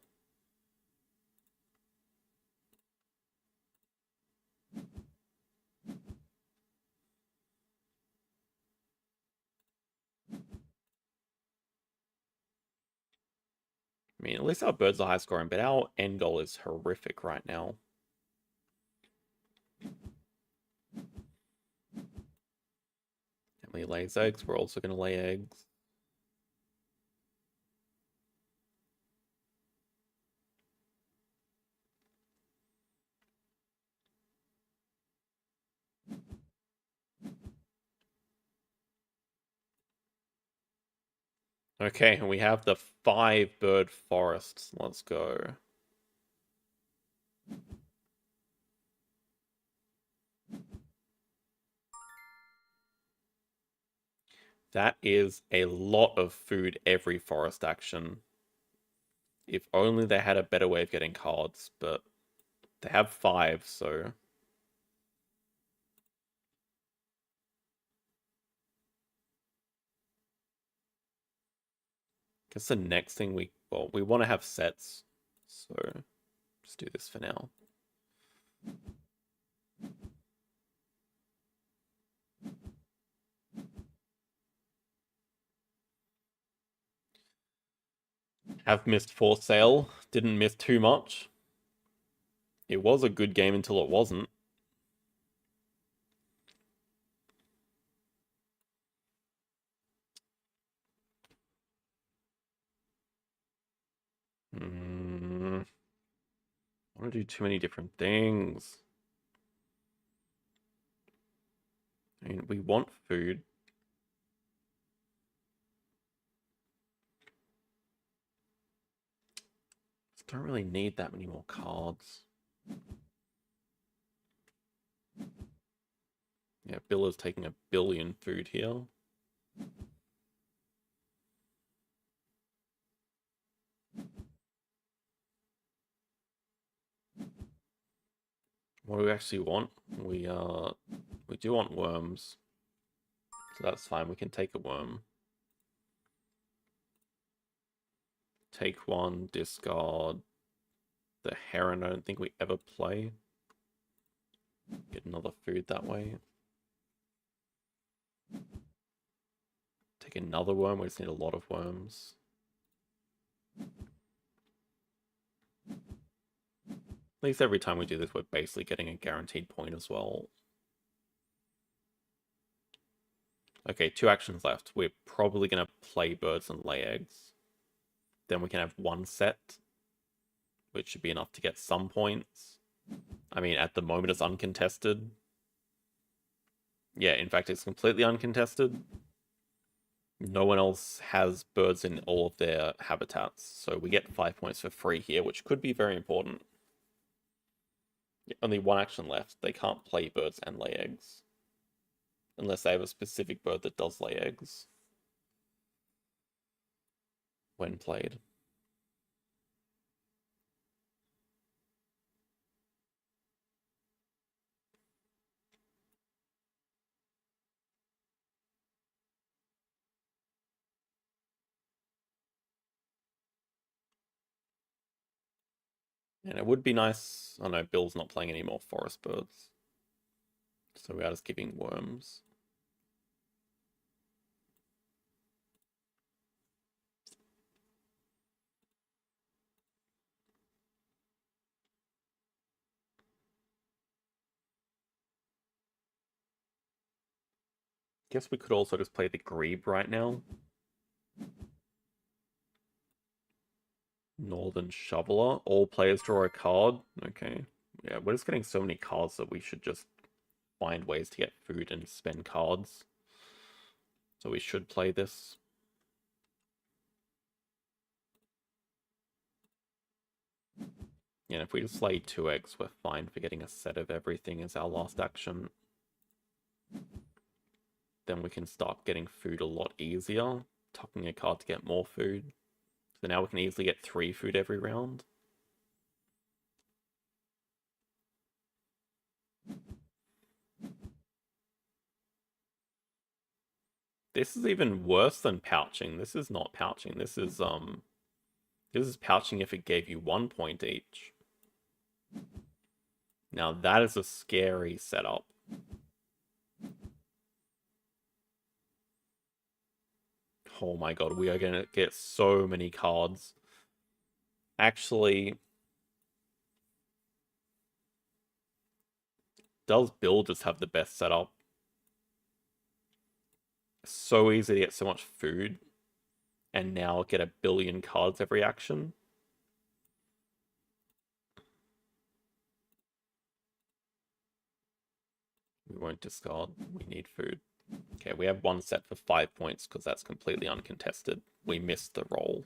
I mean, at least our birds are high scoring, but our end goal is horrific right now. Emily lays eggs. We're also going to lay eggs. Okay, and we have the 5-bird forests. Let's go. That is a lot of food every forest action. If only they had a better way of getting cards, but they have 5, so... Guess the next thing we want to have sets, so just do this for now. Have missed for sale. Didn't miss too much. It was a good game until it wasn't. I want to do too many different things. I mean, we want food. Just don't really need that many more cards. Yeah, Bill is taking 1 billion food here. What do we actually want? We do want worms. So that's fine, we can take a worm. Take one, discard the heron. I don't think we ever play. Get another food that way. Take another worm, we just need a lot of worms. At least every time we do this, we're basically getting a guaranteed point as well. Okay, 2 actions left. We're probably going to play birds and lay eggs. Then we can have 1 set, which should be enough to get some points. I mean, at the moment it's uncontested. Yeah, in fact, it's completely uncontested. No one else has birds in all of their habitats, so we get 5 points for free here, which could be very important. Only 1 action left. They can't play birds and lay eggs. Unless they have a specific bird that does lay eggs. When played. And it would be nice... Oh no, Bill's not playing any more forest birds. So we are just giving worms. Guess we could also just play the Grebe right now. Northern Shoveler. All players draw a card. Okay. Yeah, we're just getting so many cards that we should just find ways to get food and spend cards. So we should play this. And if we just lay 2 eggs, we're fine for getting a set of everything as our last action. Then we can start getting food a lot easier. Tucking a card to get more food. So now we can easily get 3 food every round. This is even worse than pouching. This is not pouching. This is pouching if it gave you 1 point each. Now that is a scary setup. Oh my god, we are gonna get so many cards. Actually, does Bill just have the best setup? So easy to get so much food, and now get 1 billion cards every action. We won't discard, we need food. Okay, we have 1 set for 5 points because that's completely uncontested. We missed the roll.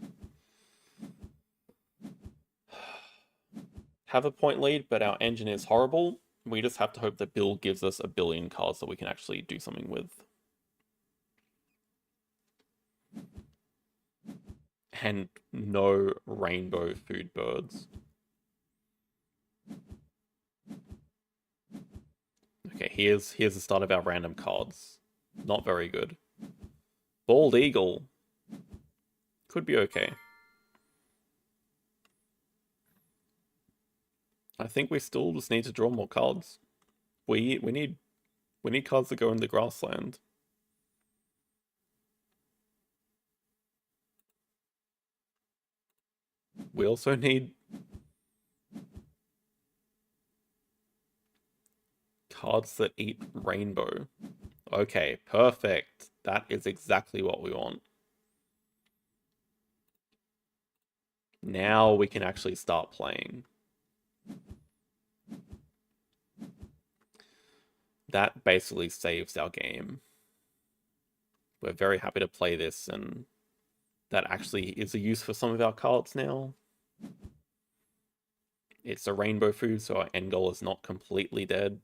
Have a point lead, but our engine is horrible. We just have to hope that Bill gives us 1 billion cards that we can actually do something with. And no rainbow food birds. Okay, here's the start of our random cards. Not very good. Bald Eagle. Could be okay. I think we still just need to draw more cards. We need cards that go in the grassland. We also need cards that eat rainbow. Okay, perfect. That is exactly what we want. Now we can actually start playing. that basically saves our game. We're very happy to play this, and that actually is a use for some of our cards now. It's a rainbow food, so our end goal is not completely dead.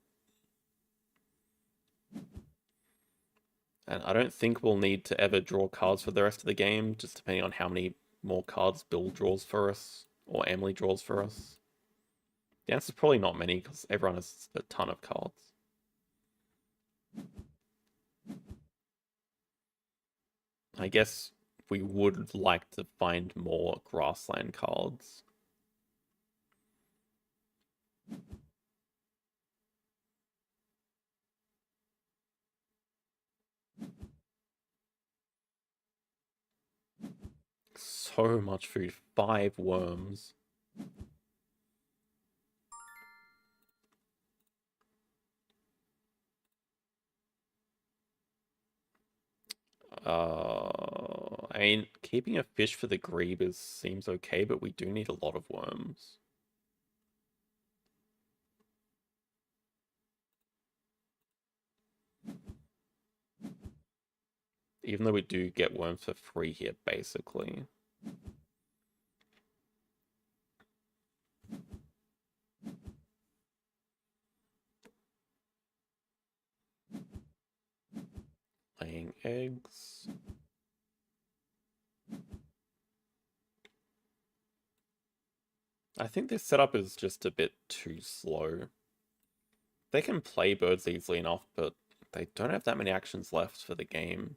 And I don't think we'll need to ever draw cards for the rest of the game, just depending on how many more cards Bill draws for us, or Emily draws for us. The answer's probably not many, because everyone has a ton of cards. I guess we would like to find more grassland cards. So much food. 5 worms. I mean, keeping a fish for the Griebers seems okay, but we do need a lot of worms. Even though we do get worms for free here, basically. Laying eggs. I think this setup is just a bit too slow. They can play birds easily enough, but they don't have that many actions left for the game.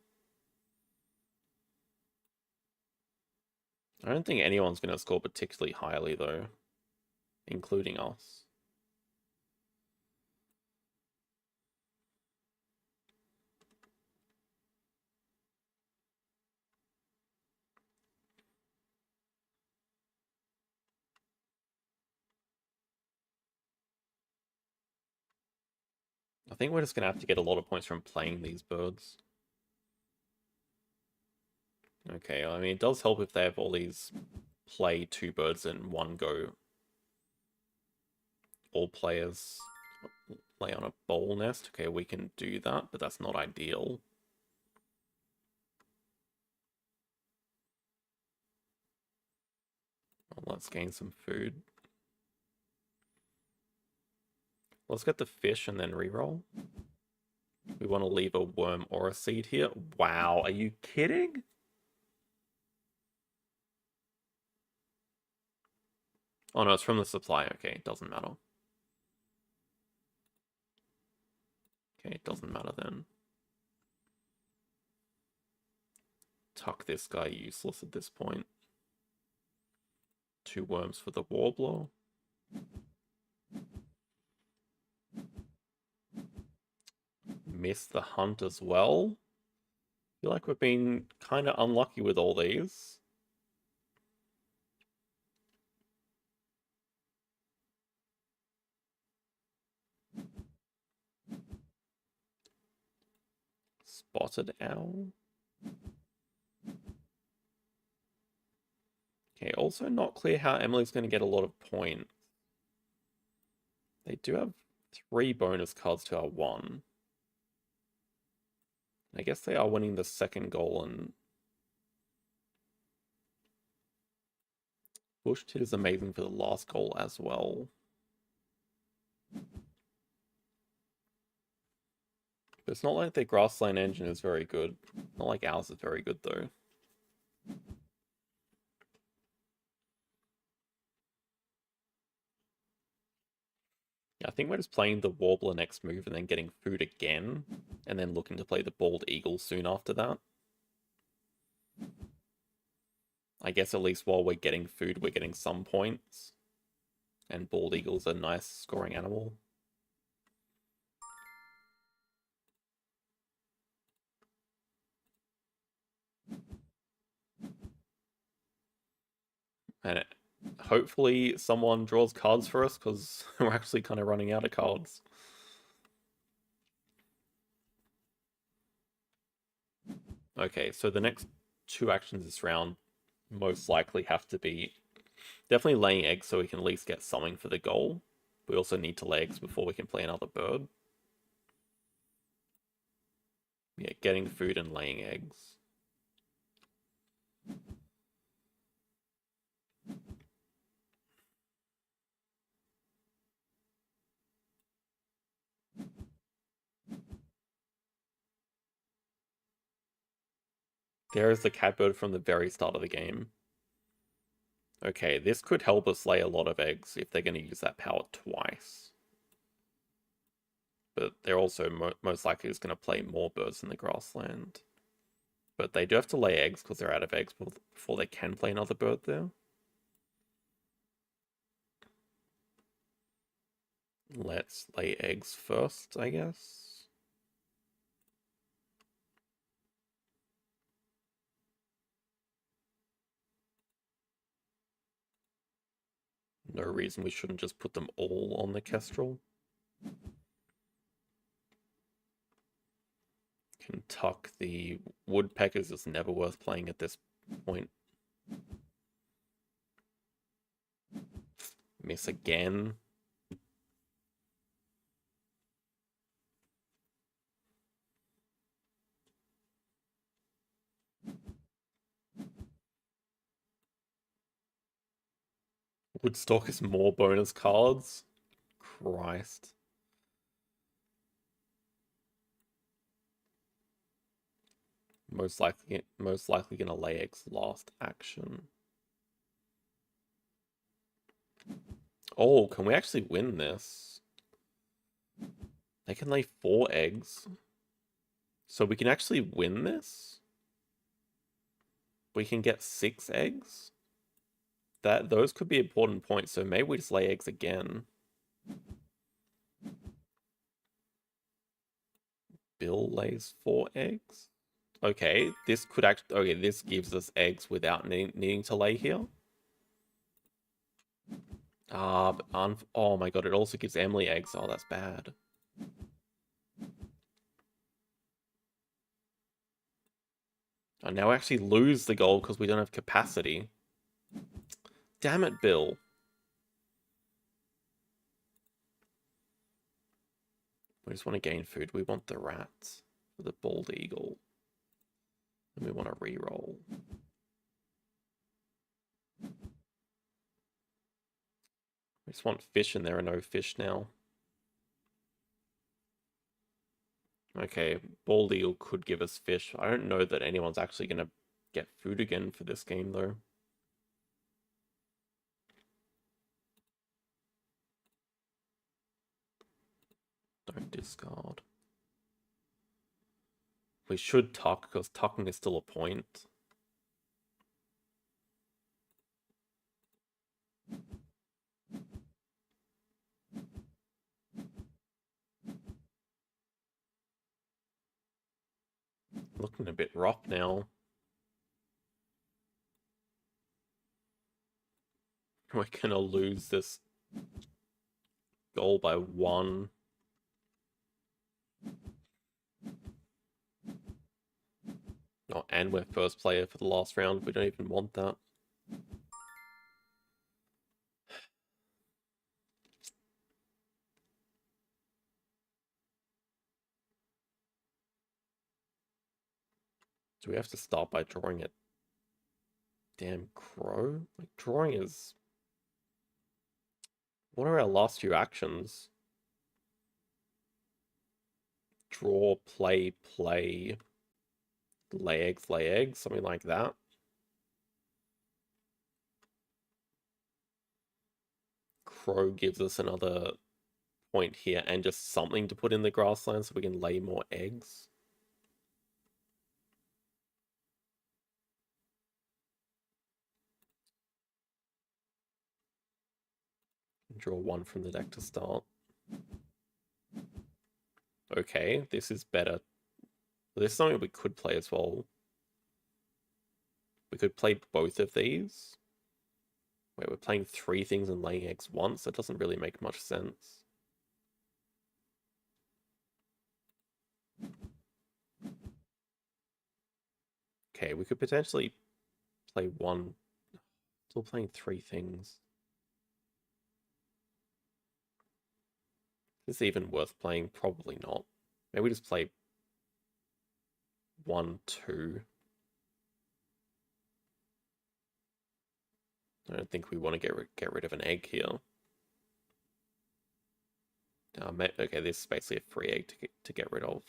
I don't think anyone's going to score particularly highly, though, including us. I think we're just going to have to get a lot of points from playing these birds. Okay, I mean, it does help if they have all these play 2 birds in one go. All players lay on a bowl nest. Okay, we can do that, but that's not ideal. Well, let's gain some food. Let's get the fish and then reroll. We want to leave a worm or a seed here. Wow, are you kidding? Oh no, it's from the supply. Okay, it doesn't matter. Okay, it doesn't matter then. Tuck this guy useless at this point. 2 worms for the warbler. Miss the hunt as well. I feel like we've been kind of unlucky with all these. Spotted owl. Okay, also not clear how Emily's going to get a lot of points. They do have 3 bonus cards to our 1. I guess they are winning the second goal, and Bush Tit is amazing for the last goal as well. But it's not like their grassland engine is very good. Not like ours is very good though. I think we're just playing the Warbler next move and then getting food again, and then looking to play the Bald Eagle soon after that. I guess at least while we're getting food, we're getting some points. And Bald Eagle's a nice scoring animal. And hopefully someone draws cards for us, because we're actually kind of running out of cards. Okay, so the next 2 actions this round most likely have to be definitely laying eggs so we can at least get something for the goal. We also need to lay eggs before we can play another bird. Yeah, getting food and laying eggs. There is the catbird from the very start of the game. Okay, this could help us lay a lot of eggs if they're going to use that power twice. But they're also most likely just going to play more birds in the grassland. But they do have to lay eggs because they're out of eggs before they can play another bird there. Let's lay eggs first, I guess. No reason we shouldn't just put them all on the kestrel. Can tuck the woodpeckers is never worth playing at this point. Miss again. Woodstock is more bonus cards. Christ. Most likely gonna lay eggs last action. Oh, can we actually win this? They can lay 4 eggs. So we can actually win this? We can get 6 eggs? Those could be important points, so maybe we just lay eggs again. Bill lays 4 eggs? Okay, this could actually... Okay, this gives us eggs without needing to lay here. Oh my god, it also gives Emily eggs. Oh, that's bad. Oh, now we actually lose the goal because we don't have capacity. Damn it, Bill. We just want to gain food. We want the rats for the bald eagle. And we want to re-roll. We just want fish and there are no fish now. Okay, bald eagle could give us fish. I don't know that anyone's actually going to get food again for this game, though. Don't discard. We should tuck, because tucking is still a point. Looking a bit rough now. We're gonna lose this goal by 1. Oh, and we're first player for the last round. We don't even want that. Do we have to start by drawing it? Damn crow? Like, drawing is... What are our last few actions? Draw, play, play. Lay eggs, something like that. Crow gives us another point here and just something to put in the grassland so we can lay more eggs. Draw 1 from the deck to start. Okay, this is better. This is something we could play as well. We could play both of these. Wait, we're playing 3 things and laying eggs once? That doesn't really make much sense. Okay, we could potentially play 1. Still playing 3 things. Is this even worth playing? Probably not. Maybe we just play 1, 2. I don't think we want to get rid of an egg here. Okay, this is basically a free egg to get rid of.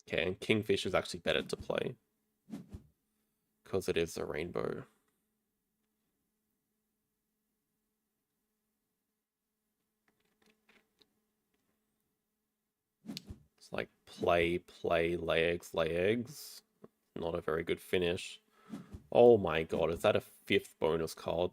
Okay, and Kingfish is actually better to play because it is a rainbow. It's like play, lay eggs. Not a very good finish. Oh my god, is that a 5th bonus card?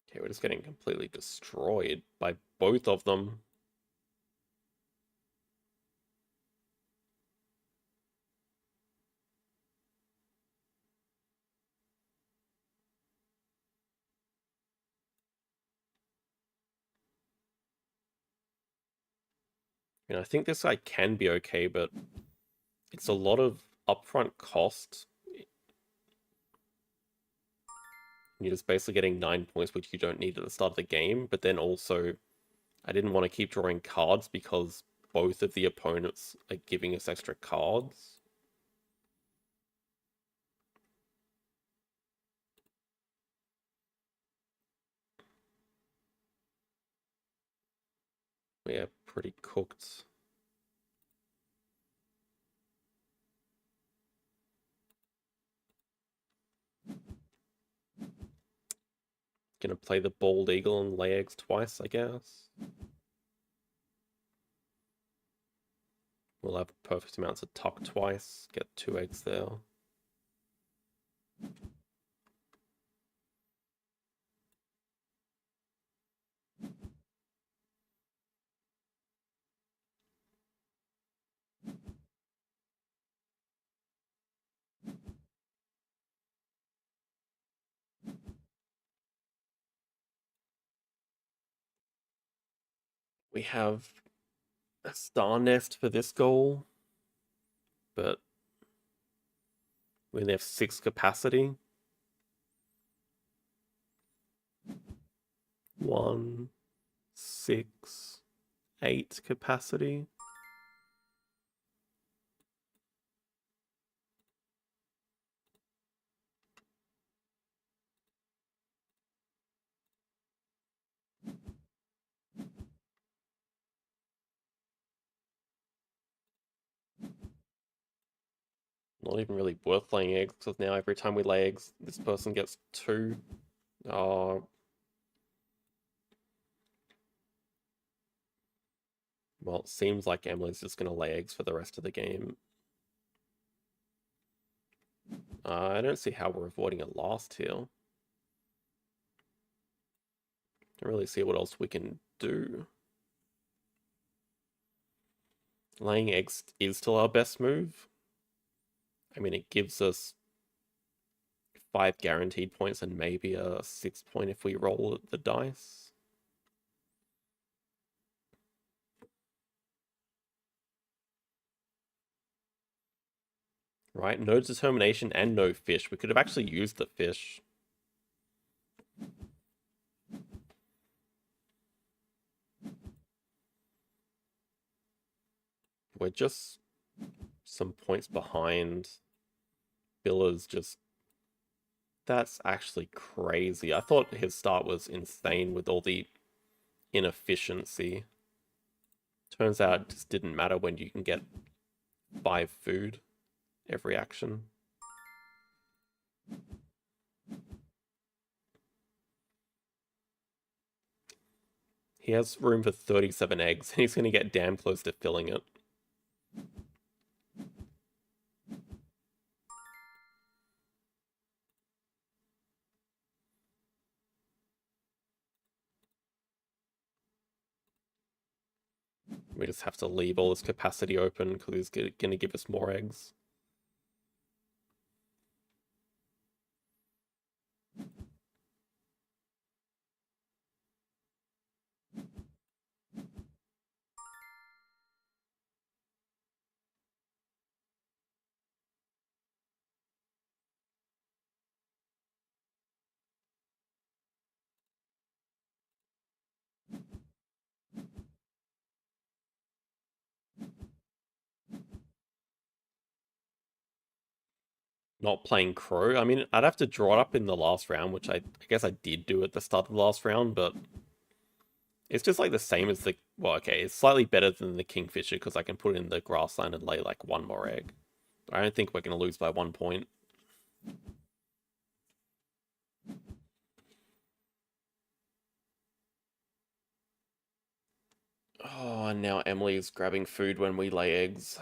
Okay, we're just getting completely destroyed by both of them. I think this guy can be okay, but it's a lot of upfront cost. You're just basically getting 9 points, which you don't need at the start of the game, but then also I didn't want to keep drawing cards because both of the opponents are giving us extra cards. We're pretty cooked. Gonna play the bald eagle and lay eggs twice, I guess. We'll have perfect amounts of tuck twice, get 2 eggs there. We have a star nest for this goal, but we only have 6 capacity. 1, 6, 8 capacity. Not even really worth laying eggs because now every time we lay eggs, this person gets 2. Oh. Well, it seems like Emily's just going to lay eggs for the rest of the game. I don't see how we're avoiding a last here. Don't really see what else we can do. Laying eggs is still our best move. I mean, it gives us 5 guaranteed points and maybe a 6th point if we roll the dice. Right, no determination and no fish. We could have actually used the fish. We're just some points behind. Biller's just... That's actually crazy. I thought his start was insane with all the inefficiency. Turns out it just didn't matter when you can get 5 food every action. He has room for 37 eggs, and he's going to get damn close to filling it. We just have to leave all this capacity open because he's going to give us more eggs. not playing Crow. I mean, I'd have to draw it up in the last round, which I guess I did do at the start of the last round, but it's just like the same as the... Well, okay, it's slightly better than the Kingfisher because I can put it in the grassland and lay like one more egg. I don't think we're going to lose by 1 point. Oh, and now Emily's grabbing food when we lay eggs.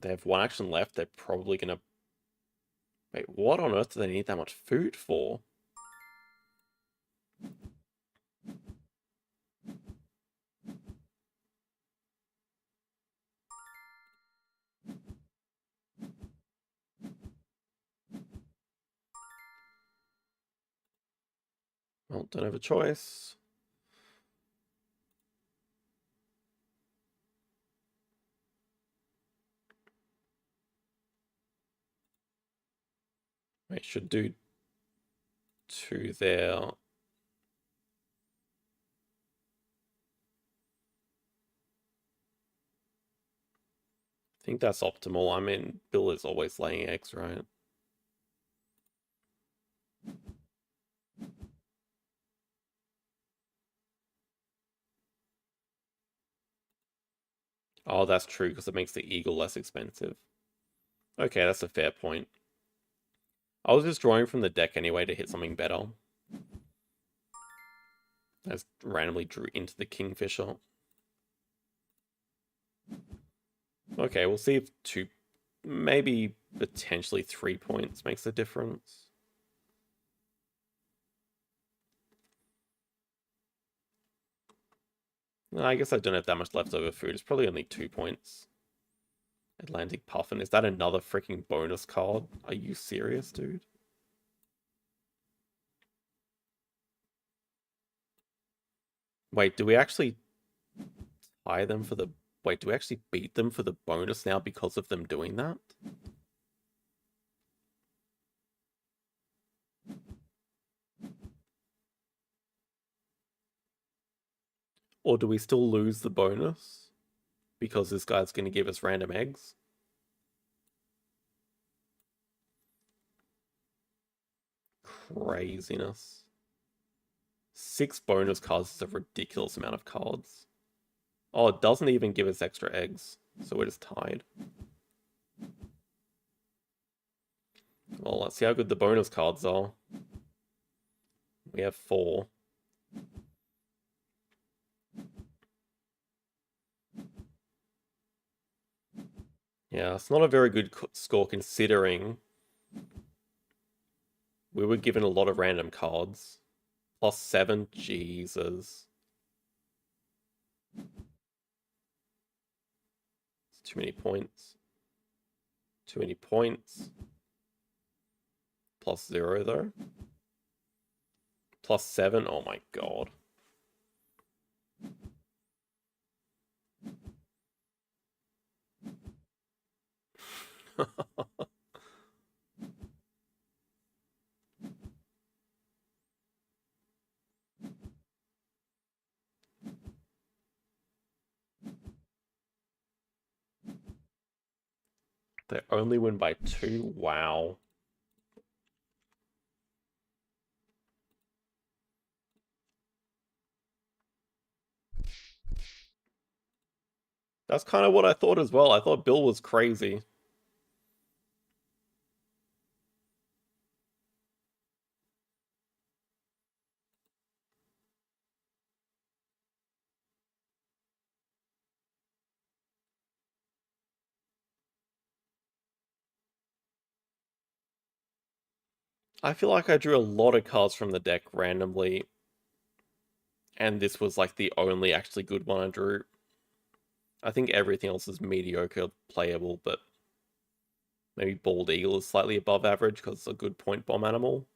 They have one action left. They're probably going to... Wait, what on earth do they need that much food for? Well, don't have a choice. Wait, should do 2 there. I think that's optimal. I mean, Bill is always laying eggs, right? Oh, that's true, because it makes the eagle less expensive. Okay, that's a fair point. I was just drawing from the deck anyway to hit something better. I just randomly drew into the Kingfisher. Okay, we'll see if 2, maybe potentially 3 points makes a difference. No, I guess I don't have that much leftover food. It's probably only 2 points. Atlantic Puffin. Is that another freaking bonus card? Are you serious, dude? Wait, do we actually tie them for the... Wait, do we actually beat them for the bonus now because of them doing that? Or do we still lose the bonus? Because this guy's going to give us random eggs? Craziness. 6 bonus cards is a ridiculous amount of cards. Oh, it doesn't even give us extra eggs. So we're just tied. Well, let's see how good the bonus cards are. We have 4. Yeah, it's not a very good score considering we were given a lot of random cards. +7, Jesus. It's too many points. Too many points. +0 though. +7, oh my god. They only win by 2? Wow. That's kind of what I thought as well. I thought Bill was crazy. I feel like I drew a lot of cards from the deck randomly, and this was like the only actually good one I drew. I think everything else is mediocre playable, but maybe Bald Eagle is slightly above average because it's a good point bomb animal.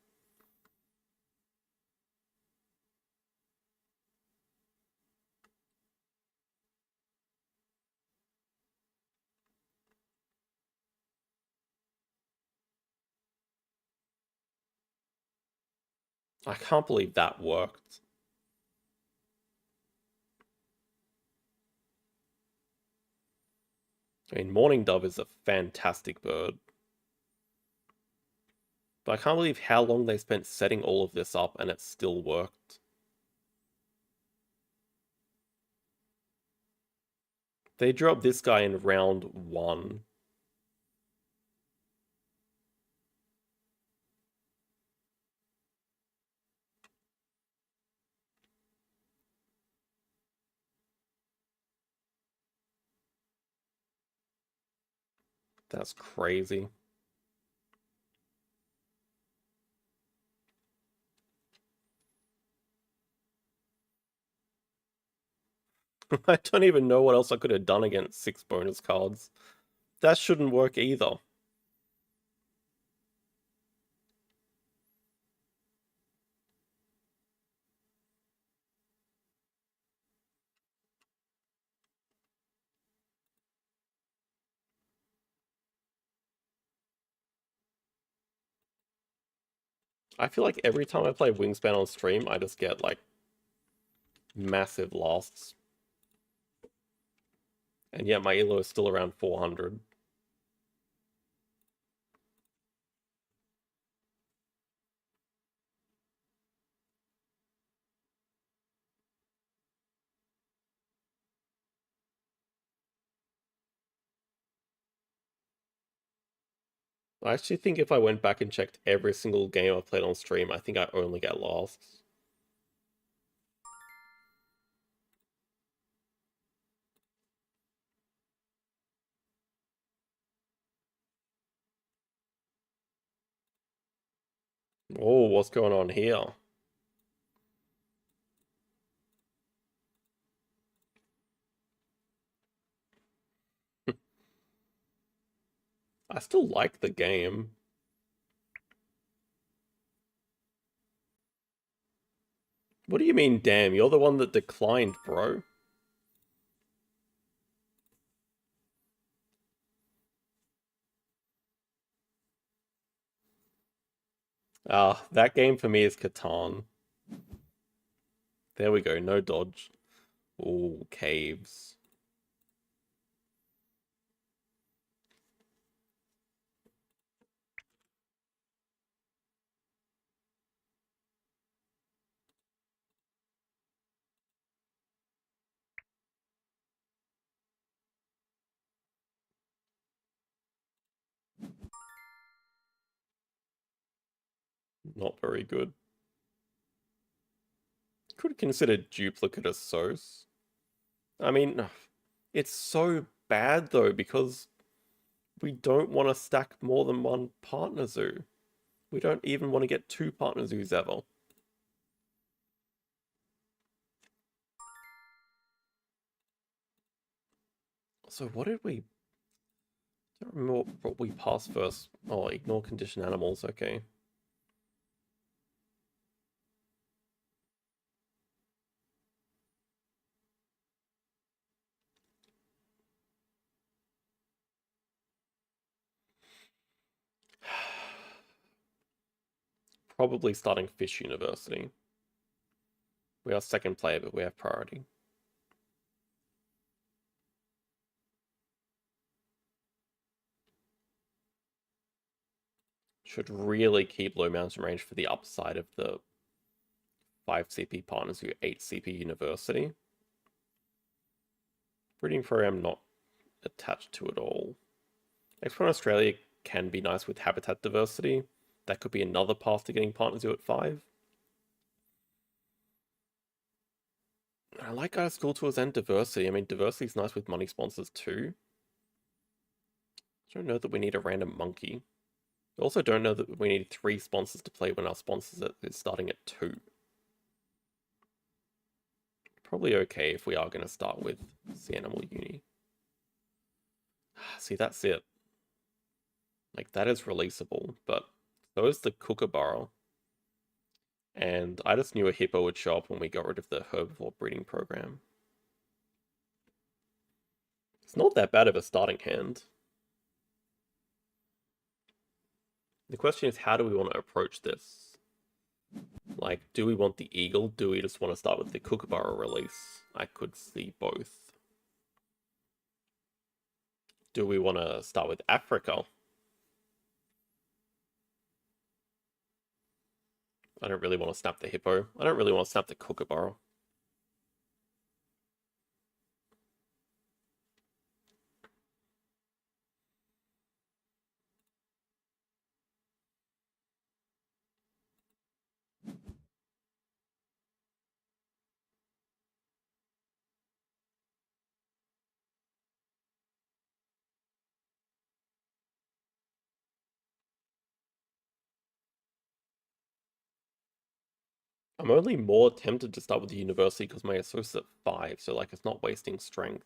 I can't believe that worked. I mean, Morning Dove is a fantastic bird. But I can't believe how long they spent setting all of this up and it still worked. They drew up this guy in round 1. That's crazy. I don't even know what else I could have done against 6 bonus cards. That shouldn't work either. I feel like every time I play Wingspan on stream, I just get, like, massive loss. And yet my elo is still around 400. I actually think if I went back and checked every single game I played on stream, I think I only get lost. Oh, what's going on here? I still like the game. What do you mean, damn? You're the one that declined, bro. Ah, that game for me is Catan. There we go, no dodge. Ooh, caves. Not very good. Could consider duplicate as Sos. I mean, it's so bad though because we don't want to stack more than one partner zoo. We don't even want to get 2 partner zoos ever. So what did we... I don't remember what we passed first. Oh, ignore conditioned animals, okay. Probably starting Fish University. We are second player, but we have priority. Should really keep low mountain range for the upside of the 5 CP partners who 8 CP University. Breeding program not attached to it all. Export Australia can be nice with habitat diversity. That could be another path to getting partners who at 5. I like our school tours and diversity. I mean, diversity is nice with money sponsors too. I don't know that we need a random monkey. I also don't know that we need 3 sponsors to play when our sponsors is starting at 2. Probably okay if we are going to start with Sea Animal Uni. See, that's it. Like, that is releasable, but so is the Kookaburra. And I just knew a hippo would show up when we got rid of the herbivore breeding program. It's not that bad of a starting hand. The question is, how do we want to approach this? Like, do we want the eagle? Do we just want to start with the Kookaburra release? I could see both. Do we want to start with Africa? I don't really want to snap the hippo. I don't really want to snap the kookaburra. I'm only more tempted to start with the university because my associate's at 5, so like it's not wasting strength.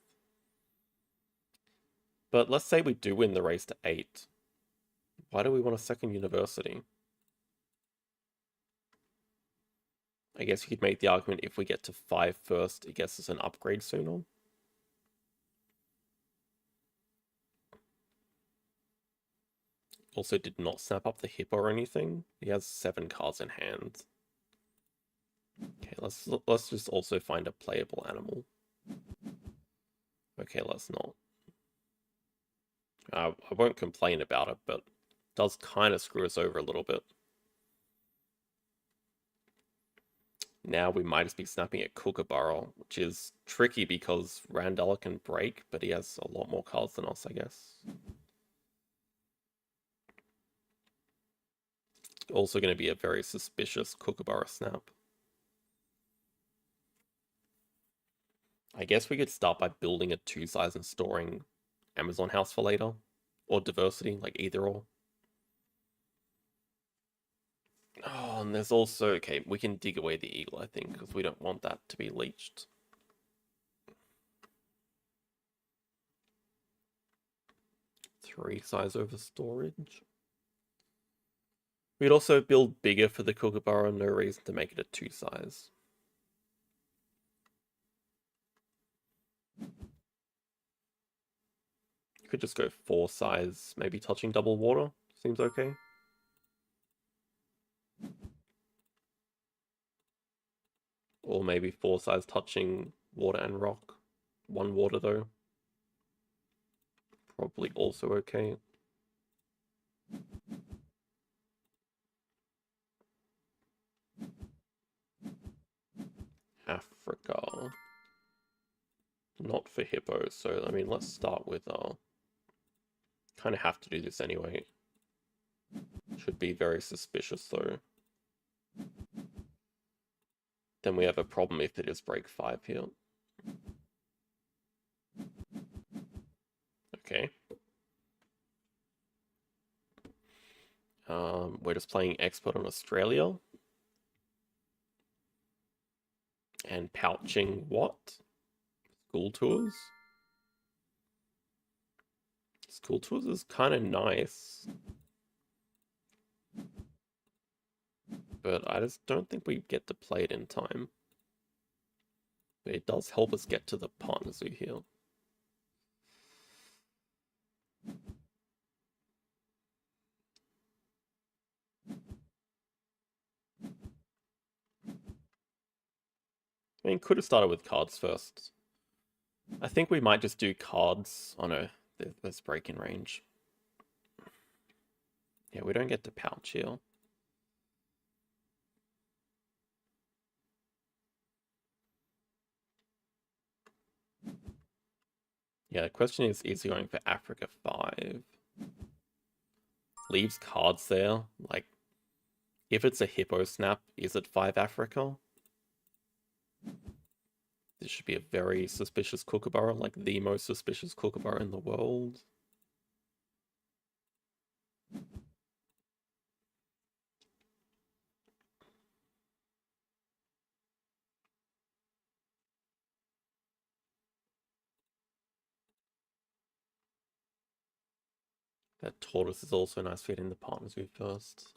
But let's say we do win the race to 8. Why do we want a second university? I guess you could make the argument if we get to 5 first, it gets us an upgrade sooner. Also did not snap up the hippo or anything. He has 7 cards in hand. Okay, let's just also find a playable animal. Okay, let's not. I won't complain about it, but it does kind of screw us over a little bit. Now we might just be snapping at Kookaburra, which is tricky because Randall can break, but he has a lot more cards than us, I guess. Also going to be a very suspicious Kookaburra snap. I guess we could start by building a 2-size and storing Amazon house for later. Or diversity, like either or. Oh, and there's also... Okay, we can dig away the eagle, I think, because we don't want that to be leached. Three size over storage. We'd also build bigger for the Kookaburra, no reason to make it a 2-size. You could just go 4-size, maybe touching double water. Seems okay. Or maybe 4-size touching water and rock. 1 water though. Probably also okay. Africa. Not for hippos, so I mean let's start with kind of have to do this anyway. Should be very suspicious though. Then we have a problem if they just break 5 here. Okay. We're just playing expert on Australia. And pouching what? School tours? School tours is kind of nice. But I just don't think we get to play it in time. But it does help us get to the partner zoo here. I mean, could have started with cards first. I think we might just do cards. Oh no, there's break in range. Yeah, we don't get to pouch here. Yeah, the question is he going for Africa 5? Leaves cards there. Like, if it's a hippo snap, is it 5 Africa? This should be a very suspicious kookaburra, like the most suspicious kookaburra in the world. That tortoise is also nice for getting the partners with first.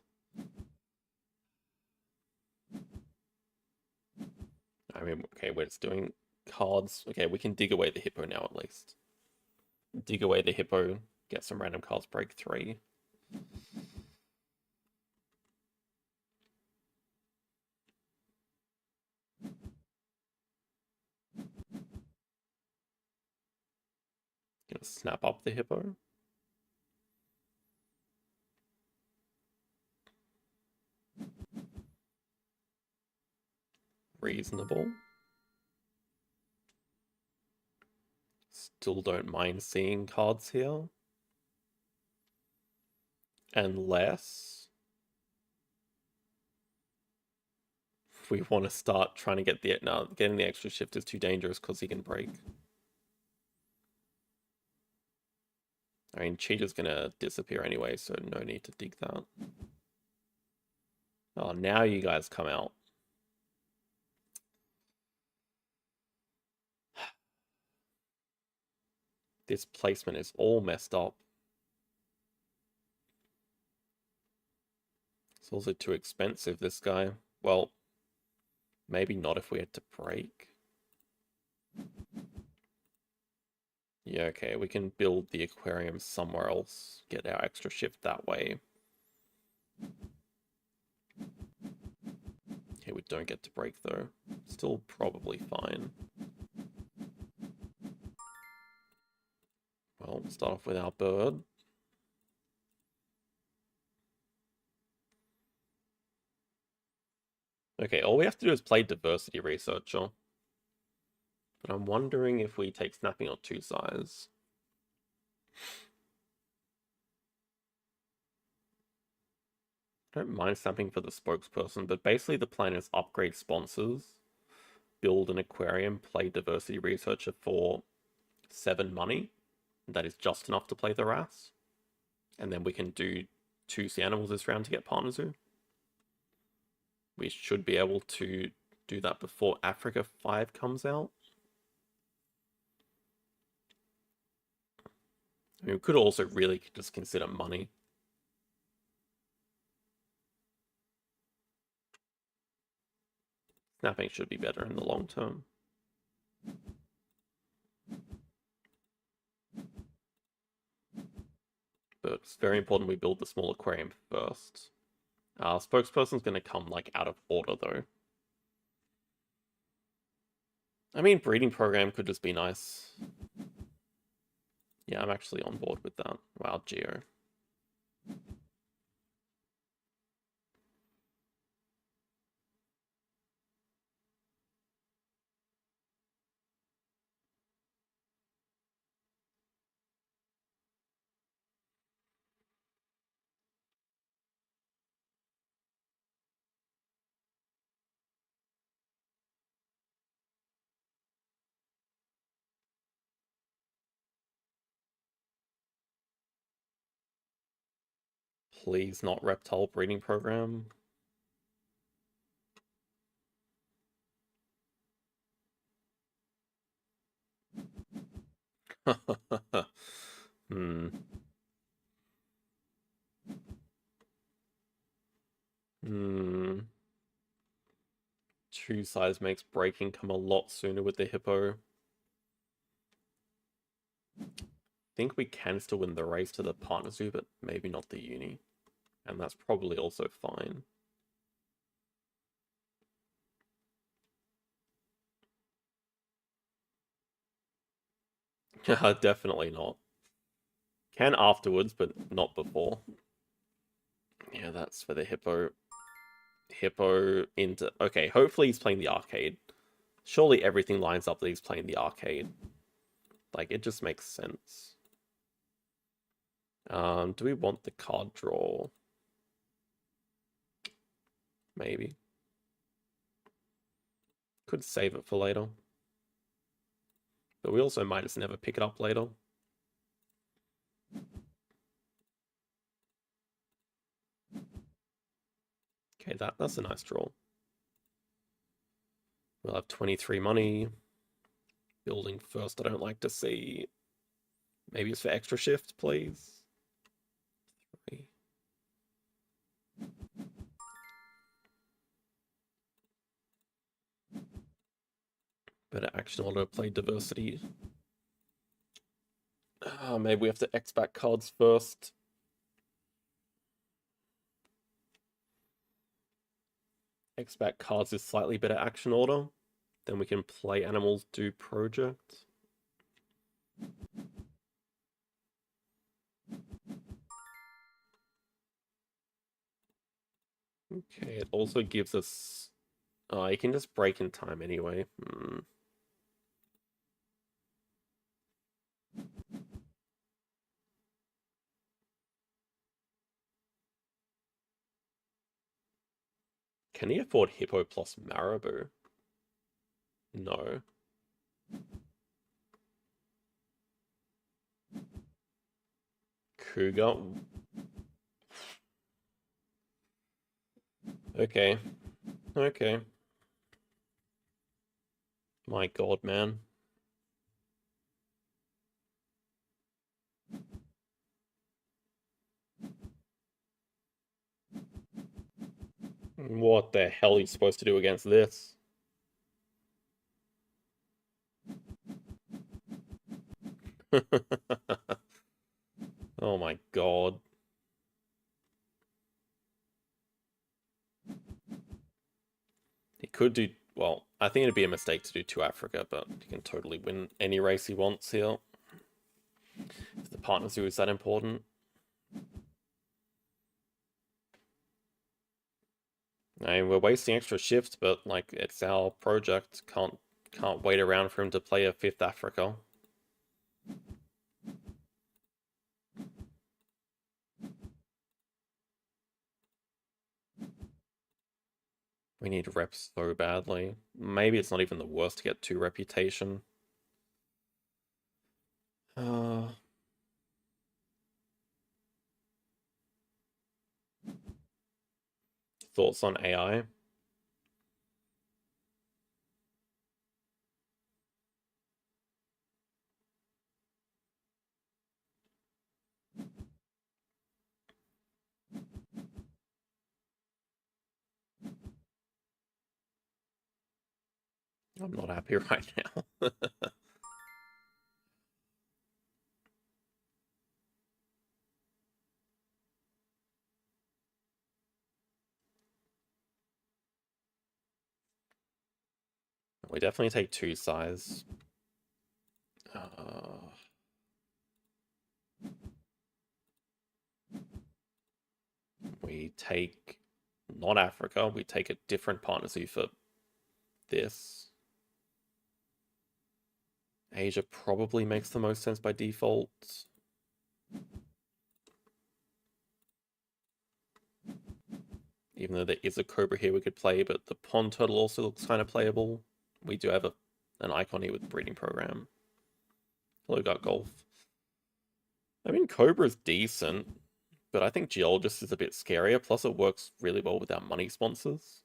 I mean, okay, we're just doing cards. Okay, we can dig away the hippo now at least. Dig away the hippo, get some random cards, break 3. Gonna snap up the hippo. Reasonable. Still don't mind seeing cards here. Unless we want to start trying to get the... No, getting the extra shift is too dangerous because he can break. I mean, Cheetah's gonna disappear anyway, so no need to dig that. Oh, now you guys come out. This placement is all messed up. It's also too expensive, this guy. Well, maybe not if we had to break. Yeah, okay, we can build the aquarium somewhere else. Get our extra shift that way. Okay, we don't get to break though. Still probably fine. Well, start off with our bird. Okay, all we have to do is play Diversity Researcher. But I'm wondering if we take snapping on 2 sides. I don't mind snapping for the spokesperson, but basically the plan is upgrade sponsors, build an aquarium, play Diversity Researcher for 7 money. That is just enough to play the RAS. And then we can do 2 sea animals this round to get Partner Zoo. We should be able to do that before Africa 5 comes out. I mean, we could also really just consider money. Snapping should be better in the long term. But it's very important we build the small aquarium first. Spokesperson's going to come like out of order though. I mean, breeding program could just be nice. Yeah, I'm actually on board with that. Wow, Geo. Please not reptile breeding program. Hmm. Hmm. 2 sides makes breaking come a lot sooner with the hippo. I think we can still win the race to the Partner Zoo, but maybe not the uni. And that's probably also fine. Definitely not. Can afterwards, but not before. Yeah, that's for the hippo. Hippo into... Okay, hopefully he's playing the arcade. Surely everything lines up that he's playing the arcade. Like, it just makes sense. Do we want the card draw? Maybe. Could save it for later. But we also might just never pick it up later. Okay, that's a nice draw. We'll have 23 money. Building first, I don't like to see. Maybe it's for extra shift, please. 3. Better action order, play diversity. Maybe we have to X back cards first. X back cards is slightly better action order. Then we can play animals, do project. Okay, it also gives us... Oh, you can just break in time anyway. Can he afford Hippo plus Marabou? No. Cougar? Okay. Okay. My god, man. What the hell are you supposed to do against this? Oh my god. He could do... Well, I think it'd be a mistake to do 2 Africa, but he can totally win any race he wants here. If the partner zoo is that important. I mean, we're wasting extra shifts, but like it's our project. Can't wait around for him to play a 5th Africa. We need reps so badly. Maybe it's not even the worst to get 2 reputation. Thoughts on AI? I'm not happy right now. We definitely take 2 size. We take not Africa. We take a different partner zoo for this. Asia probably makes the most sense by default. Even though there is a Cobra here we could play, but the Pond Turtle also looks kind of playable. We do have an icon here with breeding program. Hello, got golf. I mean, Cobra's decent, but I think Geologist is a bit scarier. Plus, it works really well with our money sponsors.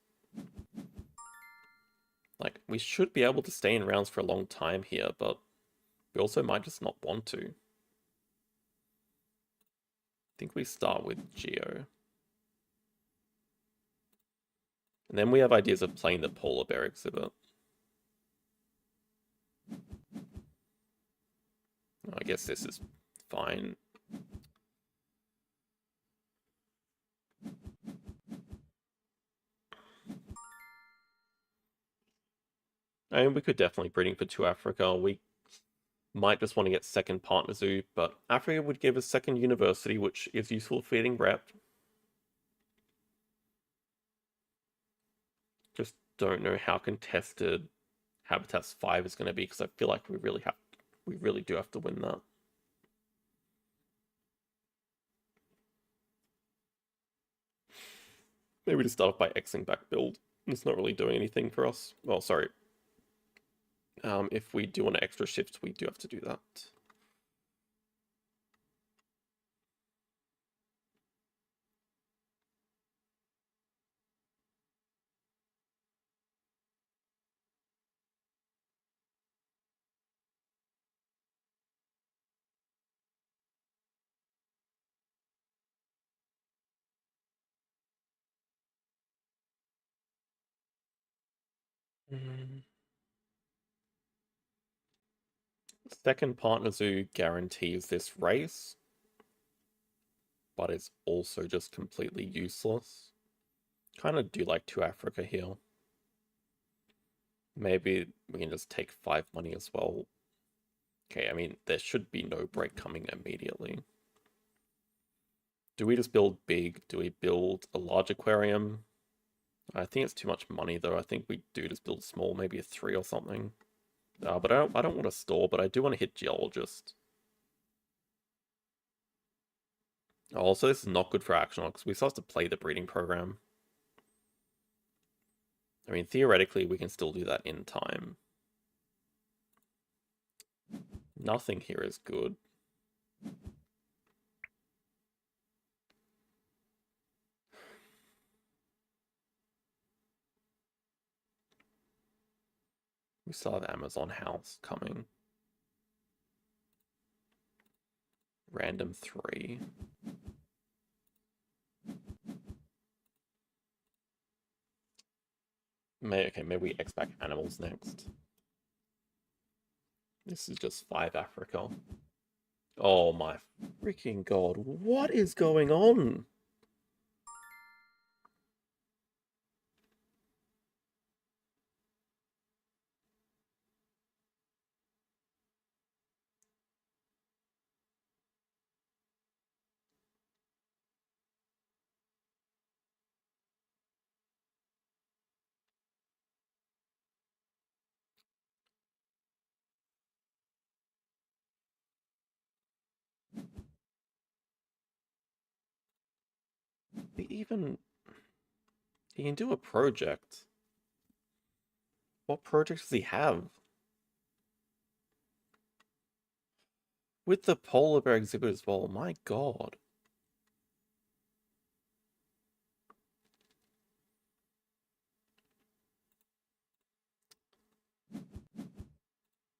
Like, we should be able to stay in rounds for a long time here, but we also might just not want to. I think we start with Geo. And then we have ideas of playing the polar bear exhibit. I guess this is fine. I mean, we could definitely breeding for 2 Africa. We might just want to get 2nd partner zoo, but Africa would give us 2nd university, which is useful for feeding rep. Just don't know how contested Habitats 5 is going to be, because I feel like we really do have to win that. Maybe to start off by Xing back build. It's not really doing anything for us. Well, sorry. If we do want an extra shift, we do have to do that. Second partner zoo guarantees this race, but it's also just completely useless. Kind of do like 2 Africa here. Maybe we can just take 5 money as well. Okay, I mean, there should be no break coming immediately. Do we just build big? Do we build a large aquarium? I think it's too much money though. I think we do just build small, maybe a 3 or something. But I don't want to store, but I do want to hit Geologist. Also, this is not good for action because we still have to play the breeding program. I mean, theoretically, we can still do that in time. Nothing here is good. We still have Amazon House coming. Random 3. Okay, maybe we X-Back Animals next. This is just 5 Africa. Oh my freaking god, what is going on? He can do a project. What project does he have? With the polar bear exhibit as well, my god.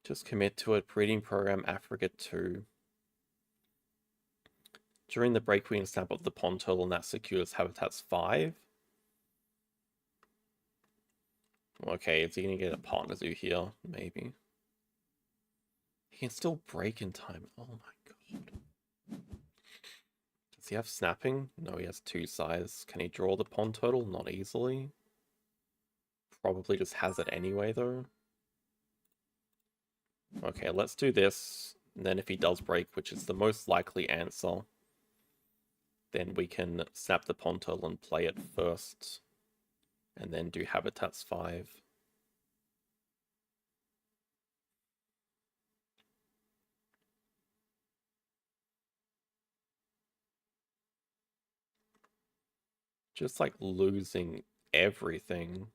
Just commit to it. Breeding program Africa 2. During the break, we can snap up the pond turtle and that secures habitats 5. Okay, is he gonna get a partner zoo here? Maybe. He can still break in time. Oh my god. Does he have snapping? No, he has 2 size. Can he draw the pond turtle? Not easily. Probably just has it anyway, though. Okay, let's do this. And then if he does break, which is the most likely answer, then we can snap the pond turtle and play it first. And then do habitats 5. Just like losing everything.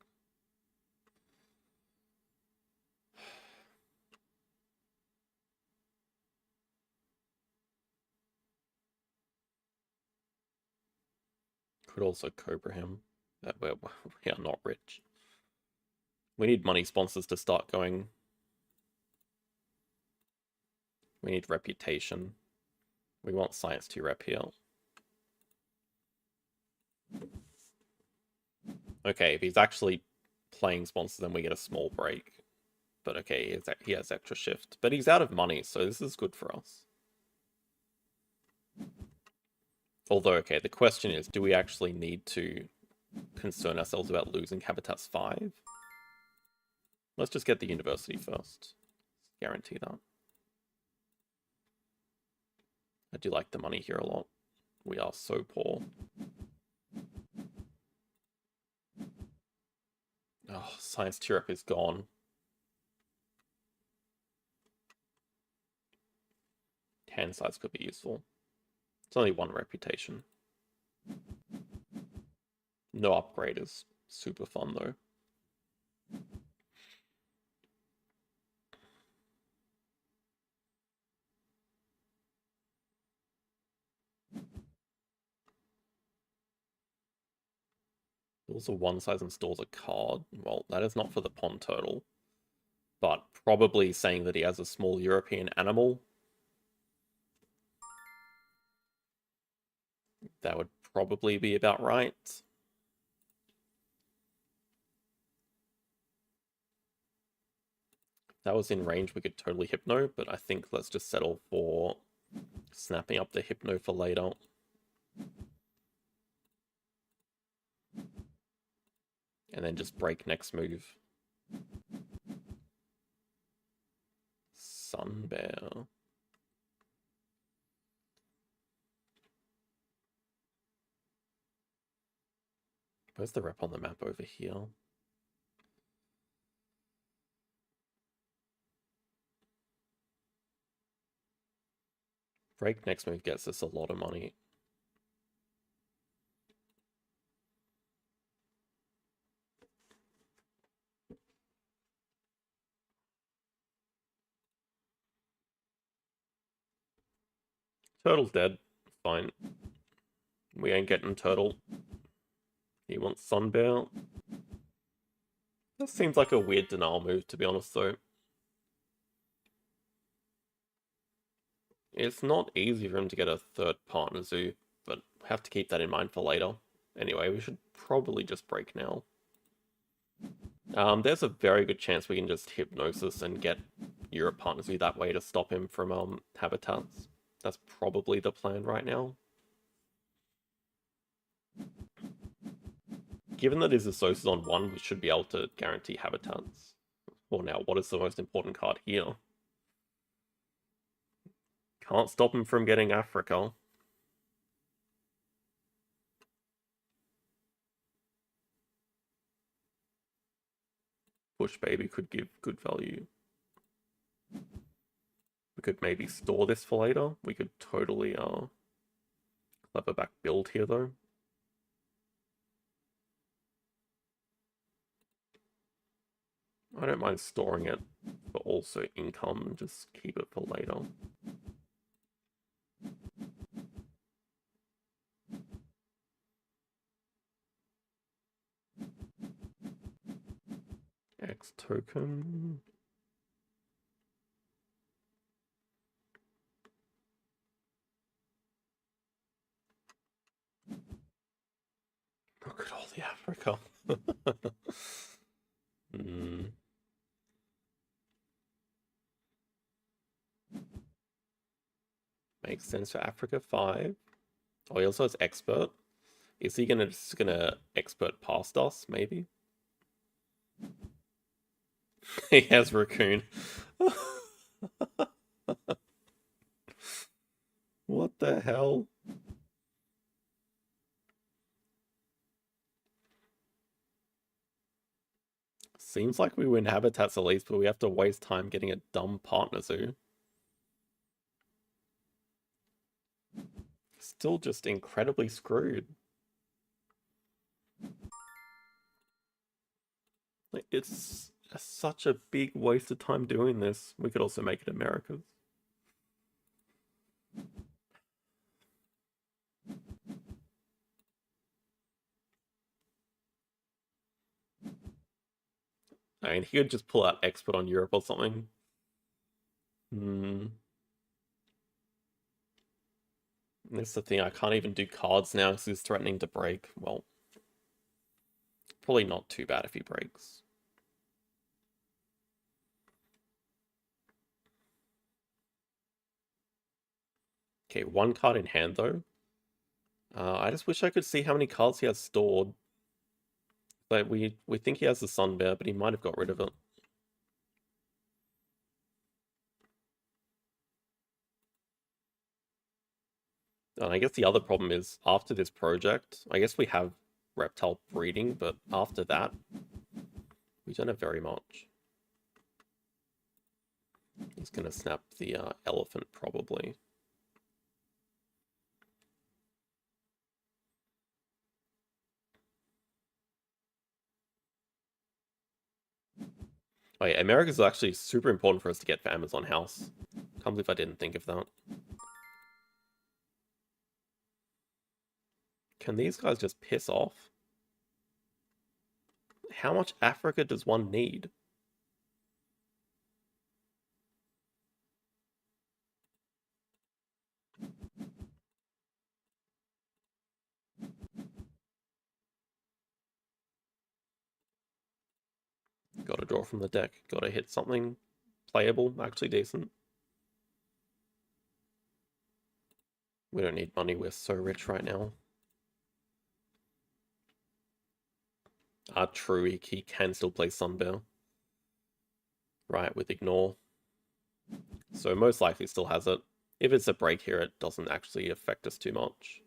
Could also Cobra him. That we are not rich. We need money sponsors to start going. We need reputation. We want Science 2 rep here. Okay, if he's actually playing sponsors, then we get a small break. But okay, he has extra shift. But he's out of money, so this is good for us. Although, okay, the question is, do we actually need to concern ourselves about losing Habitats 5? Let's just get the university first. Guarantee that. I do like the money here a lot. We are so poor. Oh, Science 2 rep is gone. 10 size could be useful. It's only 1 reputation. No upgrade is super fun though. Also 1 size installs a card. Well, that is not for the pond turtle. But probably saying that he has a small European animal. That would probably be about right. If that was in range, we could totally Hypno, but I think let's just settle for snapping up the Hypno for later. And then just break next move. Sun Bear. Where's the rep on the map over here? Break next move gets us a lot of money. Turtle's dead. Fine. We ain't getting Turtle. He wants Sunbear. That seems like a weird denial move, to be honest, though. It's not easy for him to get a third partner zoo, but we have to keep that in mind for later. Anyway, we should probably just break now. There's a very good chance we can just Hypnosis and get Europe partner zoo that way to stop him from habitats. That's probably the plan right now. Given that his Asos is on 1, we should be able to guarantee habitats. Well, now, what is the most important card here? Can't stop him from getting Africa. Push Baby could give good value. We could maybe store this for later. We could totally clever back build here though. I don't mind storing it, but also income and just keep it for later. X token. Look at all the Africa. Makes sense for Africa 5. Oh, he also has expert. Is he just gonna expert past us, maybe? He has raccoon. What the hell? Seems like we win habitats at least, but we have to waste time getting a dumb partner zoo. Still just incredibly screwed. Like, it's such a big waste of time doing this. We could also make it America's. I mean, he could just pull out expert on Europe or something. That's the thing, I can't even do cards now because he's threatening to break. Well, probably not too bad if he breaks. Okay, 1 card in hand though. I just wish I could see how many cards he has stored. Like we think he has the Sun Bear, but he might have got rid of it. And I guess the other problem is, after this project, I guess we have reptile breeding, but after that, we don't have very much. He's going to snap the elephant, probably. Oh yeah, America's actually super important for us to get for Amazon House. Can't believe I didn't think of that. Can these guys just piss off? How much Africa does one need? Gotta draw from the deck. Gotta hit something playable, actually decent. We don't need money, we're so rich right now. True, he can still play Sunbear. Right, with Ignore. So most likely still has it. If it's a break here, it doesn't actually affect us too much.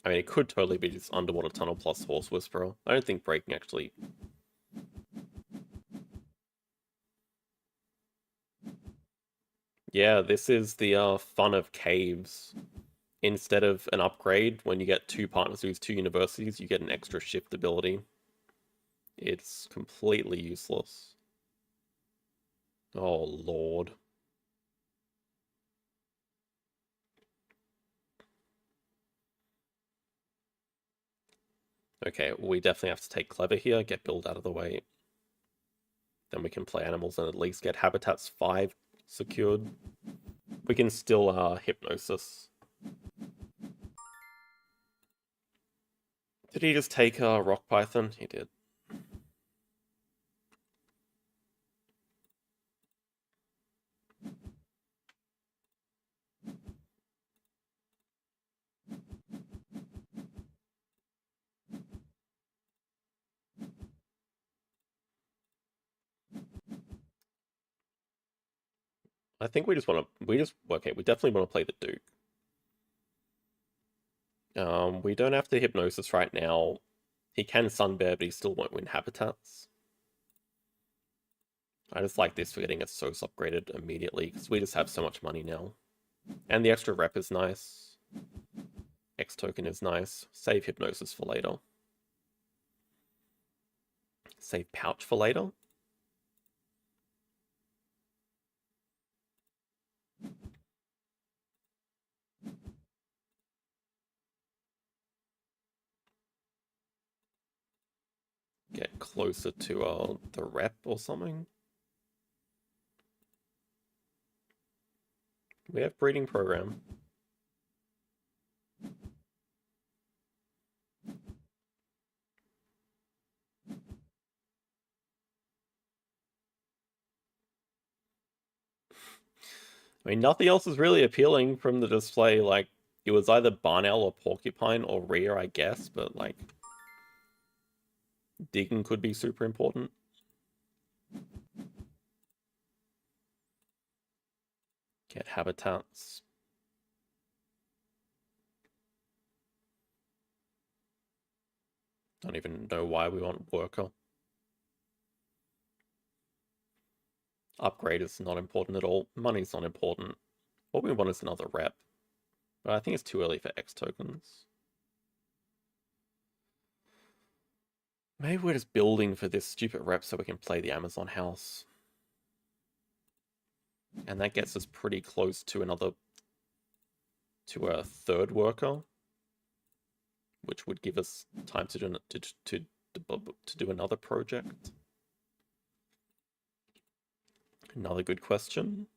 I mean, it could totally be just Underwater Tunnel plus Horse Whisperer. I don't think breaking actually... Yeah, this is the fun of caves. Instead of an upgrade, when you get 2 partners who use 2 universities, you get an extra shift ability. It's completely useless. Oh, Lord. Okay, we definitely have to take Clever here, get Build out of the way. Then we can play animals and at least get Habitats 5 secured. We can still Hypnosis. Did he just take Rock Python? He did. I think we definitely want to play the Duke. We don't have to Hypnosis right now. He can Sunbear, but he still won't win Habitats. I just like this for getting a Source upgraded immediately, because we just have so much money now. And the extra rep is nice. X token is nice. Save Hypnosis for later. Save Pouch for later. Get closer to the rep or something. We have breeding program. I mean, nothing else is really appealing from the display. Like, it was either Barn Owl or Porcupine or Rhea, I guess, but like, digging could be super important. Get habitats. Don't even know why we want worker. Upgrade is not important at all. Money's not important. What we want is another rep. But I think it's too early for X tokens. Maybe we're just building for this stupid rep so we can play the Amazon house. And that gets us pretty close to a third worker, which would give us time to do another project. Another good question.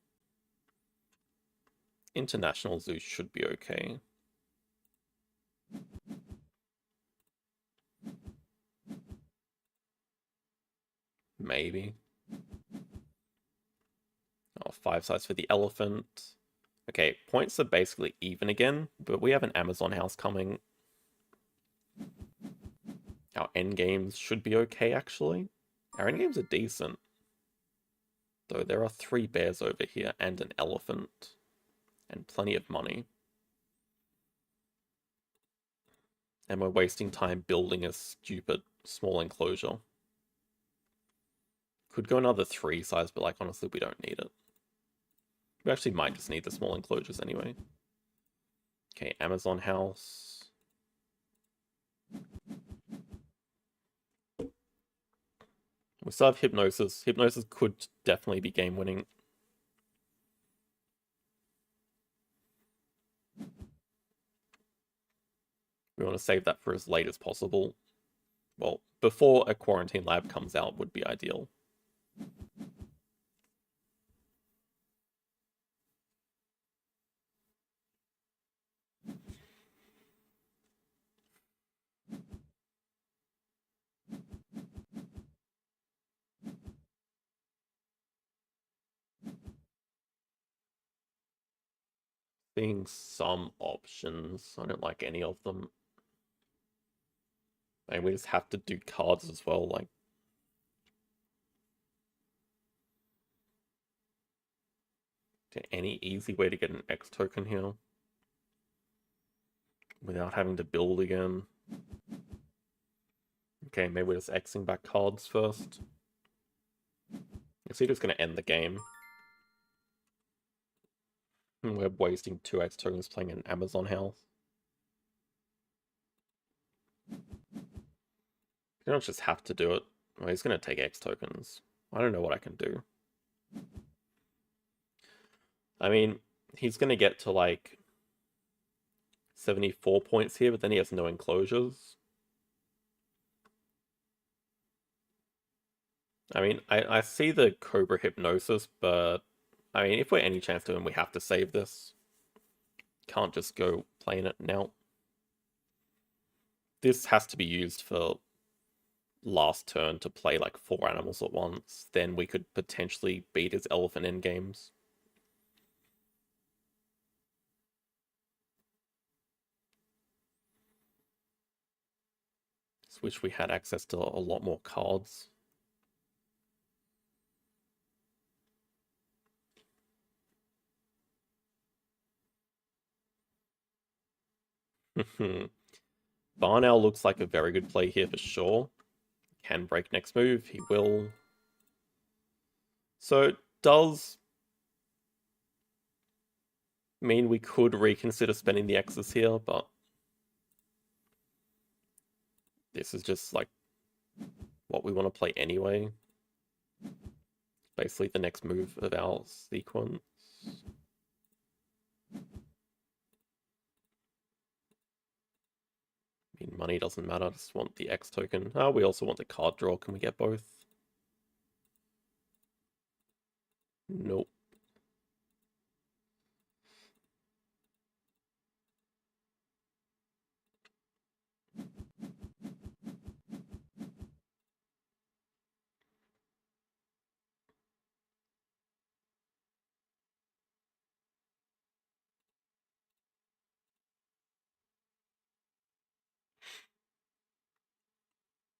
International Zoo should be okay. Maybe. Oh, 5 size for the elephant. Okay, points are basically even again, but we have an Amazon house coming. Our endgames should be okay, actually. Our endgames are decent. Though there are 3 bears over here and an elephant. And plenty of money. And we're wasting time building a stupid small enclosure. Could go another 3 size, but like honestly we don't need it. We actually might just need the small enclosures anyway. Okay, Amazon house. We still have Hypnosis. Hypnosis could definitely be game winning. We want to save that for as late as possible. Well, before a quarantine lab comes out would be ideal. Seeing some options. I don't like any of them. And we just have to do cards as well, like. Any easy way to get an X token here? without having to build again. Okay, maybe we're just Xing back cards first. Is he just going to end the game? We're wasting 2 X tokens playing an Amazon house. You don't just have to do it. Well, he's going to take X tokens. I don't know what I can do. I mean, he's going to get to like 74 points here, but then he has no enclosures. I mean, I see the Cobra Hypnosis, but I mean, if we're any chance to win, we have to save this. Can't just go playing it now. This has to be used for last turn to play like 4 animals at once. Then we could potentially beat his elephant in games. Just wish we had access to a lot more cards. Barn Owl looks like a very good play here for sure. Can break next move, he will. So it does mean we could reconsider spending the X's here, but this is just like what we want to play anyway. Basically the next move of our sequence. I mean, money doesn't matter, I just want the X token. Oh, we also want the card draw. Can we get both? Nope.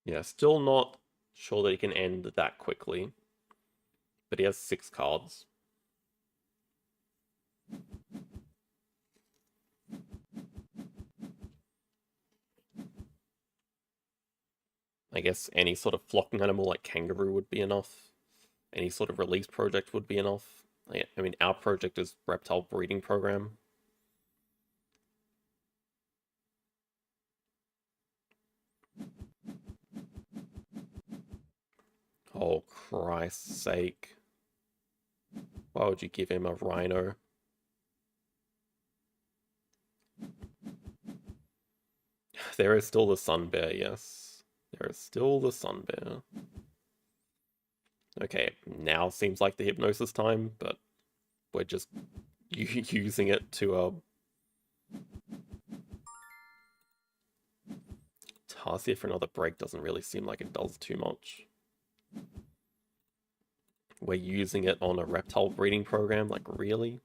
Yeah, still not sure that he can end that quickly. But he has 6 cards. I guess any sort of flocking animal like kangaroo would be enough. Any sort of release project would be enough. I mean, our project is reptile breeding program. Oh, Christ's sake. Why would you give him a rhino? There is still the sun bear, yes. There is still the sun bear. Okay, now seems like the hypnosis time, but we're just using it to Tarsier for another break doesn't really seem like it does too much. We're using it on a reptile breeding program, like really?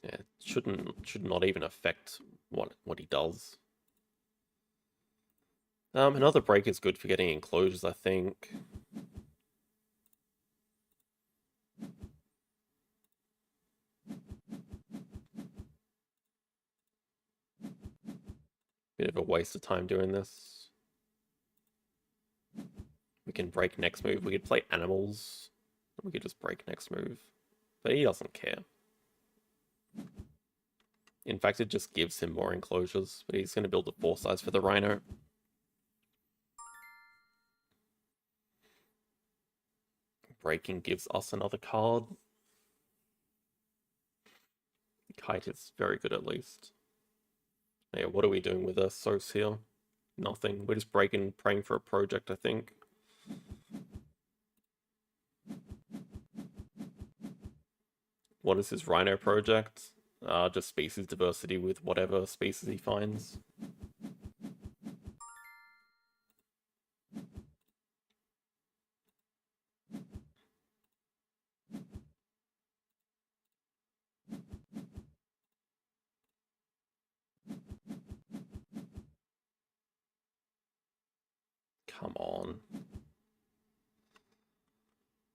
Yeah, it should not even affect what he does. Another break is good for getting enclosures, I think. Bit of a waste of time doing this. We can break next move. We could play animals. We could just break next move. But he doesn't care. In fact, it just gives him more enclosures. But he's going to build a 4 size for the rhino. Breaking gives us another card. Kite is very good at least. Yeah, what are we doing with a Sos here? Nothing. We're just breaking, praying for a project, I think. What is his rhino project? Just species diversity with whatever species he finds. Come on.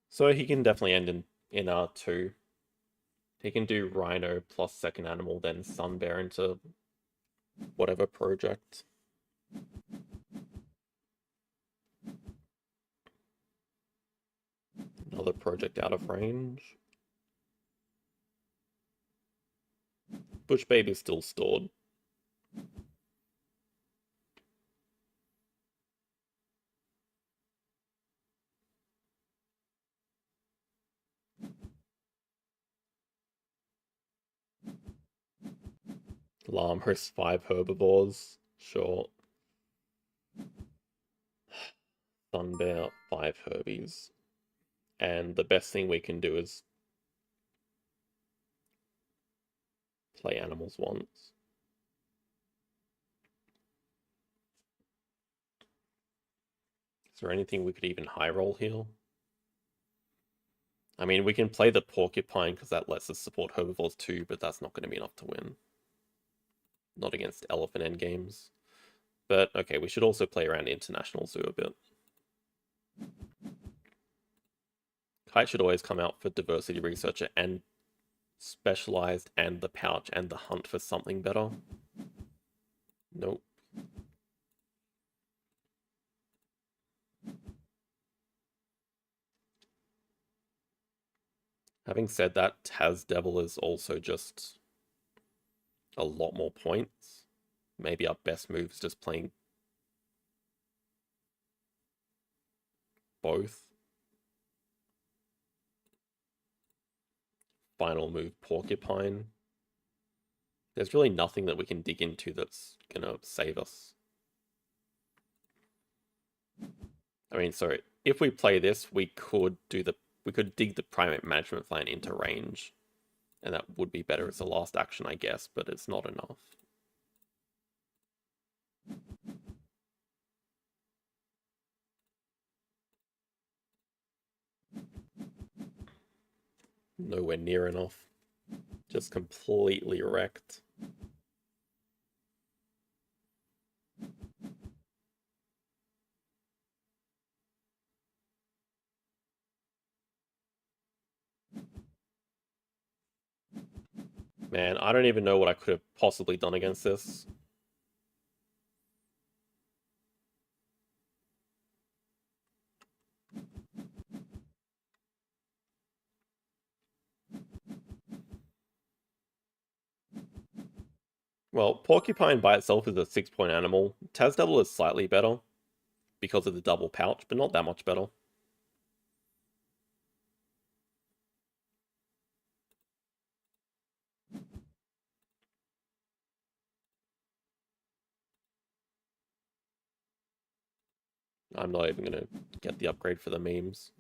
So he can definitely end in R2. He can do Rhino plus second animal, then Sun Bear into whatever project. Another project out of range. Bush Baby's still stored. Llamas, 5 herbivores. Sure. Sun Bear, 5 herbies. And the best thing we can do is play animals once. Is there anything we could even high roll here? I mean, we can play the porcupine because that lets us support herbivores too, but that's not going to be enough to win. Not against elephant endgames. But okay, we should also play around International Zoo a bit. Kite should always come out for Diversity Researcher and Specialized and the Pouch and the Hunt for something better. Nope. Having said that, Taz Devil is also just a lot more points. Maybe our best move is just playing both. Final move, Porcupine. There's really nothing that we can dig into that's gonna save us. I mean, so if we play this, we could dig the primate management plan into range. And that would be better as the last action, I guess, but it's not enough. Nowhere near enough. Just completely wrecked. Man, I don't even know what I could have possibly done against this. Well, Porcupine by itself is a 6-point animal. Taz Devil is slightly better because of the double pouch, but not that much better. I'm not even going to get the upgrade for the memes.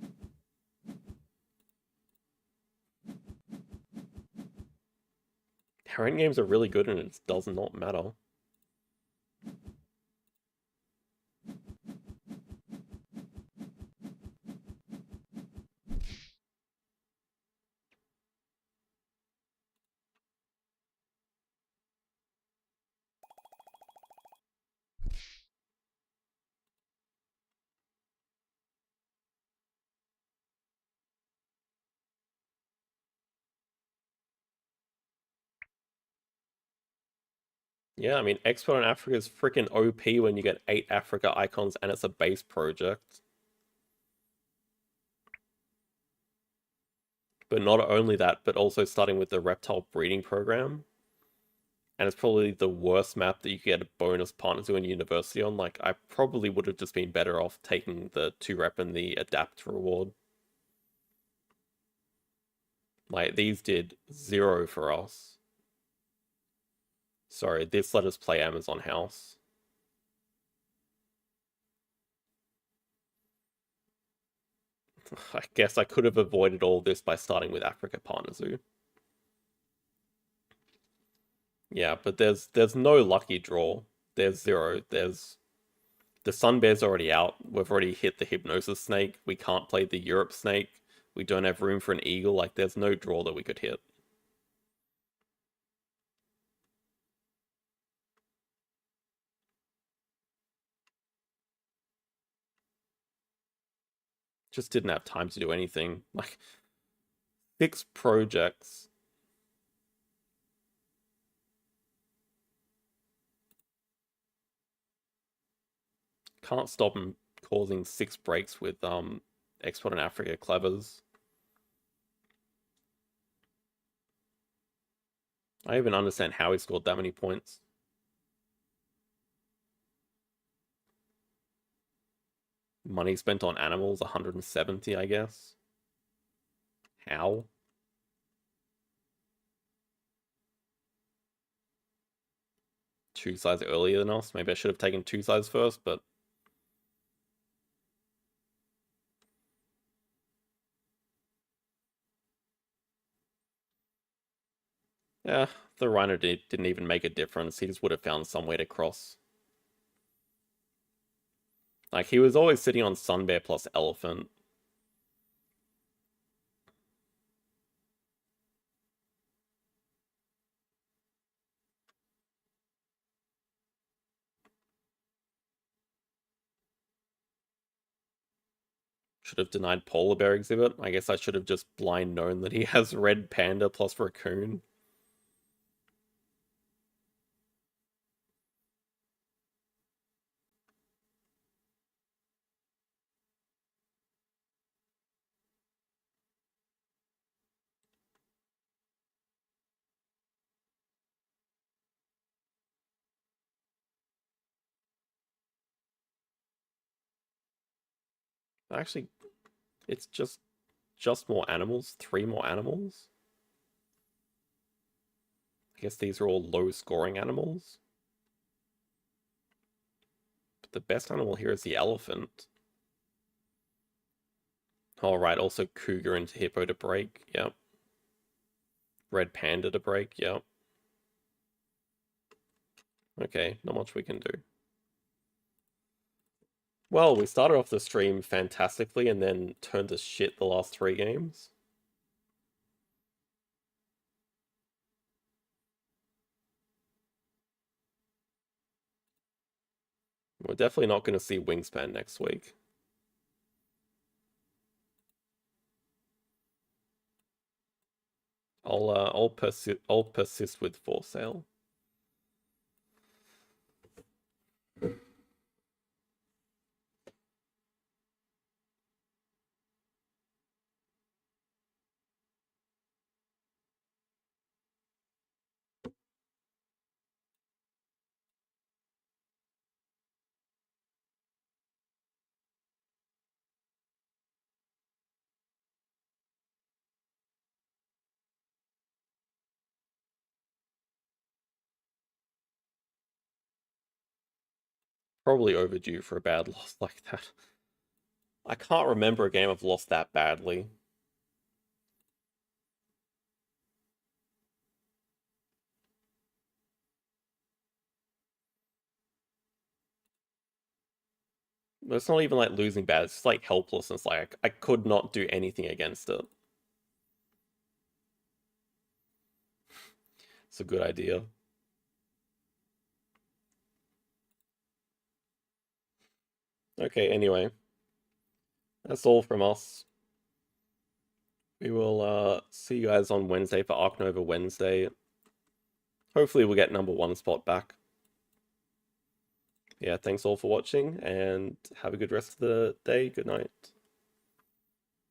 Our endgames are really good and it does not matter. Yeah, I mean, Expert on Africa is freaking OP when you get 8 Africa icons and it's a base project. But not only that, but also starting with the reptile breeding program. And it's probably the worst map that you get a bonus partner to in university on. Like, I probably would have just been better off taking the 2-rep and the adapt reward. Like, these did 0 for us. Sorry, this let us play Amazon House. I guess I could have avoided all this by starting with Africa Partner Zoo. Yeah, but there's no lucky draw. There's 0. There's the Sun Bear's already out. We've already hit the Hypnosis Snake. We can't play the Europe Snake. We don't have room for an Eagle. Like, there's no draw that we could hit. Just didn't have time to do anything. Like 6 projects. Can't stop him causing 6 breaks with Export in Africa Clevers. I even understand how he scored that many points. Money spent on animals, 170, I guess. How? Two sides earlier than us. Maybe I should have taken 2 sides first, but yeah, the Rhino didn't even make a difference. He just would have found some way to cross. Like, he was always sitting on Sun Bear plus Elephant. Should have denied Polar Bear exhibit. I guess I should have just blind known that he has Red Panda plus Raccoon. Actually, it's just more animals. 3 more animals. I guess these are all low-scoring animals. But the best animal here is the elephant. All right, also cougar into hippo to break. Yep. Red panda to break. Yep. Okay, not much we can do. Well, we started off the stream fantastically and then turned to shit the last 3 games. We're definitely not going to see Wingspan next week. I'll persist with for sale. Probably overdue for a bad loss like that. I can't remember a game I've lost that badly. But it's not even like losing bad, it's just like helplessness. Like, I could not do anything against it. It's a good idea. Okay, anyway. That's all from us. We will see you guys on Wednesday for Ark Nova Wednesday. Hopefully we'll get #1 spot back. Yeah, thanks all for watching, and have a good rest of the day. Good night.